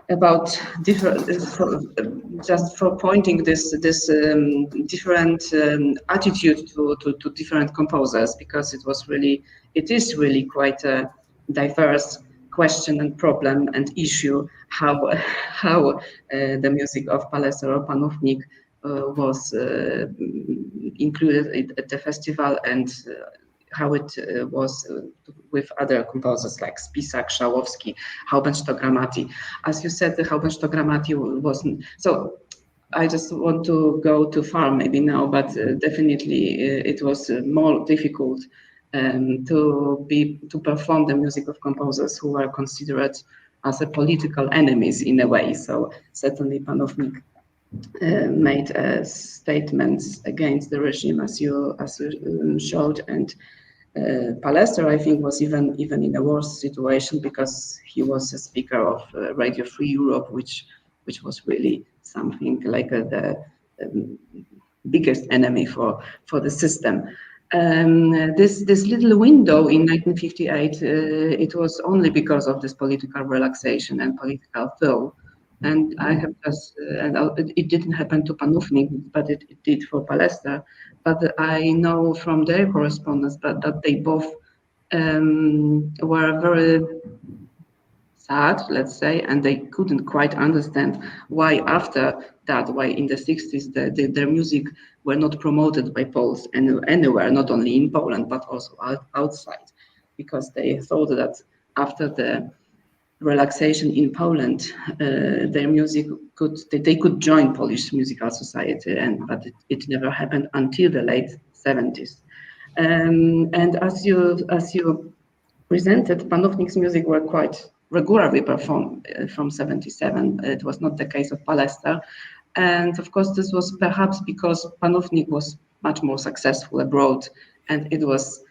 about different, just for pointing this different attitude to different composers, because it is really quite a diverse question and problem and issue how the music of Palester or Panównik was included at the festival, and how it was with other composers like Spisak, Szałowski, Haubenstock-Gramati. As you said, the Haubenstock-Gramati wasn't. So I just want to go too far maybe now, but definitely it was more difficult to perform the music of composers who were considered as a political enemies in a way. So certainly Panównik made statements against the regime, as you showed, and Palester, I think, was even in a worse situation, because he was a speaker of Radio Free Europe, which was really something like the biggest enemy for the system. This little window in 1958, it was only because of this political relaxation and political thaw. And I have just, and it didn't happen to Panównik, but it did for Palester. But I know from their correspondence that they both were very sad, let's say, and they couldn't quite understand why after that, why in the 60s their music were not promoted by Poles anywhere, not only in Poland, but also outside, because they thought that after the relaxation in Poland, their music they could join Polish musical society, but it never happened until the late 70s. And as you presented, Panównik's music were quite regularly performed from 77. It was not the case of Palester, and of course this was perhaps because Panównik was much more successful abroad, and it was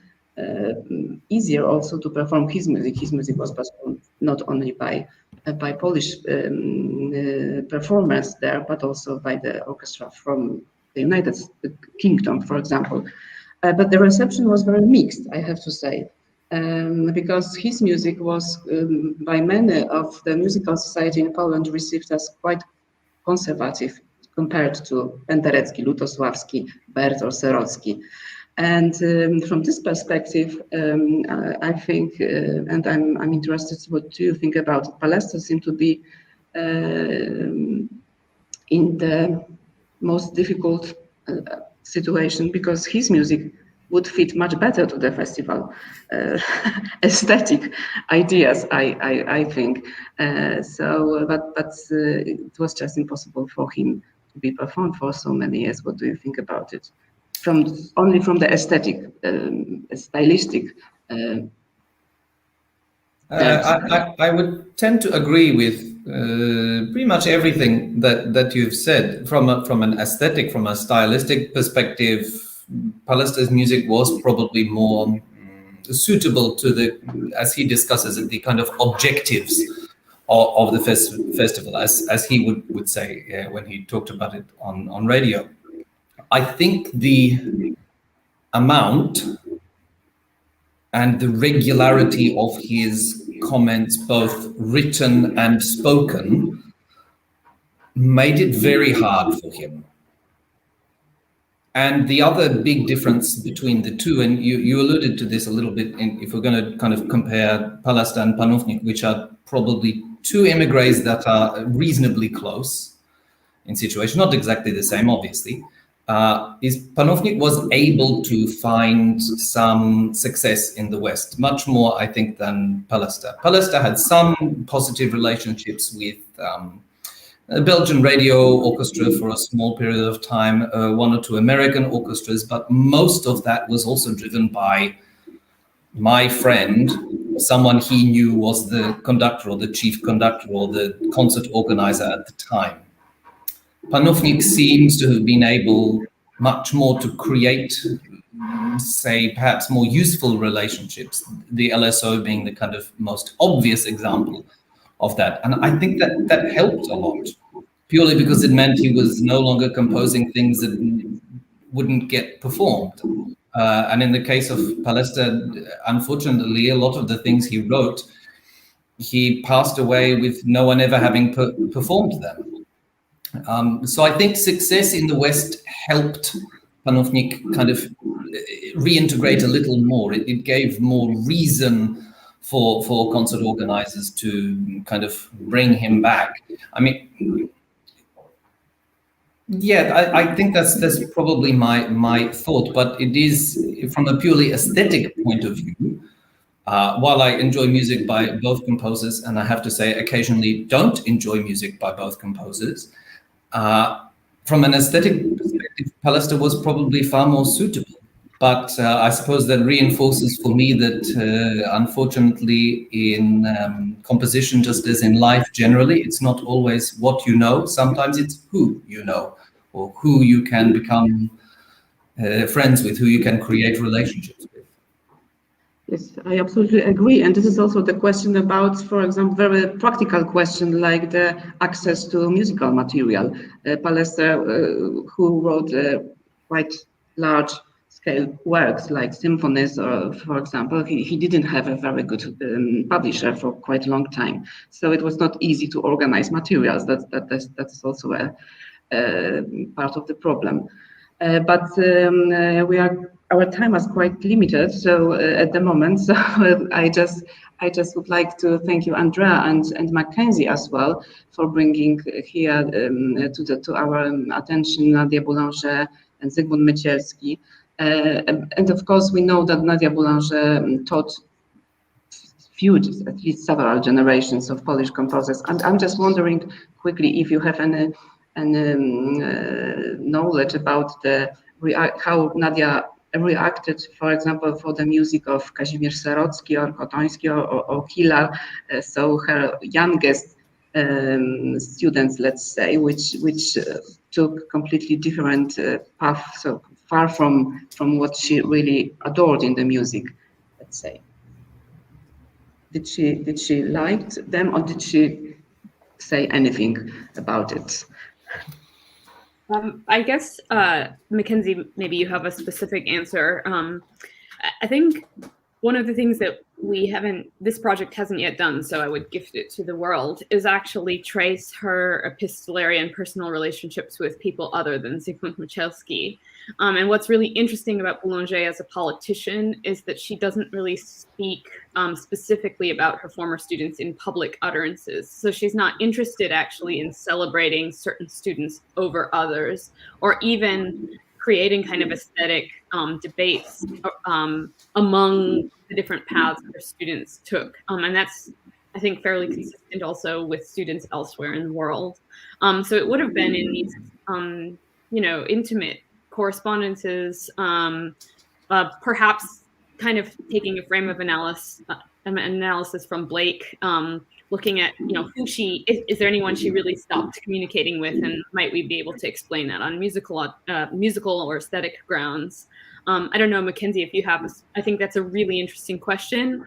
easier also to perform his music. His music was performed not only by Polish performers there, but also by the orchestra from the United Kingdom, for example. But the reception was very mixed, I have to say, because his music was, by many of the musical society in Poland, received as quite conservative compared to Penderecki, Lutosławski, Bert or Serocki. And from this perspective, I think, and I'm interested, what do you think about it? Palester seemed to be in the most difficult situation, because his music would fit much better to the festival aesthetic ideas, I think. But it was just impossible for him to be performed for so many years. What do you think about it? Only from the aesthetic, stylistic. I would tend to agree with pretty much everything that you've said. From an aesthetic, from a stylistic perspective, Palester's music was probably more suitable to the, as he discusses it, the kind of objectives of the festival, as he would say when he talked about it on radio. I think the amount and the regularity of his comments, both written and spoken, made it very hard for him. And the other big difference between the two, and you alluded to this a little bit, if we're going to kind of compare Palasta and Panofnik, which are probably two emigres that are reasonably close in situation, not exactly the same, obviously, is Panofnik was able to find some success in the West, much more, I think, than Palasta. Palasta had some positive relationships with a Belgian radio orchestra for a small period of time, one or two American orchestras, but most of that was also driven by my friend, someone he knew was the conductor or the chief conductor or the concert organizer at the time. Panofnik seems to have been able much more to create, say, perhaps more useful relationships, the LSO being the kind of most obvious example of that. And I think that helped a lot, purely because it meant he was no longer composing things that wouldn't get performed. And in the case of Palasta, unfortunately, a lot of the things he wrote, he passed away with no one ever having performed them. So I think success in the West helped Panofnik kind of reintegrate a little more. It gave more reason for concert organizers to kind of bring him back. I mean, yeah, I think that's probably my thought, but it is from a purely aesthetic point of view. While I enjoy music by both composers, and I have to say occasionally don't enjoy music by both composers, from an aesthetic perspective, Palasta was probably far more suitable. But I suppose that reinforces for me that, unfortunately, in composition, just as in life generally, it's not always what you know. Sometimes it's who you know, or who you can become friends with, who you can create relationships with. Yes, I absolutely agree. And this is also the question about, for example, very practical question like the access to musical material. Palasta, who wrote quite large scale works like symphonies, or for example, he didn't have a very good publisher for quite a long time. So it was not easy to organize materials. That's also a part of the problem. But our time is quite limited, so at the moment, so I just would like to thank you, Andrea and Mackenzie as well, for bringing here to our attention Nadia Boulanger and Zygmunt Mycielski. And of course, we know that Nadia Boulanger taught at least several generations of Polish composers. And I'm just wondering quickly if you have any knowledge about how Nadia reacted, for example, for the music of Kazimierz Serocki or Kotoński or Kilar, so her youngest students, let's say, which took completely different path, so far from what she really adored in the music, let's say. Did she like them, or did she say anything about it? I guess, Mackenzie, maybe you have a specific answer. I think one of the things that this project hasn't yet done, so I would gift it to the world, is actually trace her epistolary and personal relationships with people other than Zygmunt Mycielski. And what's really interesting about Boulanger as a politician is that she doesn't really speak specifically about her former students in public utterances. So she's not interested actually in celebrating certain students over others, or even creating kind of aesthetic debates among the different paths her students took. And that's, I think, fairly consistent also with students elsewhere in the world. So it would have been in these, intimate correspondences, perhaps kind of taking a frame of analysis from Blake, looking at, is there anyone she really stopped communicating with, and might we be able to explain that on musical or aesthetic grounds? I don't know, Mackenzie, if you have, I think that's a really interesting question.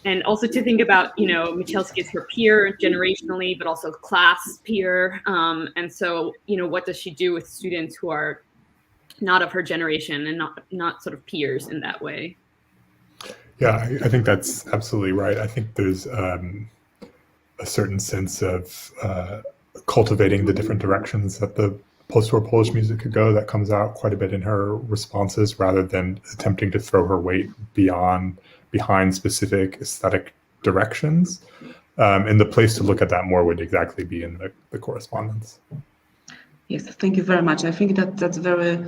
And also to think about, Mycielski is her peer generationally, but also class peer. And so, what does she do with students who are not of her generation and not sort of peers in that way? Yeah, I think that's absolutely right. I think there's a certain sense of cultivating the different directions that the post-war Polish music could go that comes out quite a bit in her responses, rather than attempting to throw her weight behind specific aesthetic directions. And the place to look at that more would exactly be in the correspondence. Yes, thank you very much. I think that's very,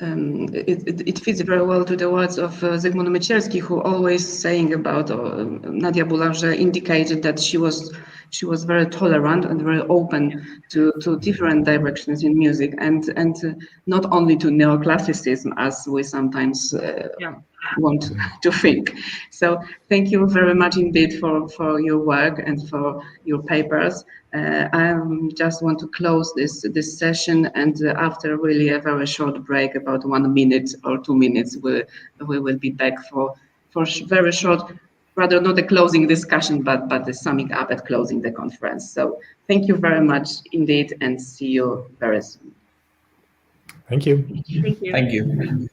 it fits very well to the words of Zygmunt Mycierski, who always saying about Nadia Boulanger indicated that she was very tolerant and very open to different directions in music, and not only to neoclassicism as we sometimes want to think. So thank you very much indeed for your work and for your papers. I just want to close this session, and after really a very short break, about 1 minute or 2 minutes, we will be back for very short, rather not a closing discussion, but the summing up and closing the conference. So thank you very much indeed, and see you very soon. Thank you. Thank you. Thank you.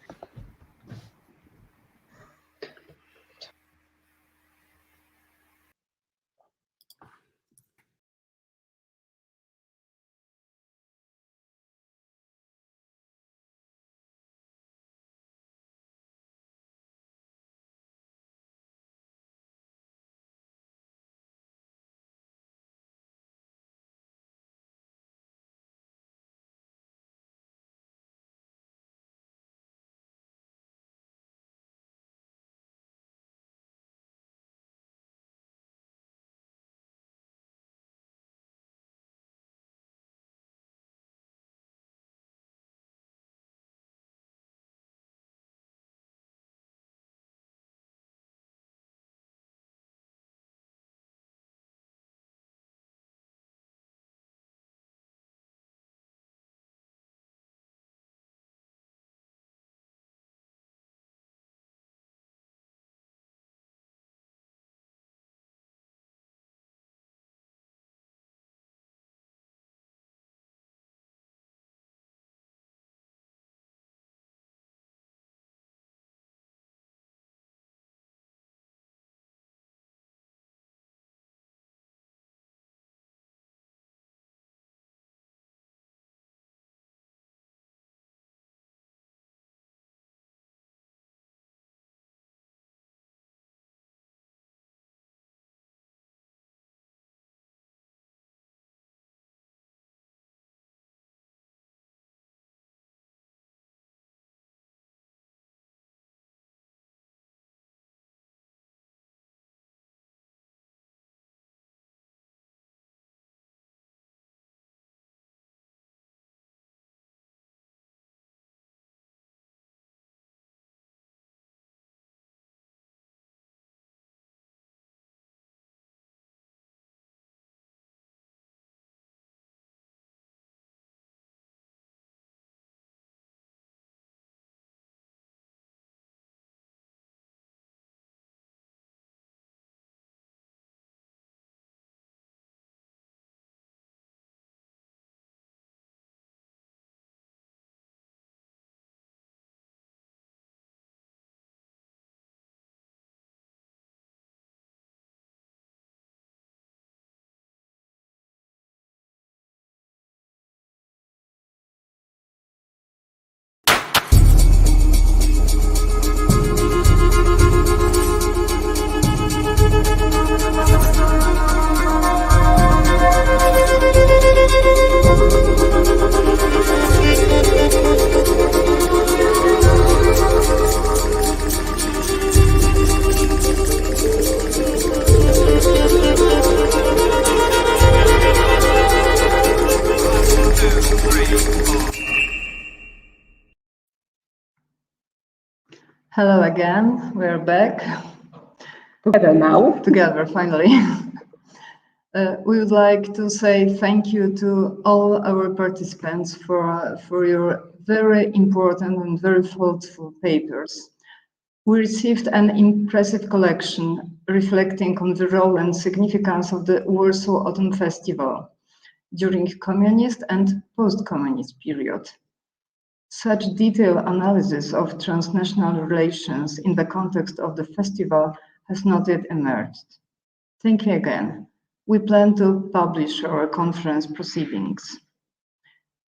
Hello again, we're back. Together now. Together, finally. We would like to say thank you to all our participants for your very important and very thoughtful papers. We received an impressive collection reflecting on the role and significance of the Warsaw Autumn Festival during communist and post-communist period. Such detailed analysis of transnational relations in the context of the festival has not yet emerged. Thank you again. We plan to publish our conference proceedings.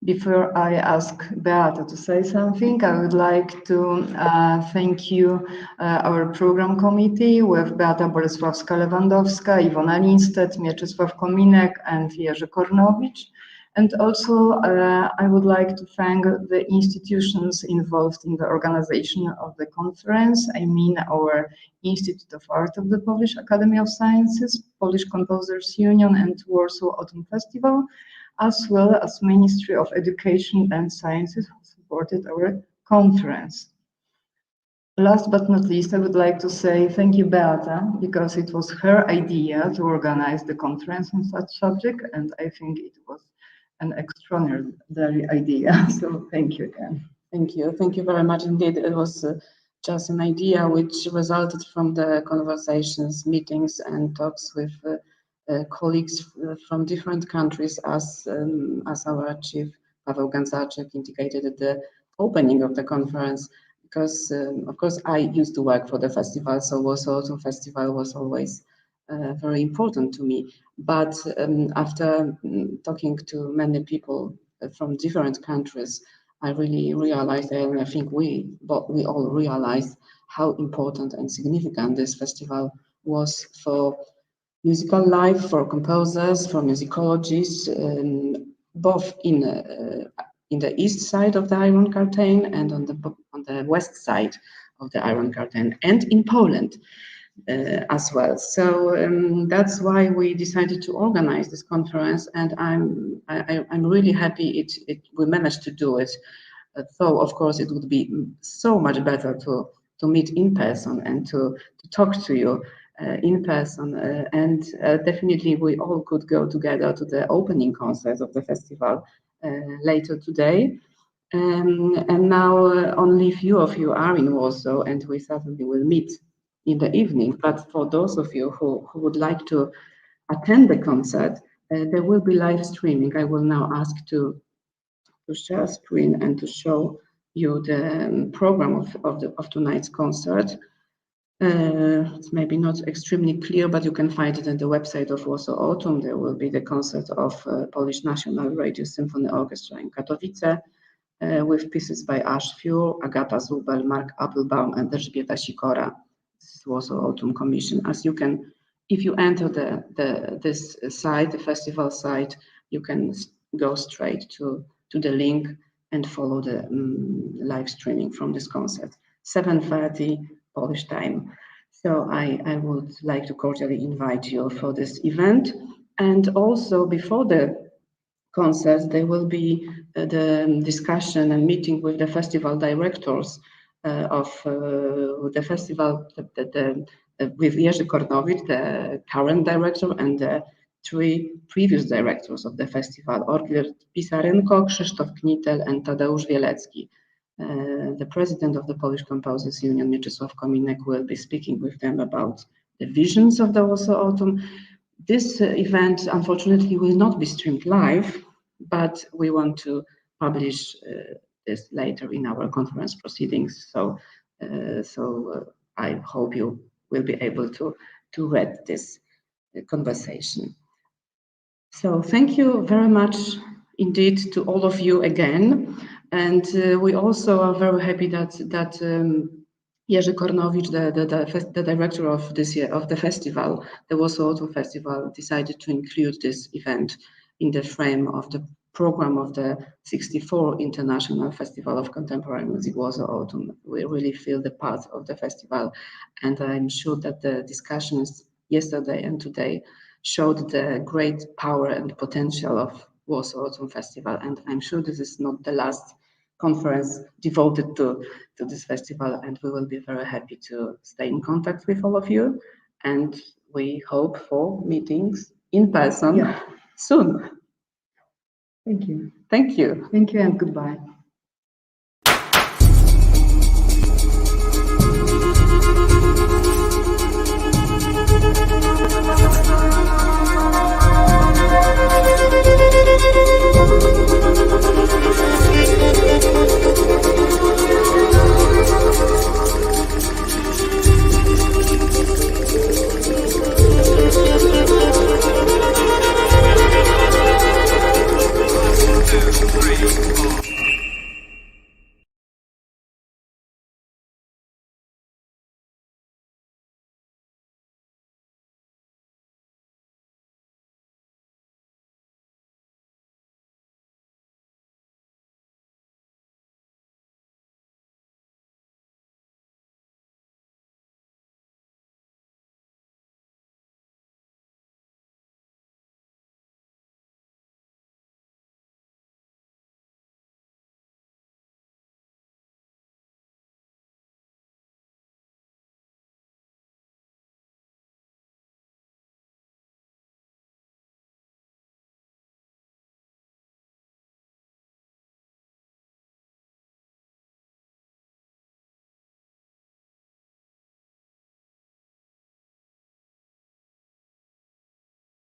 Before I ask Beata to say something, I would like to thank you, our program committee with Beata Bolesławska-Lewandowska, Iwona Lindstedt, Mieczysław Kominek, and Jerzy Kornowicz. And also, I would like to thank the institutions involved in the organization of the conference. I mean, our Institute of Art of the Polish Academy of Sciences, Polish Composers Union, and Warsaw Autumn Festival, as well as Ministry of Education and Sciences, who supported our conference. Last but not least, I would like to say thank you, Beata, because it was her idea to organize the conference on such subject, and I think it was an extraordinary idea. So thank you again. Thank you. Thank you very much indeed. It was just an idea which resulted from the conversations, meetings, and talks with colleagues from different countries, as our chief Paweł Gęsaczek indicated at the opening of the conference. Because of course I used to work for the festival, so Warsaw Autumn Festival was always very important to me. But after talking to many people from different countries, I really realized, and I think we all realized, how important and significant this festival was for musical life, for composers, for musicologists, both in the east side of the Iron Curtain and on the west side of the Iron Curtain, and in Poland as well. So that's why we decided to organize this conference, and I'm really happy we managed to do it. Though of course it would be so much better to meet in person and to talk to you in person, and definitely we all could go together to the opening concert of the festival later today. And now only few of you are in Warsaw, and we certainly will meet in the evening. But for those of you who would like to attend the concert, there will be live streaming. I will now ask to share screen and to show you the program of tonight's concert. It's maybe not extremely clear, but you can find it on the website of Warsaw Autumn. There will be the concert of Polish National Radio Symphony Orchestra in Katowice, with pieces by Ash Fuhr, Agata Zubel, Mark Applebaum, and Elżbieta Sikora. This is Warsaw Autumn Commission. As you can, if you enter this site, the festival site, you can go straight to the link and follow the live streaming from this concert. 7:30 Polish time. So I would like to cordially invite you for this event. And also before the concert, there will be the discussion and meeting with the festival directors of the festival, with Jerzy Kornowicz, the current director, and the 3 previous directors of the festival, Olgierd Pisarenko, Krzysztof Knitel, and Tadeusz Wielecki. The president of the Polish Composers Union, Mieczysław Kominek, will be speaking with them about the visions of the Warsaw Autumn. This event, unfortunately, will not be streamed live, but we want to publish this later in our conference proceedings. So, I hope you will be able to read this conversation. So thank you very much indeed to all of you again. And we also are very happy that Jerzy Kornowicz, the director of this year of the festival, the Warsaw Autumn Festival, decided to include this event in the frame of the program of the 64th International Festival of Contemporary Music, Warsaw Autumn. We really feel the part of the festival, and I'm sure that the discussions yesterday and today showed the great power and potential of Warsaw Autumn Festival, and I'm sure this is not the last conference devoted to this festival, and we will be very happy to stay in contact with all of you, and we hope for meetings in person soon. Thank you. Thank you. Thank you and goodbye.